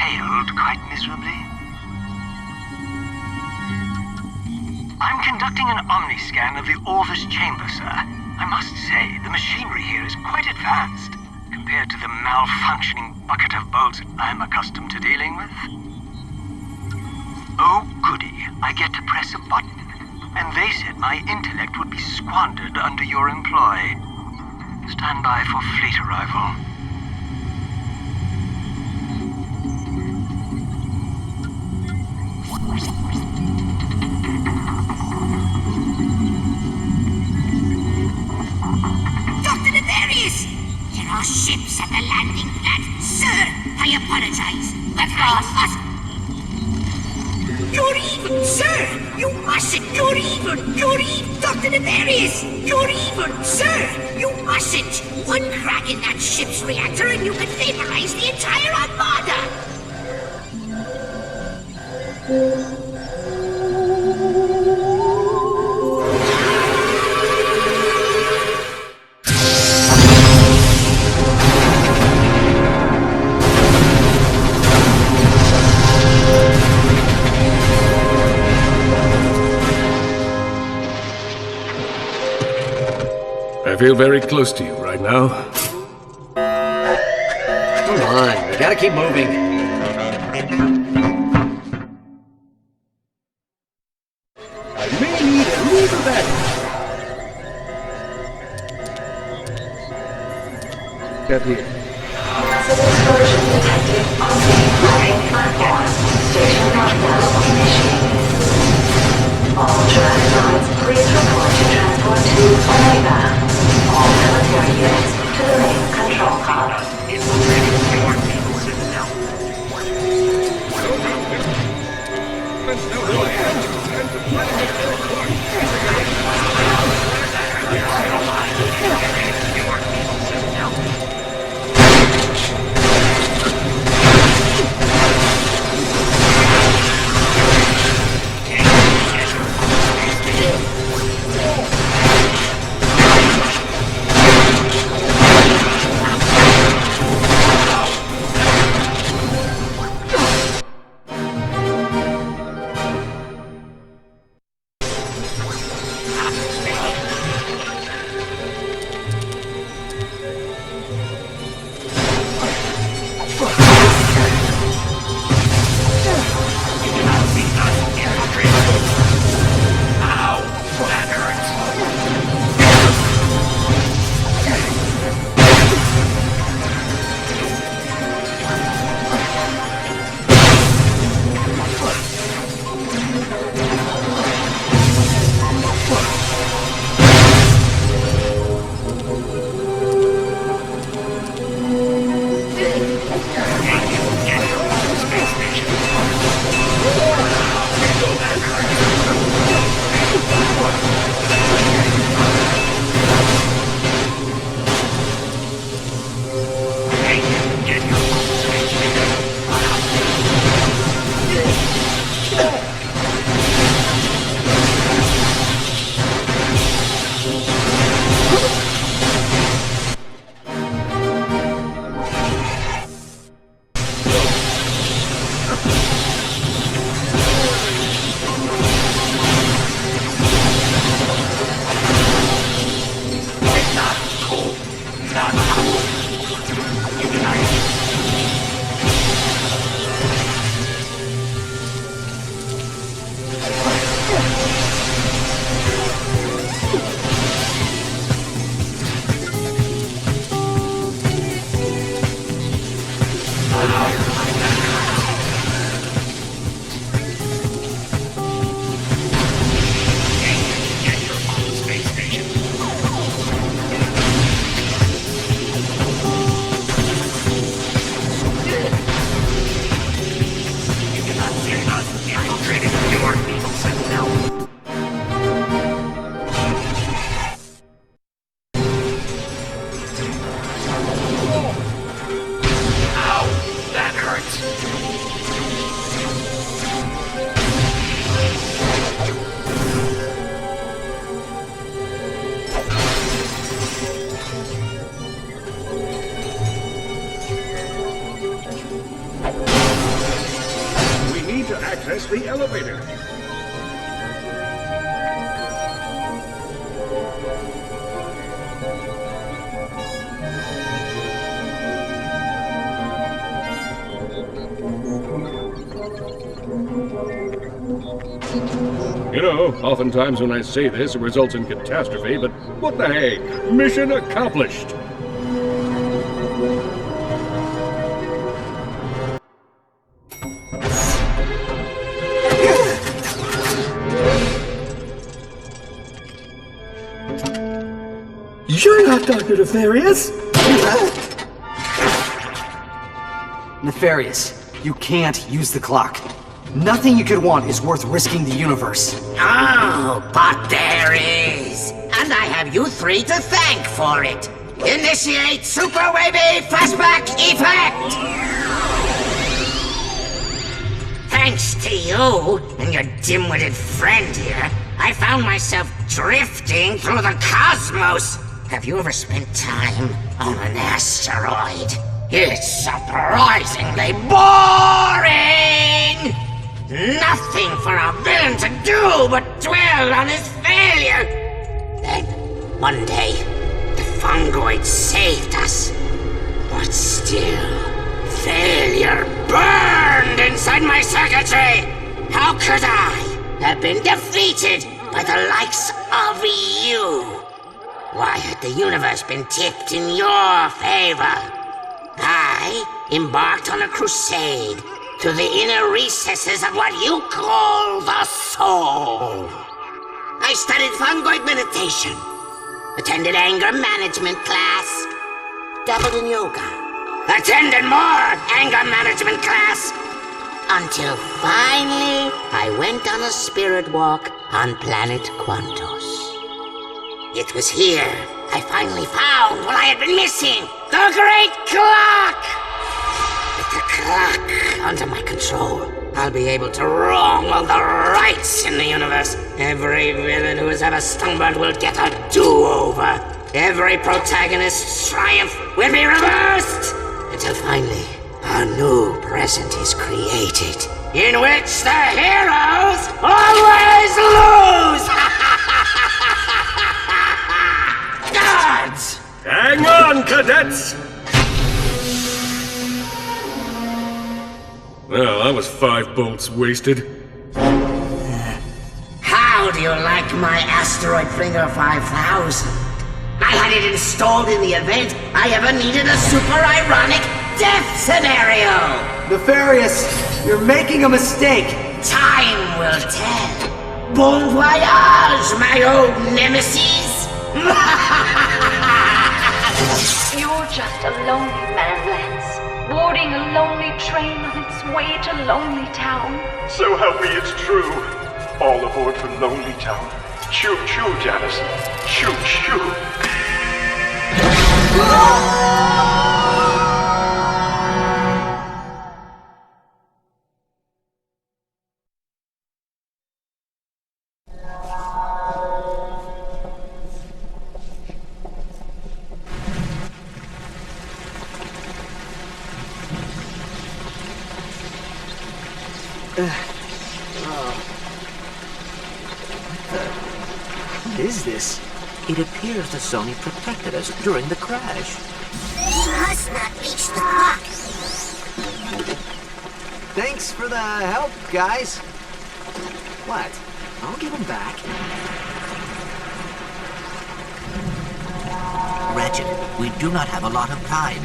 failed quite miserably. I'm conducting an omniscan of the Orvis chamber, sir. I must say, the machinery here is quite advanced compared to the malfunctioning bucket of bolts I'm accustomed to dealing with. Oh, goody. I get to press a button. And they said my intellect would be squandered under your employ. Stand by for fleet arrival. Dr. Nefarious! There are ships at the landing pad. Sir, I apologize, but I must... You're evil, sir! You mustn't! You're evil! You're evil! Dr. Nefarious! You're evil, sir! You mustn't! One crack in that ship's reactor and you could vaporize the entire armada! I feel very close to you right now. Come on, we gotta keep moving. I may need a little better. Get here. Explosion detected on main platform. Station countdown initiated. All track lines, please report to transport to Omega. All military units to the main control pod. elevator. You know, oftentimes when I say this, it results in catastrophe, but what the hey? Mission accomplished! You're not Dr. Nefarious! Nefarious, you can't use the clock. Nothing you could want is worth risking the universe. Oh, but there is. And I have you three to thank for it. Initiate Super Wavy Flashback Effect! Thanks to you and your dim-witted friend here, I found myself drifting through the cosmos. Have you ever spent time on an asteroid? It's surprisingly boring! Nothing for a villain to do but dwell on his failure. Then, one day, the fungoid saved us. But still, failure burned inside my circuitry. How could I have been defeated by the likes of you? Why had the universe been tipped in your favor? I embarked on a crusade to the inner recesses of what you call the soul. I studied fungoid meditation, attended anger management class, dabbled in yoga, attended more anger management class, until finally I went on a spirit walk on planet Quantos. It was here I finally found what I had been missing, the Great Clock! With the clock under my control, I'll be able to wrong all the rights in the universe. Every villain who has ever stumbled will get a do-over. Every protagonist's triumph will be reversed. Until finally, a new present is created, in which the heroes always lose! Guards! Hang on, cadets! Well, that was 5 bolts wasted. How do you like my Asteroid Flinger 5000? I had it installed in the event I ever needed a super ironic death scenario! Nefarious, you're making a mistake! Time will tell. Bon voyage, my old nemesis! You're just a lonely man, Lance. Boarding a lonely train on its way to Lonely Town. So help me, it's true. All aboard for Lonely Town. Choo-choo, Janice. Choo-choo. What is this? It appears that Sony protected us during the crash. We must not reach the clock. Thanks for the help, guys. What? I'll give them back. Ratchet, we do not have a lot of time.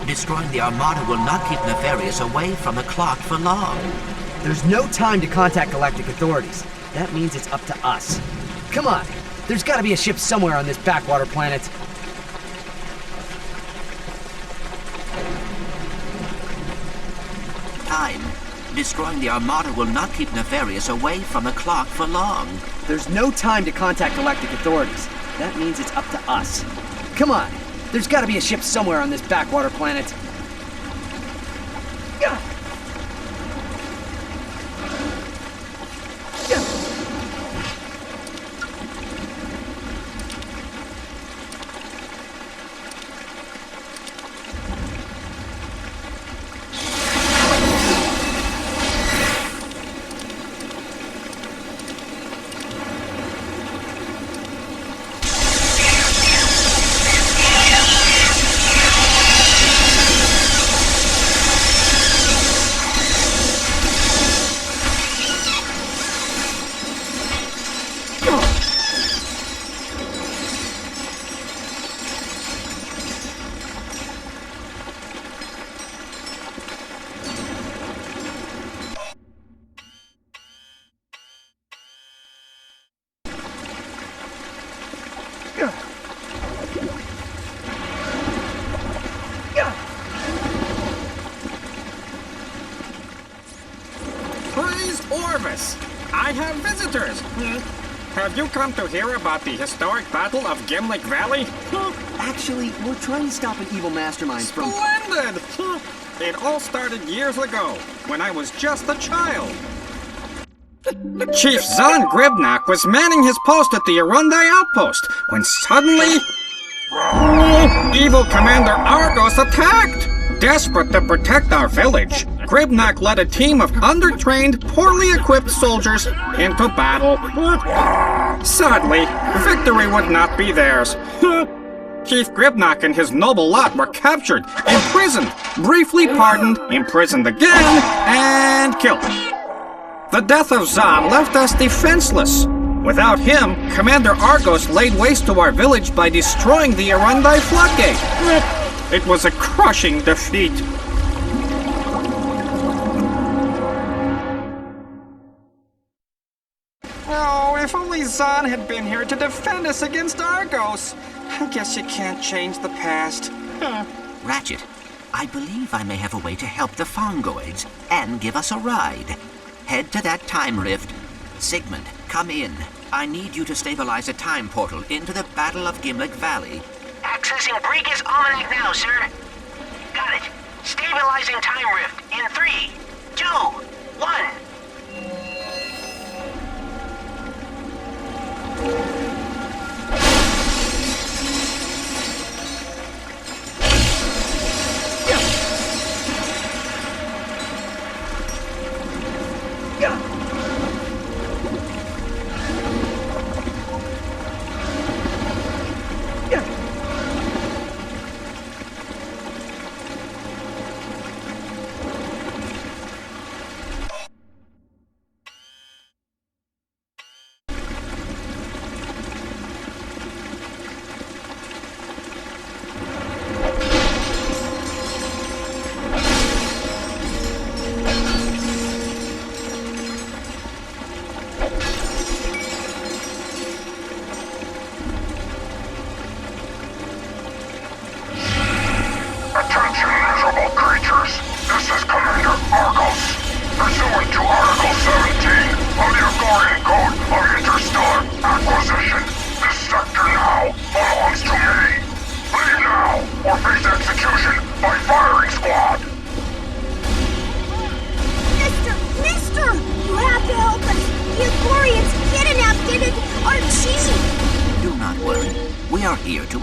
Destroying the Armada will not keep Nefarious away from the clock for long. There's no time to contact galactic authorities. That means it's up to us. Come on, there's gotta be a ship somewhere on this backwater planet. Time. Destroying the Armada will not keep Nefarious away from the clock for long. There's no time to contact galactic authorities. That means it's up to us. Come on, there's gotta be a ship somewhere on this backwater planet. Visitors. Have you come to hear about the historic Battle of Gimlick Valley? Actually, we're trying to stop an evil mastermind from... Splendid! It all started years ago, when I was just a child. Chief Zahn Gribnak was manning his post at the Arundai outpost, when suddenly... evil Commander Argos attacked! Desperate to protect our village, Gribnak led a team of undertrained, poorly equipped soldiers into battle. Sadly, victory would not be theirs. Chief Gribnak and his noble lot were captured, imprisoned, briefly pardoned, imprisoned again, and killed. The death of Zahn left us defenseless. Without him, Commander Argos laid waste to our village by destroying the Arundai floodgate. It was a crushing defeat. Oh, if only Zahn had been here to defend us against Argos. I guess you can't change the past. Ratchet, I believe I may have a way to help the Fongoids and give us a ride. Head to that time rift. Sigmund, come in. I need you to stabilize a time portal into the Battle of Gimlick Valley. Accessing Breaker's Almanac now, sir. Got it. Stabilizing time rift in 3, 2, 1.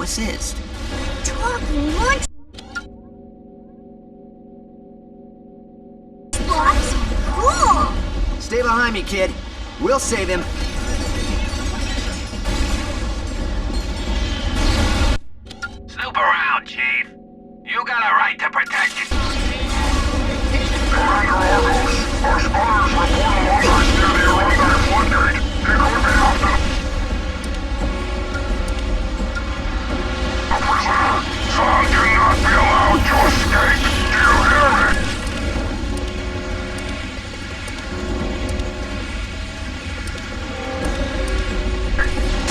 Assist. Talking lunch box? Cool! Stay behind me, kid. We'll save him. Snoop around, Chief. You got a right to protect it. Commander Argos, our spies report wonders near the Arundai floodgate. He could be after them. The prisoner, Zahn, cannot be allowed to escape. Do you hear me?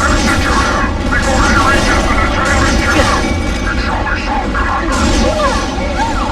Execute him before he reaches the detainment camp. It shall be so, Commander.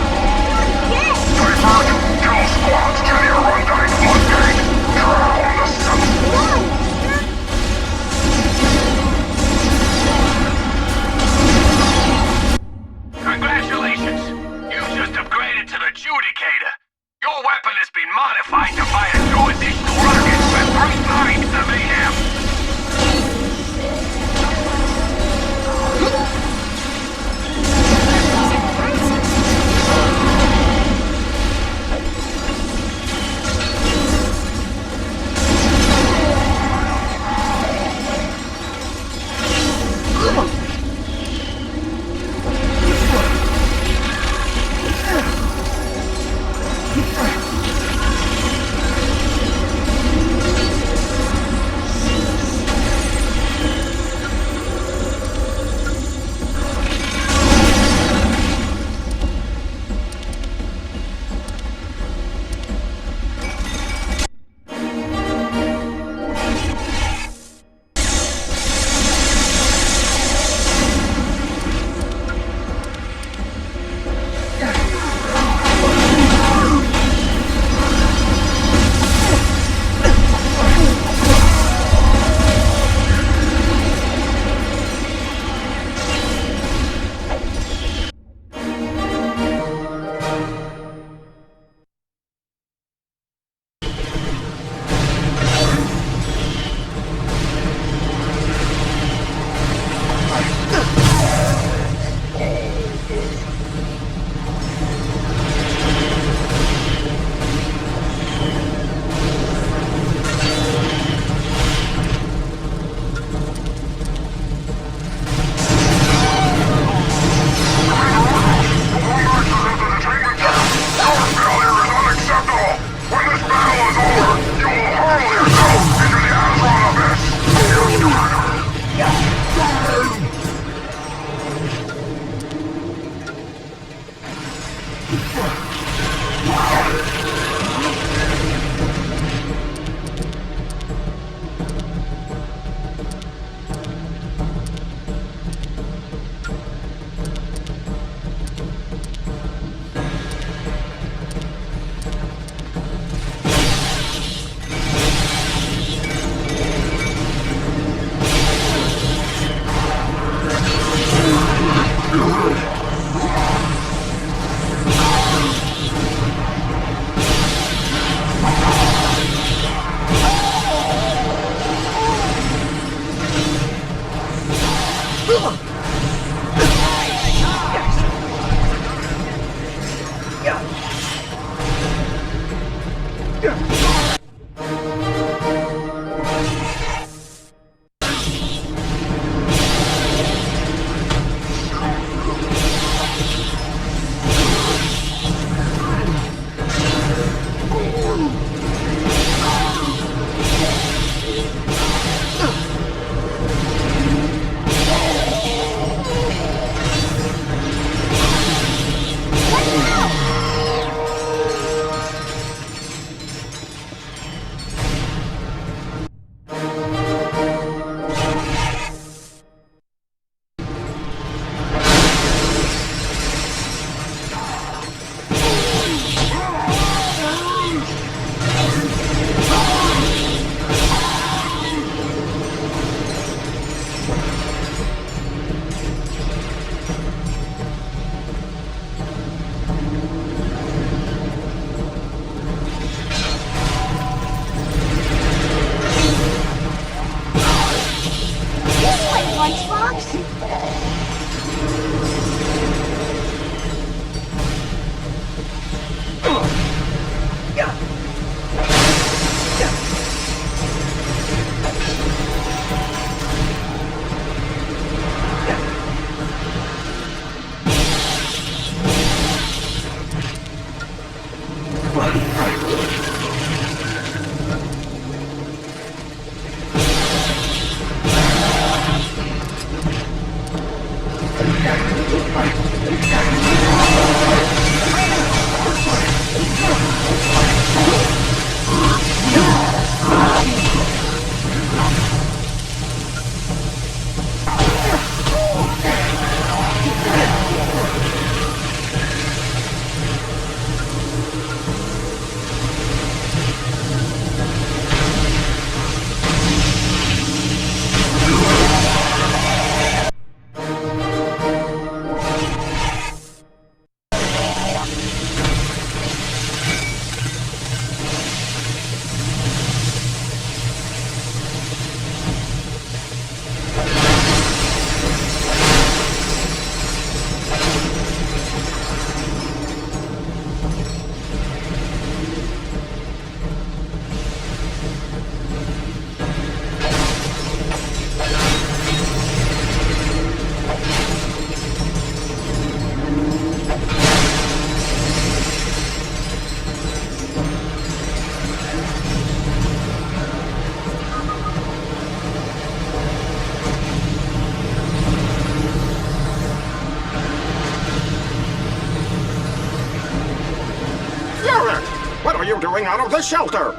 doing out of the shelter?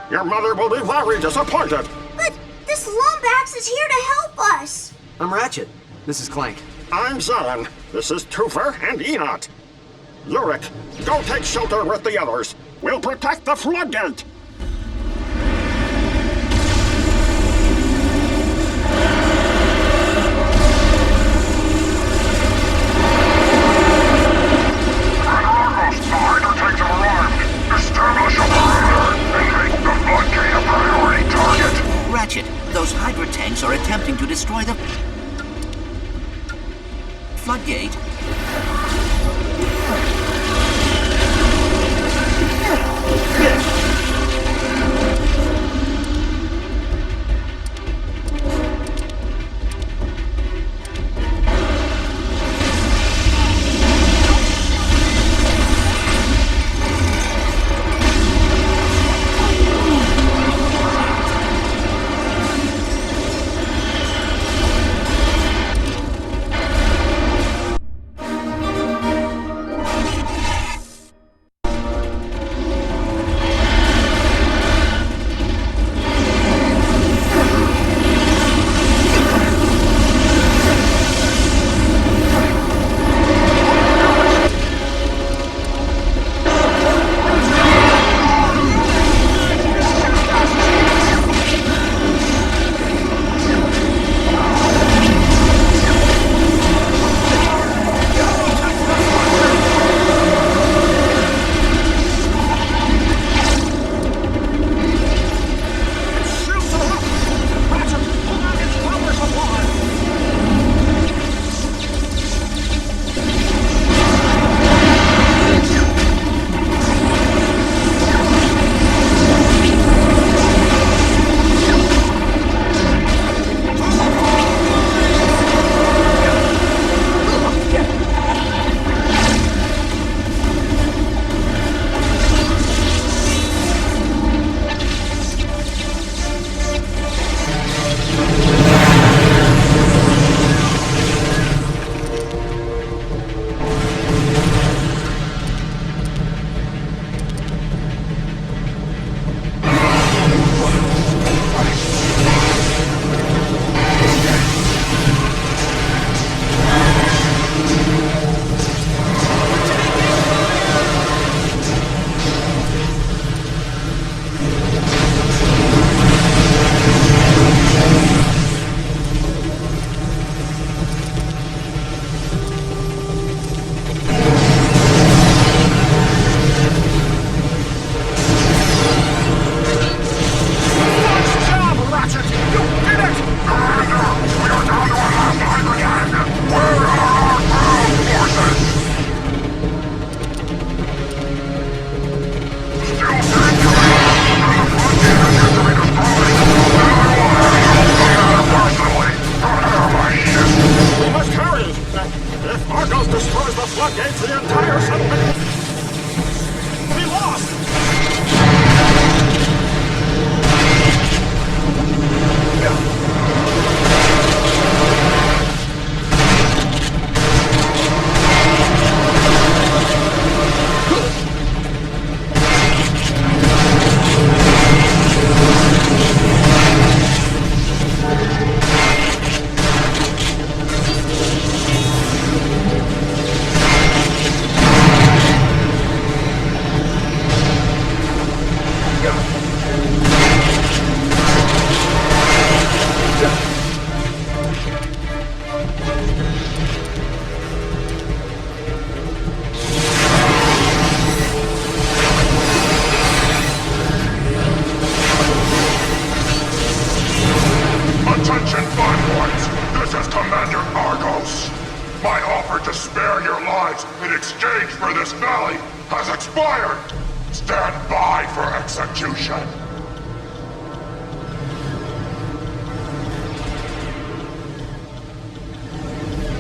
Your mother will be very disappointed. But this Lombax is here to help us. I'm Ratchet. This is Clank. I'm Zan. This is Toofer and Enot. Yurik, go take shelter with the others. We'll protect the floodgate. Ratchet, those Hydra tanks are attempting to destroy the floodgate.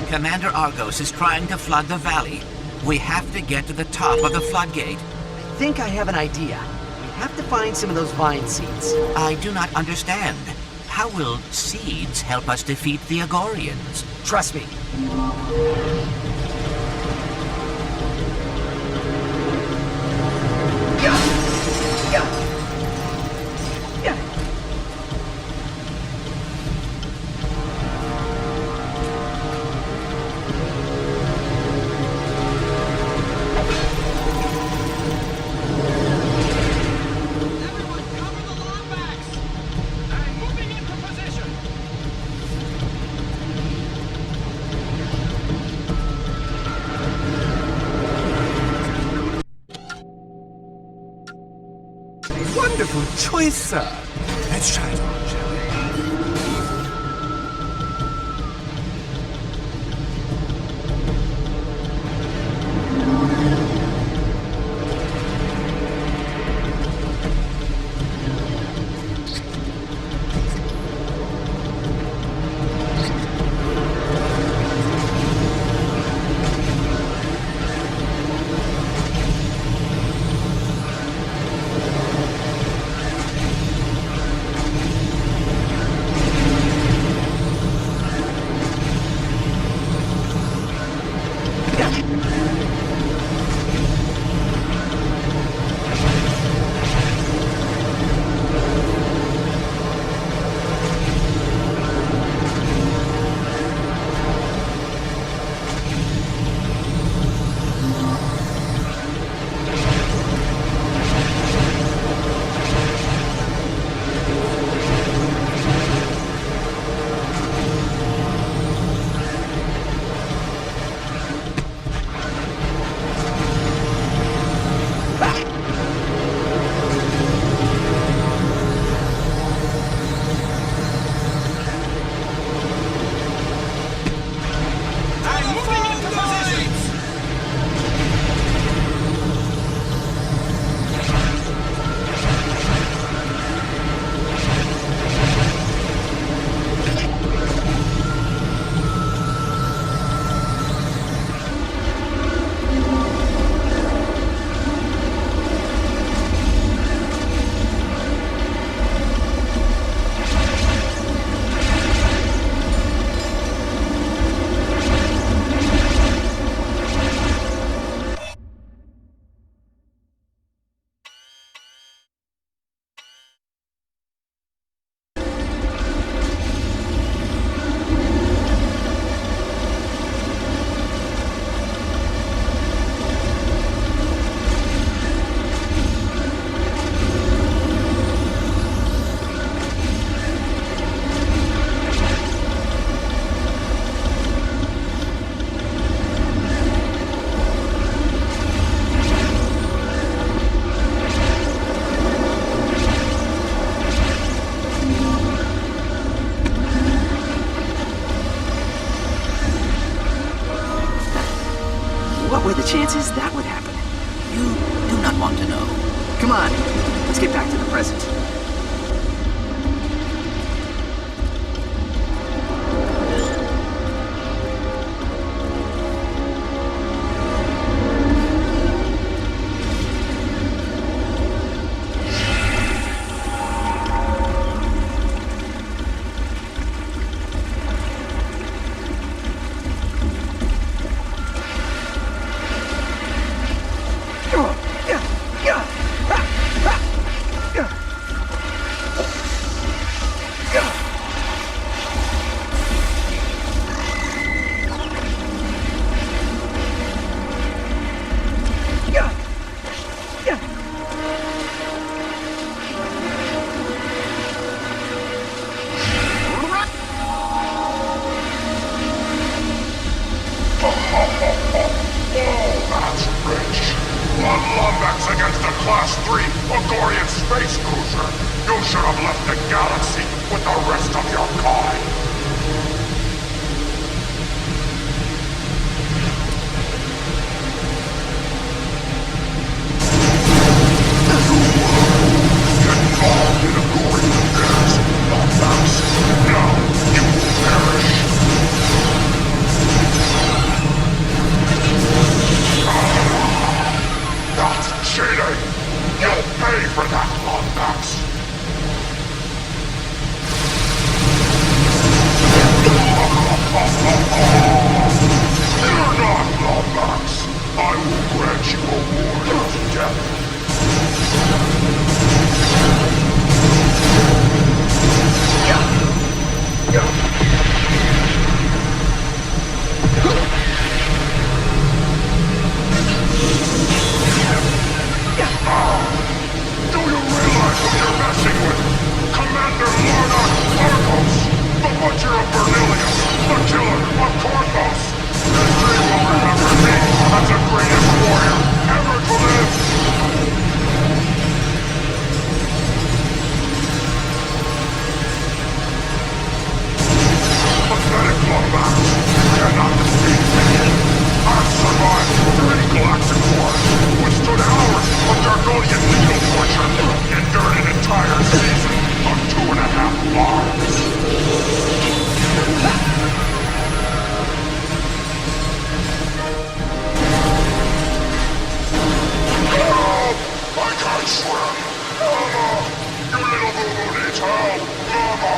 Commander Argos is trying to flood the valley. We have to get to the top of the floodgate. I think I have an idea. We have to find some of those vine seeds. I do not understand. How will seeds help us defeat the Agorians? Trust me. wonderful choice, sir. Let's try it on, shall we? What were the chances that would happen? You do not want to know. Come on, let's get back to the present. Against a Class 3 Ogorian space cruiser. You should have left the galaxy with the rest of your kind. Get involved in Ogorian affairs, not facts. Now you will perish. That's cheating! You'll pay for that, Lombax! cannot defeat me. I've survived 3 galactic wars, withstood hours of Gargonian legal torture, endured an entire season of 2.5 bars. Help! I can't swim! Mama! You little boo-boo needs help! Mama!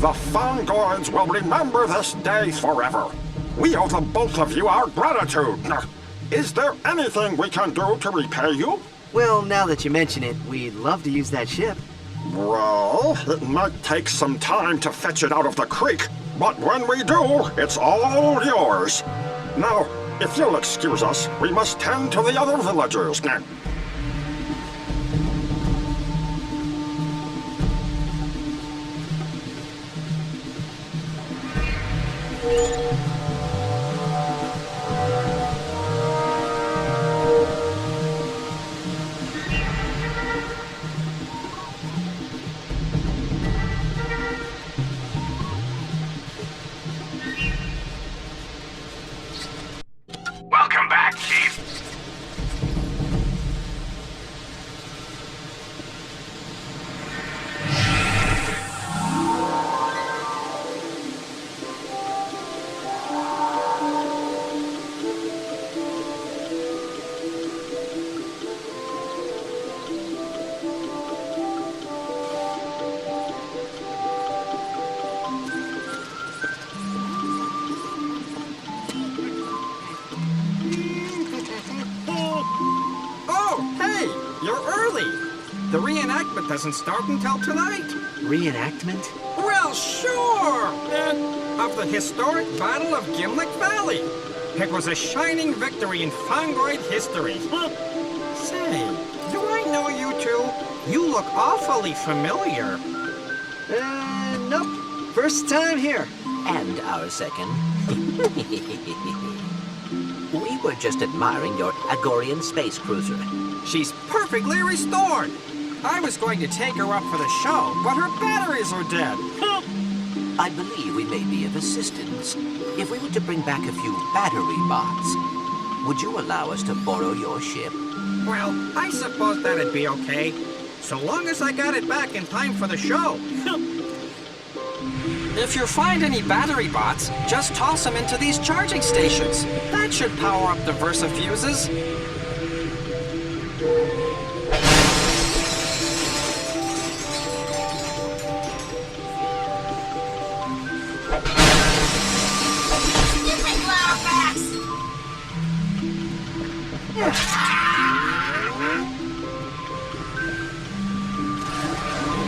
The Fungoids will remember this day forever. We owe the both of you our gratitude. Is there anything we can do to repay you? Well, now that you mention it, we'd love to use that ship. Well, it might take some time to fetch it out of the creek, but when we do, it's all yours. Now, if you'll excuse us, we must tend to the other villagers. Welcome back, Chief. Oh, hey, you're early. The reenactment doesn't start until tonight. Reenactment? Well, sure! Of the historic Battle of Gimlick Valley. It was a shining victory in Fungoid history. Say, do I know you two? You look awfully familiar. Nope. First time here. And our second. We were just admiring your Agorian space cruiser. She's perfectly restored. I was going to take her up for the show, but her batteries are dead. I believe we may be of assistance. If we were to bring back a few battery bots, would you allow us to borrow your ship? Well, I suppose that'd be okay. So long as I got it back in time for the show. If you find any battery bots, just toss them into these charging stations. That should power up the Versa fuses.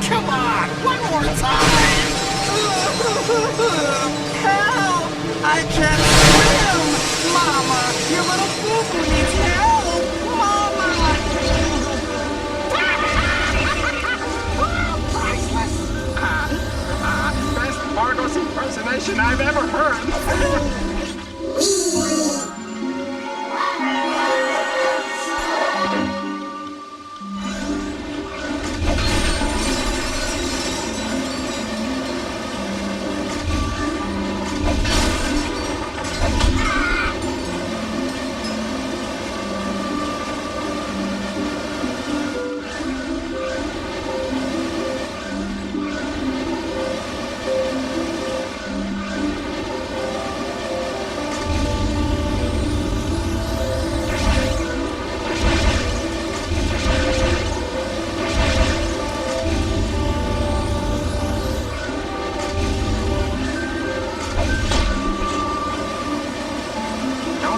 Come on, one more time! Help! I can't swim! Mama, your little boo-boo needs help! Mama! Priceless! Best Margos impersonation I've ever heard.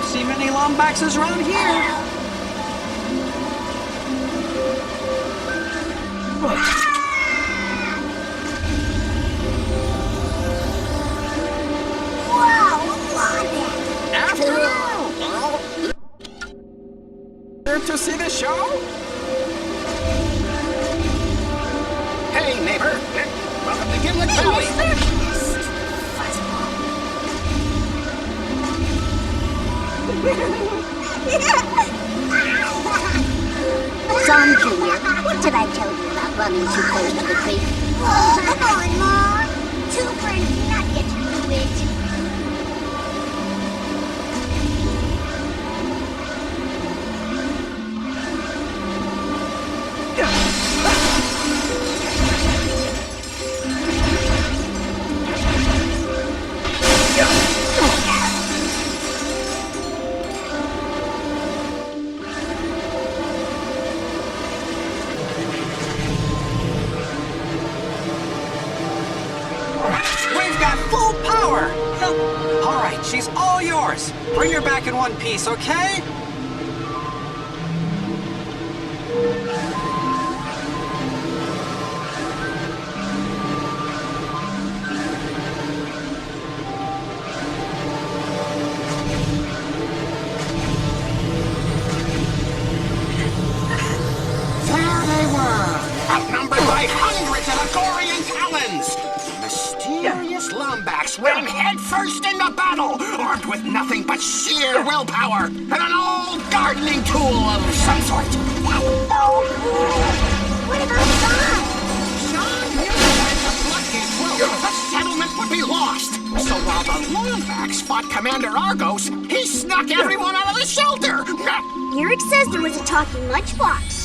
See many Lombaxes around here. Wow, love it! After all! Here to see the show? Hey, neighbor. Welcome to Gimlick Valley. John Jr., what did I tell you about running too close to the creek? Oh, come on, Ma. 2 for not get to do it. You've got full power! All right, she's all yours. Bring her back in one piece, okay? There they were, outnumbered by hundreds of Agorian talons. Mysterious Lombax ran headfirst into battle, armed with nothing but sheer willpower and an old gardening tool of some sort. That's so cool! What about Sean? Sean knew that if the floodgates broke, the settlement would be lost. So while the Lombax fought Commander Argos, he snuck everyone out of the shelter. Eric says there was a talking lunchbox.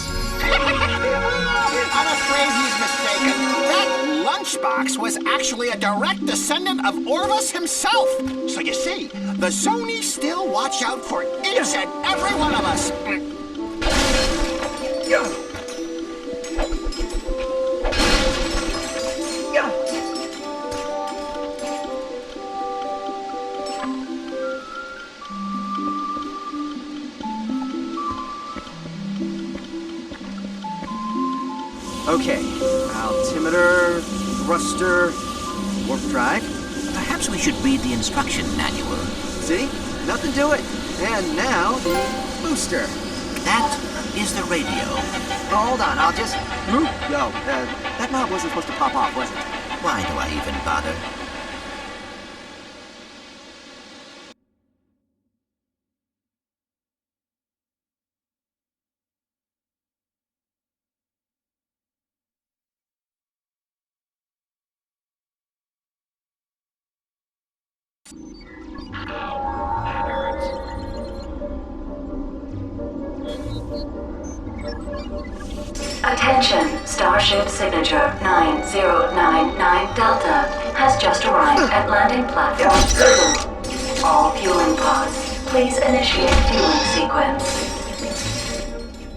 I'm afraid he's mistaken. That lunchbox was actually a direct descendant of Orvus himself. So you see, the Zonies still watch out for each and every one of us. Okay, altimeter, thruster, warp drive. Perhaps we should read the instruction manual. See? Nothing to it. And now, the booster. That is the radio. Oh, hold on, I'll just... Yo, that knob wasn't supposed to pop off, was it? Why do I even bother? Attention, Starship Signature 9099 Delta has just arrived at landing platform 7. All fueling pods, please initiate fueling sequence.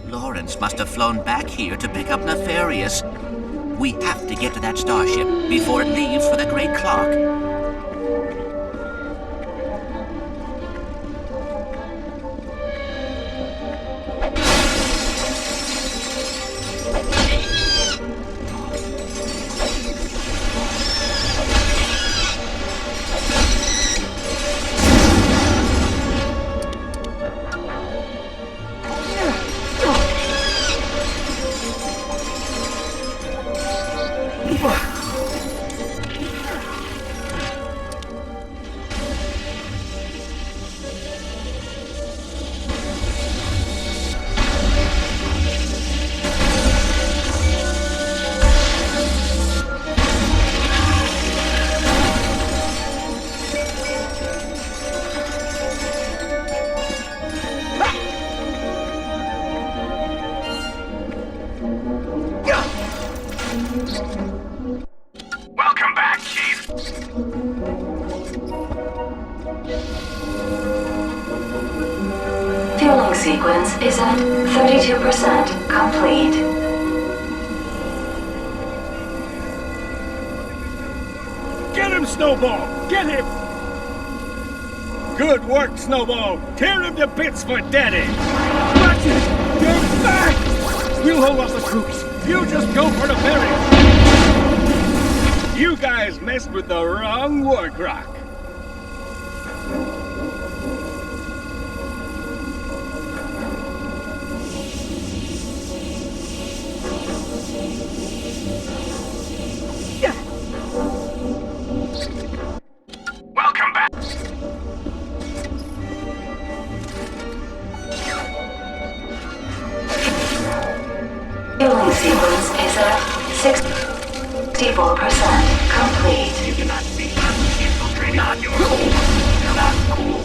Lawrence must have flown back here to pick up Nefarious. We have to get to that starship before it leaves for the Great Clock. Welcome back, Chief. Fueling sequence is at 32% complete. Get him, Snowball! Get him! Good work, Snowball! Tear him to bits for Daddy! Ratchet! You're back! We'll hold off the troops. You just go for the ferry. You guys messed with the wrong war croc. Welcome back. Fueling sequence is at 64% complete. You cannot be infiltrating on your own. You're not cool.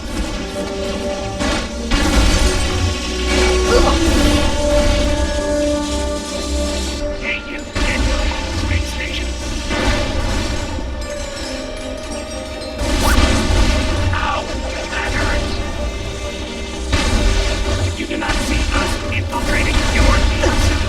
Hey, you, get to the space station. Ow, that hurts. You do not see us infiltrating your system.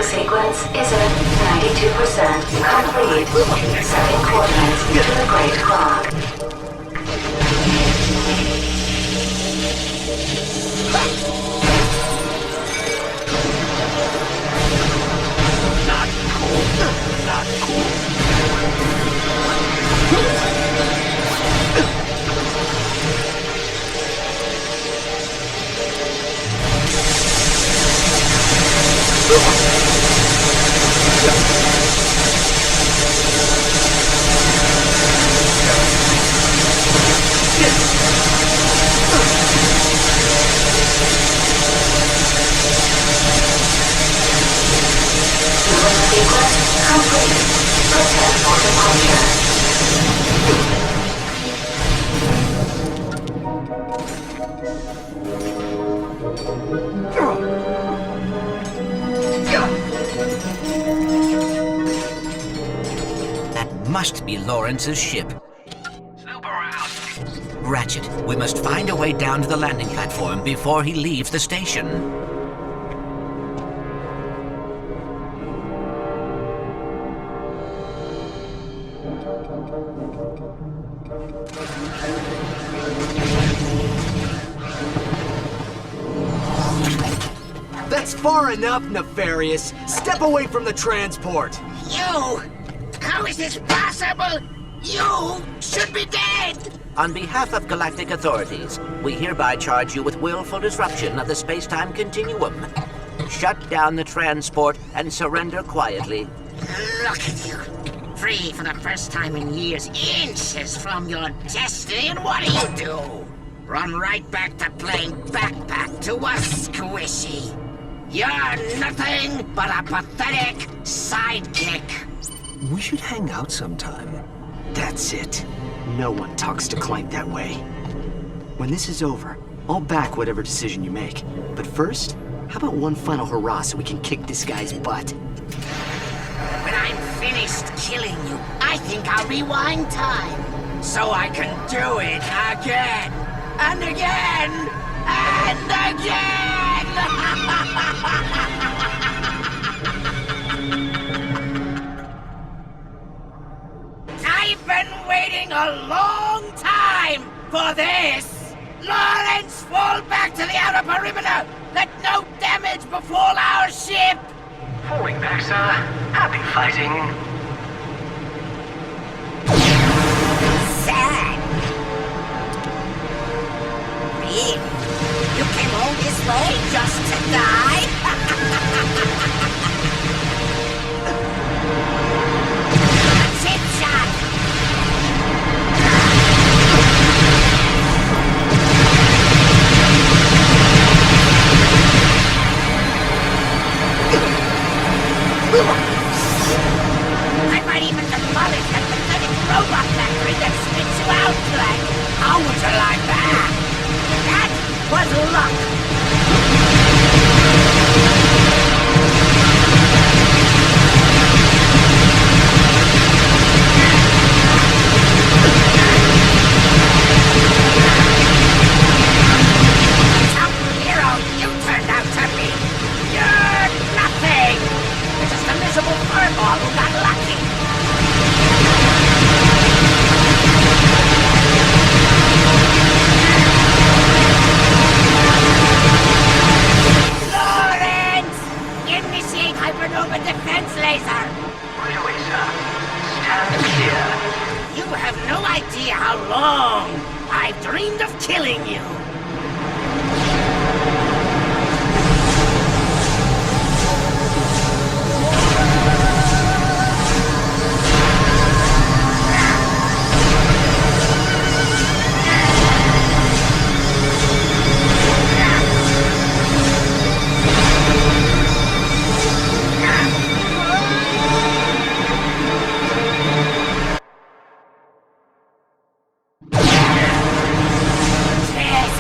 sequence is at 92% complete. Setting coordinates to the Great Clock. Not cool. Not cool. Sequence complete. Prepare for departure. That must be Lawrence's ship. Ratchet, we must find a way down to the landing platform before he leaves the station. That's far enough, Nefarious. Step away from the transport. You! How is this possible? You should be dead! On behalf of galactic authorities, we hereby charge you with willful disruption of the space-time continuum. Shut down the transport and surrender quietly. Look at you. Free for the first time in years, inches from your destiny, and what do? Run right back to playing backpack to us, Squishy. You're nothing but a pathetic sidekick. We should hang out sometime. That's it. No one talks to Clank that way. When this is over, I'll back whatever decision you make. But first, how about one final hurrah so we can kick this guy's butt? When I'm finished killing you, I think I'll rewind time. So I can do it again, and again, and again! I've been waiting a long time for this! Lawrence, fall back to the outer perimeter! Let no damage befall our ship! Falling back, sir. Happy fighting. Sad. Really? You came all this way just to die? Chip shot! I might even demolish that pathetic robot factory that spits you out, Clank. How would you like that? That was luck. Top hero you turned out to be. You're nothing. You're just a miserable furball who got lucky. Lawrence! Initiate hypernova defense laser! Right away, sir. Stand clear. You have no idea how long I've dreamed of killing you. Tears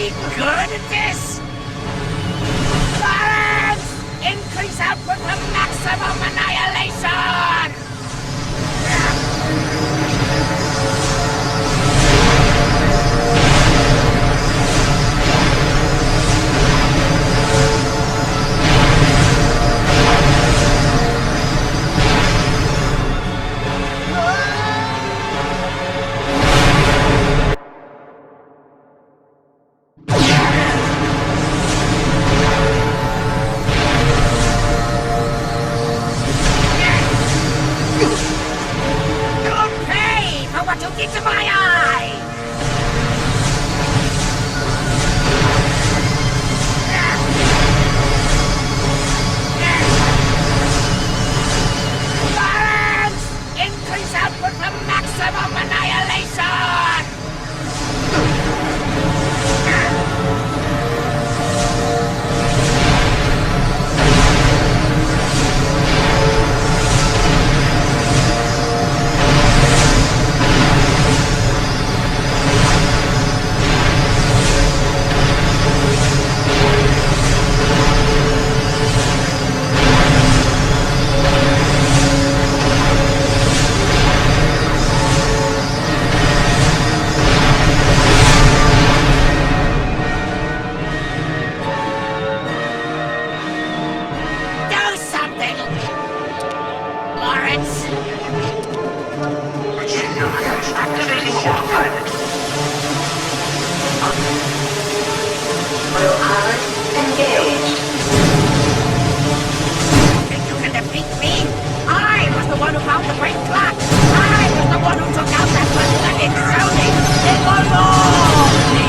really good at this? Lawrence! Increase output to maximum annihilation! Into my eye! Lawrence! Increase output for maximum annihilation! Activating autopilot. Autopilot engaged. Think you can defeat me? I was the one who found the great clock. I was the one who took out that pathetic Sony. It was all me.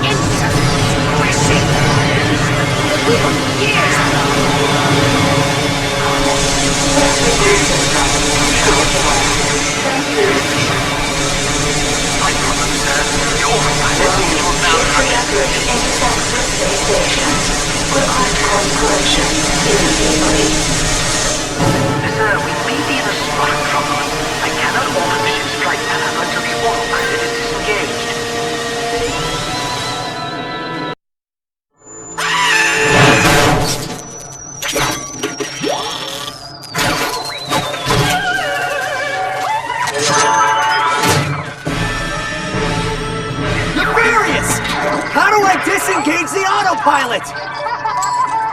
Insolent, crushing. Years ago. My problem, sir. The autopilot seems to have malfunctioned. Intercept the space station. Request course correction immediately. Sir, we may be in a spot of trouble. I cannot alter the ship's flight path until the autopilot is disengaged. Disengage the autopilot!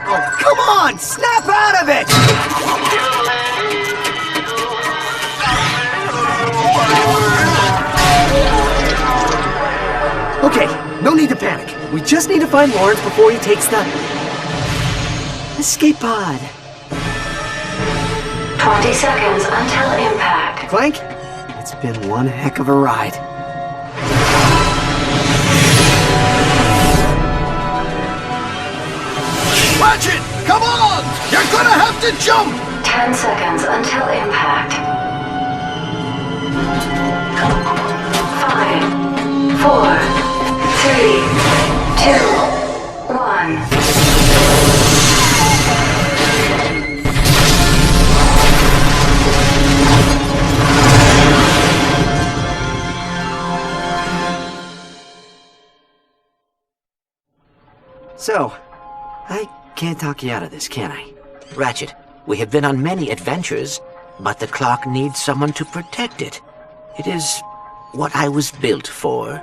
Oh, come on! Snap out of it! Okay, no need to panic. We just need to find Lawrence before he takes the escape pod. 20 seconds until impact. Clank, it's been one heck of a ride. Ratchet, come on! You're gonna have to jump! 10 seconds until impact. 5, 4, 3, 2, 1. So, I can't talk you out of this, can I? Ratchet, we have been on many adventures, but the clock needs someone to protect it. It is what I was built for.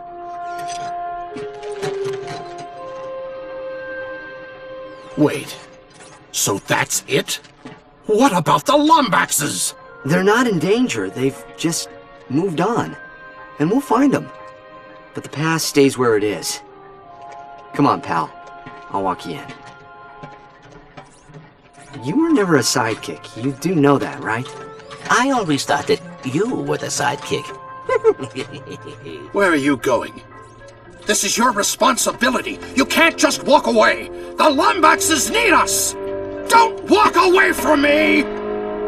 Wait, so that's it? What about the Lombaxes? They're not in danger. They've just moved on. And we'll find them. But the past stays where it is. Come on, pal. I'll walk you in. You were never a sidekick. You do know that, right? I always thought that you were the sidekick. Where are you going? This is your responsibility. You can't just walk away. The Lombaxes need us. Don't walk away from me!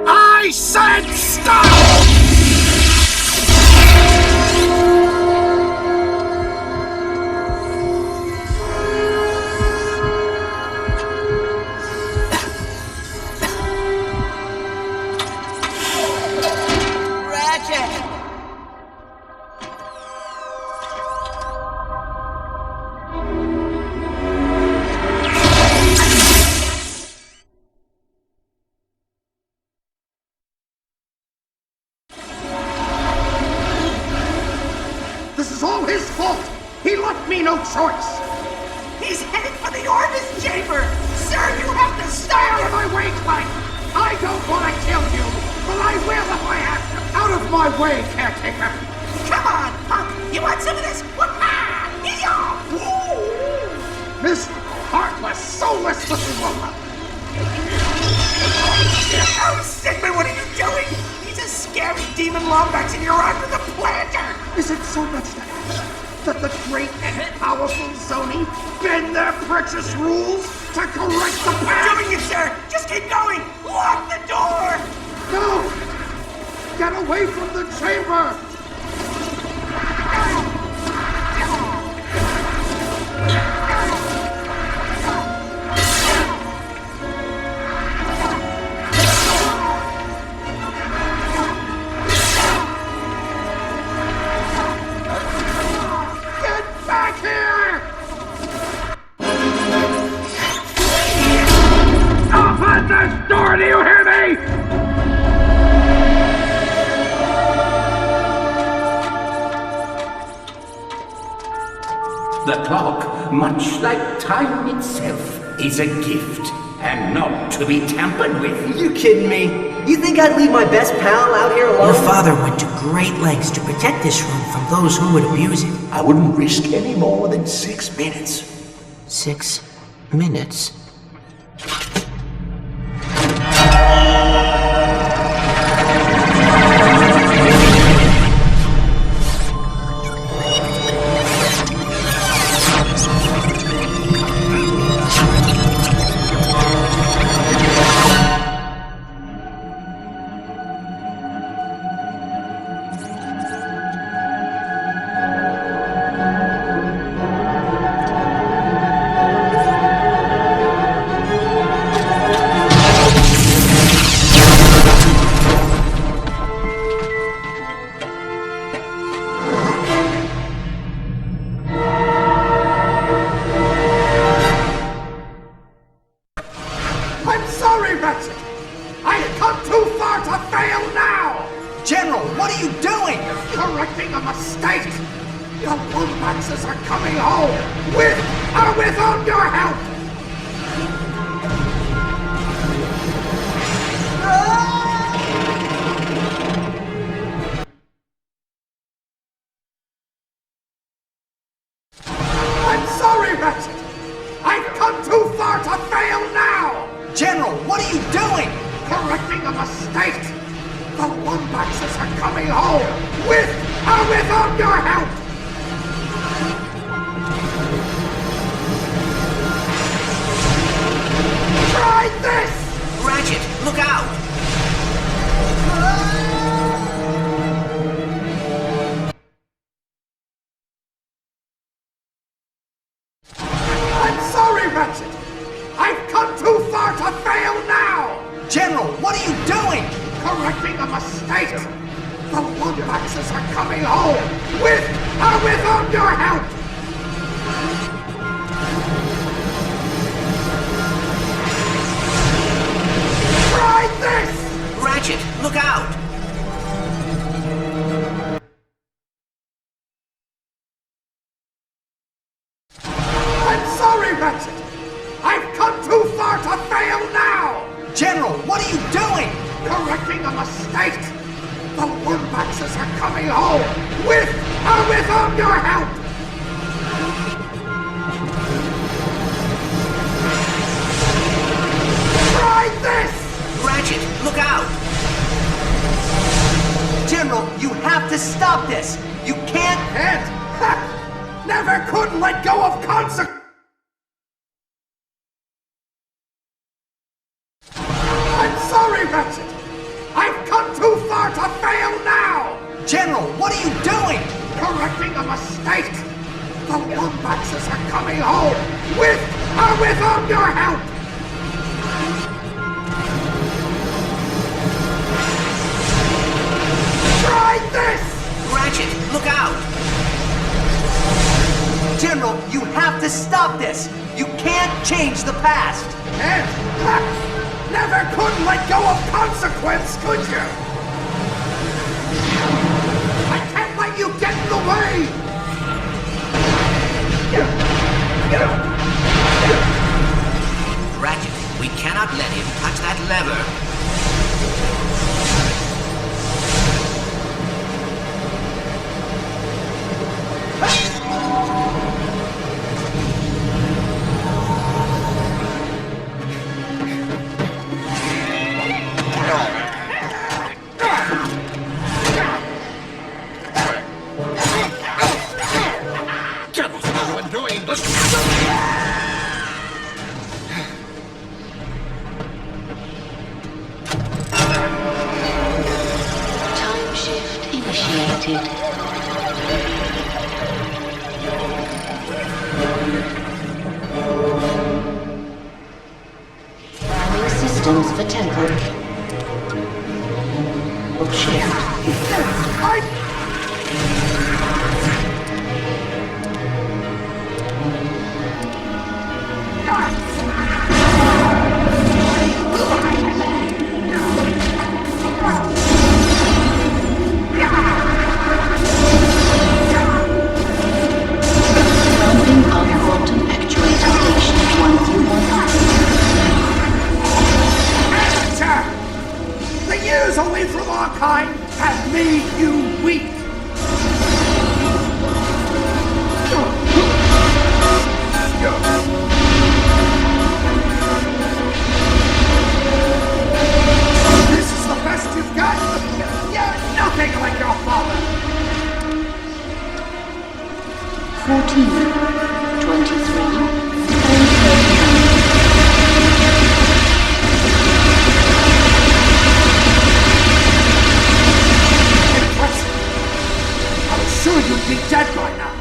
I said stop! This is all his fault! He left me no choice! He's headed for the Orbis chamber! Sir, you have to Stay out of my way, Clank! I don't want to kill you, but I will if I have to! Out of my way, caretaker! Come on, punk! You want some of this? Miserable, heartless, soulless little woman! Oh, Sigmund, what are you doing? He's a scary demon Lombax and you're under the planter! Is it so much to ask that the great and powerful Sony bend their precious rules to correct the past? Doing it, sir! Just keep going! Lock the door! No! Get away from the chamber! Door, do you hear me? The clock, much like time itself, is a gift, and not to be tampered with. You kidding me? You think I'd leave my best pal out here alone? Your father went to great lengths to protect this room from those who would abuse it. I wouldn't risk any more than 6 minutes. 6 minutes? I'm sorry, Ratchet! I've come too far to fail now! General, what are you doing? Correcting a mistake! The Lombaxes are coming home! With or without your help! I'm sorry, Ratchet! I've come too far to fail now! General, what are you doing? Correcting a mistake! The Lombaxes are coming home! With or without your help! Try this! Ratchet, look out! I'm sorry, Ratchet! I've come too far to fail now! General, what are you doing? Correcting a mistake! The Lombaxes are coming home! With or without your help! Try this! Ratchet, look out! I'm sorry, Ratchet! I've come too far to fail now! General, what are you doing? Correcting a mistake! The Lombaxes are coming home! With or without your help! Try this! Ratchet, look out! General, you have to stop this! You can't... Never could let go of consequences! I'm sorry, Ratchet! I've come too far to fail now! General, what are you doing? Correcting a mistake! The Lombaxes are coming home! With or without your help! Try this! Ratchet, look out! General, you have to stop this! You can't change the past! Never could let go of consequence, could you? I can't let you get in the way! lever. Time shift initiated. Priming systems for temple. Shift. The years away from our kind have made you weak. This is the best you've got? You're nothing like your father. 14, 23, and 39. I was sure you'd be dead by now.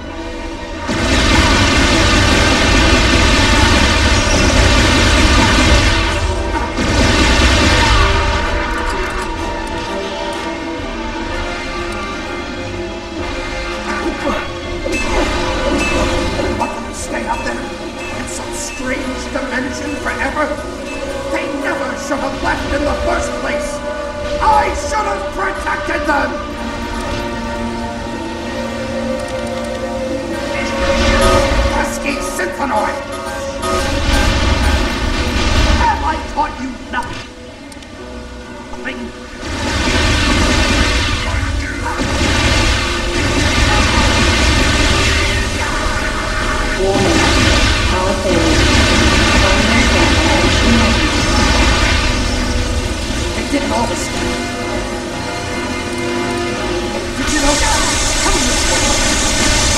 Stay up there in some strange dimension forever? They never should have left in the first place. I should have protected them. Pesky Synthanoid! Have I taught you nothing? Warning. Power failure. Primary scan They did all this. Did you know? Come this way.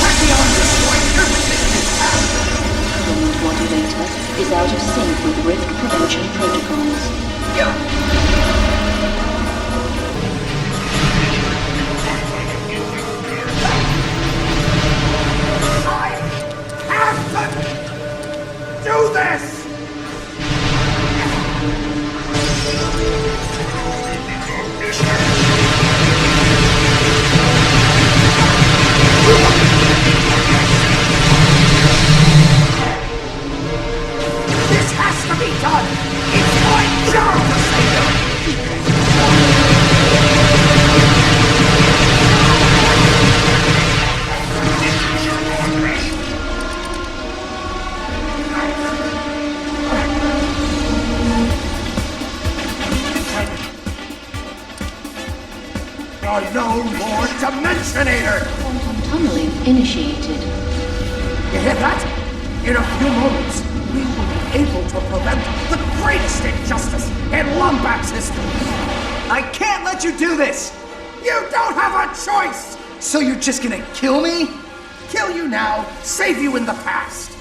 Tachyon destroyed everything in his path. Element modulator is out of sync with rift prevention protocols. Do this! This has to be done! It's my job to save them! No more Dimensionator! Quantum tunneling initiated. You hear that? In a few moments, we will be able to prevent the greatest injustice in Lombax's history. I can't let you do this! You don't have a choice! So you're just gonna kill me? Kill you now, save you in the past.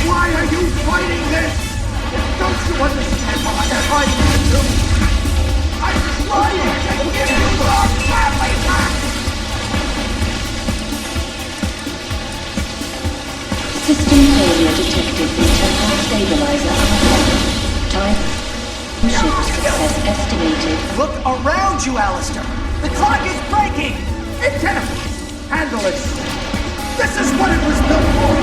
Why are you fighting this? Don't you understand what I'm trying to do? I'm trying to give you your family back! System failure detected in temporal stabilizer. Time shift success estimated. Look around you, Alistair! The clock is breaking! It can't handle it! This is what it was built for!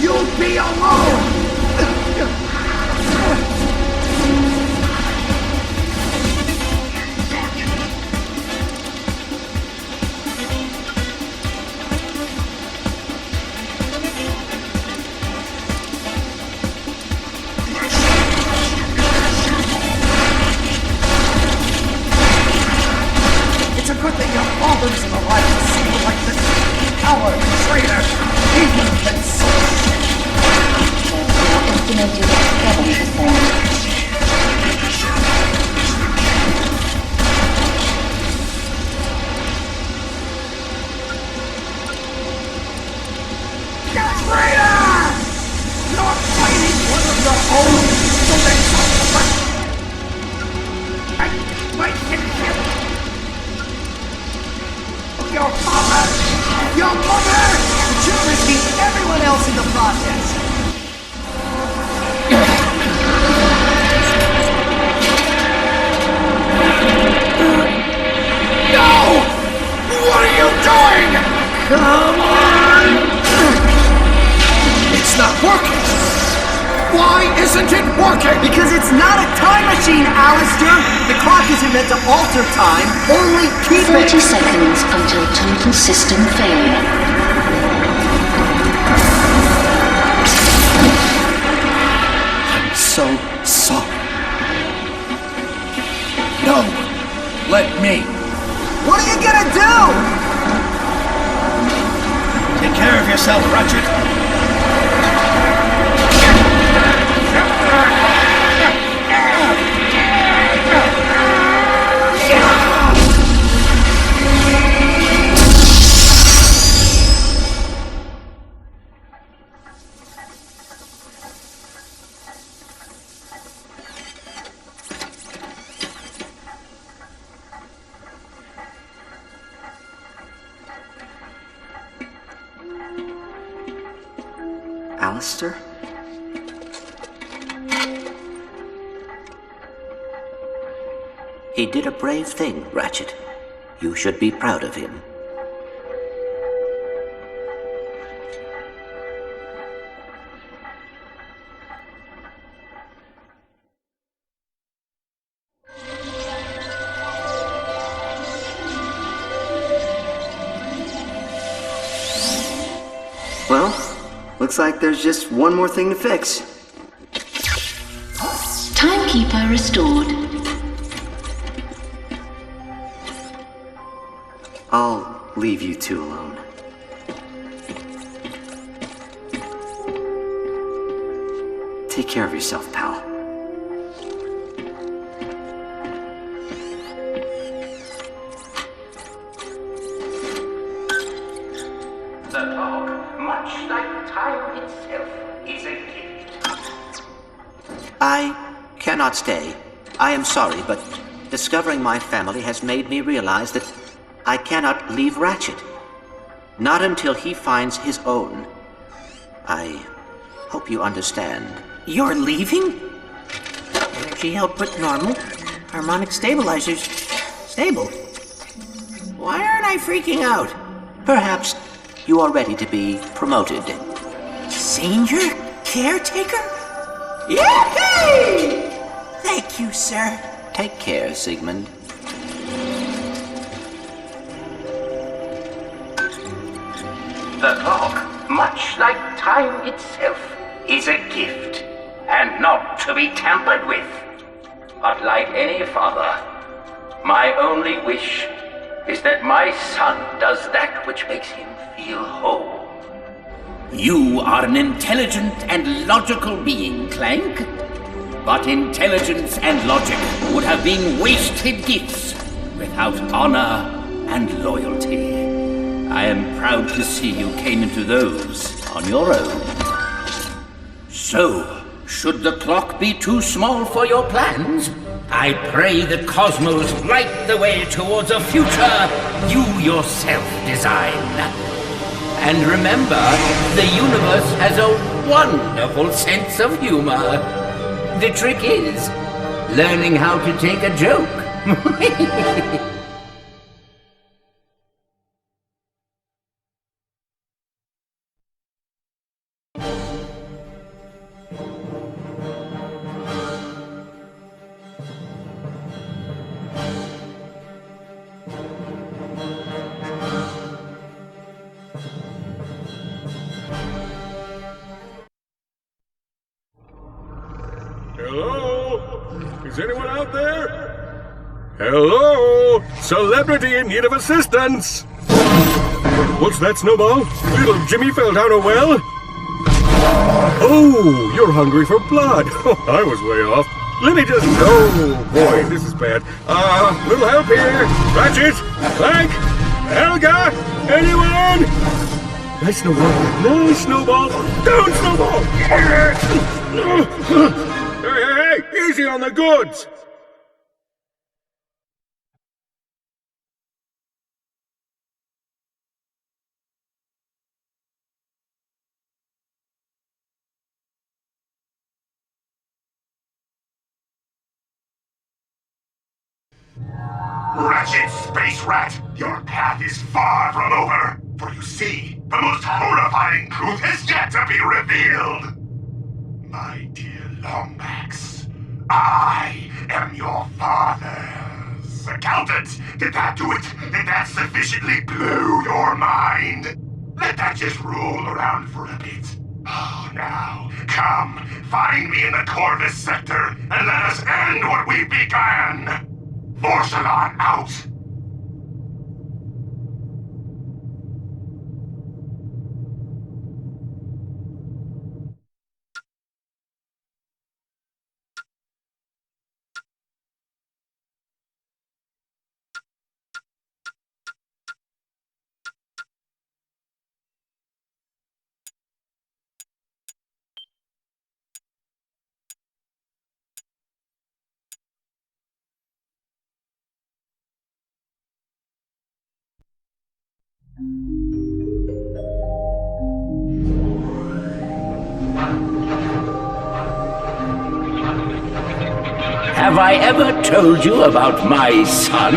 You'll be alone! It's a good thing your father's in the light to see you like this. Coward, traitor, even so shit. Estimated 7%. Traitor! You're fighting one of your own, so then I might hit him. Your father, your mother, but you're risking everyone else in the process. No! What are you doing? Come on! It's not working! Why isn't it working? Because it's not a time machine, Alistair! The clock isn't meant to alter time, only keep 30 seconds until total system failure. I'm so sorry. No, let me. What are you gonna do? Take care of yourself, Ratchet. Alistair? He did a brave thing, Ratchet. You should be proud of him. Well, looks like there's just one more thing to fix. Timekeeper restored. I'll leave you two alone. Take care of yourself, pal. The dog, much like time itself, is a gift. I cannot stay. I am sorry, but discovering my family has made me realize that I cannot leave Ratchet. Not until he finds his own. I hope you understand. You're leaving? Energy output normal. Harmonic stabilizers stable. Why aren't I freaking out? Perhaps you are ready to be promoted. Senior caretaker? Yay! Thank you, sir. Take care, Sigmund. The clock, much like time itself, is a gift, and not to be tampered with. But like any father, my only wish is that my son does that which makes him feel whole. You are an intelligent and logical being, Clank. But intelligence and logic would have been wasted gifts without honor and loyalty. I am proud to see you came into those on your own. So, should the clock be too small for your plans, I pray the cosmos light the way towards a future you yourself design. And remember, the universe has a wonderful sense of humor. The trick is learning how to take a joke. Is anyone out there? Hello? Celebrity in need of assistance! What's that, Snowball? Little Jimmy fell down a well? Oh, you're hungry for blood. I was way off. Let me just... Oh, boy, this is bad. Little help here. Ratchet, Clank, Helga, anyone? Nice, Snowball. Nice, Snowball. Down, Snowball! Hey, easy on the goods! Ratchet, Space Rat, your path is far from over. For you see, the most horrifying truth has yet to be revealed. My dear Lombax, I am your father's accountant. Did that do it? Did that sufficiently blow your mind? Let that just roll around for a bit. Oh, now, come, find me in the Corvus sector, and let us end what we began. Porcelain out! Have I ever told you about my son?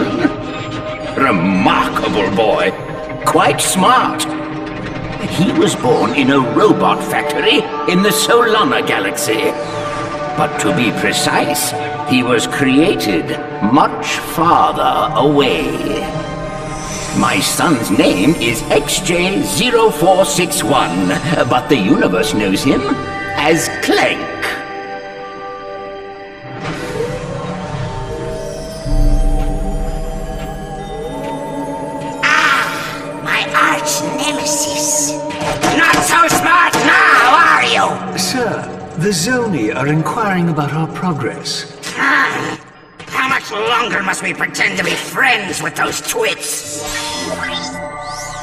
Remarkable boy. Quite smart. He was born in a robot factory in the Solana galaxy. But to be precise, he was created much farther away. My son's name is XJ0461, but the universe knows him as Clank. Nemesis. Not so smart now, are you? Sir, the Zoni are inquiring about our progress. How much longer must we pretend to be friends with those twits?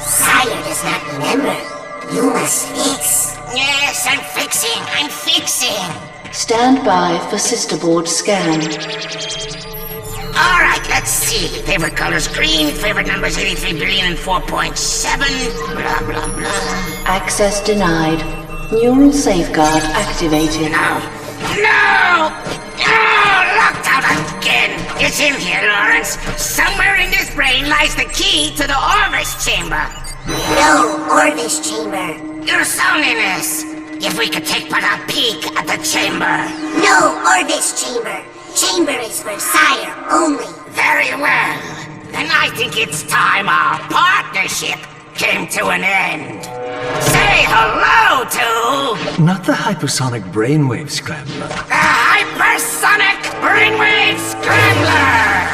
Sire does not remember. You must fix. Yes, I'm fixing. Stand by for sisterboard scan. Alright, let's see. Favorite color's green, favorite number's 83 billion and 4.7, blah blah blah. Access denied. Neural safeguard activated. No! Locked out again! It's in here, Lawrence. Somewhere in this brain lies the key to the Orvis chamber. No Orvis chamber. Your Soniness. If we could take but a peek at the chamber. No Orvis chamber. Chamber is for Sire only. Very well. Then I think it's time our partnership came to an end. Say hello to... Not the hypersonic brainwave scrambler. The Hypersonic Brainwave Scrambler!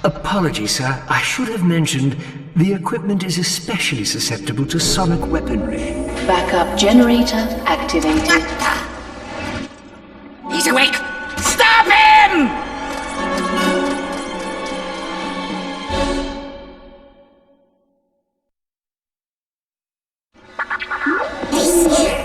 Apologies, sir. I should have mentioned the equipment is especially susceptible to sonic weaponry. Backup generator activated. He's awake! Stop him! They scared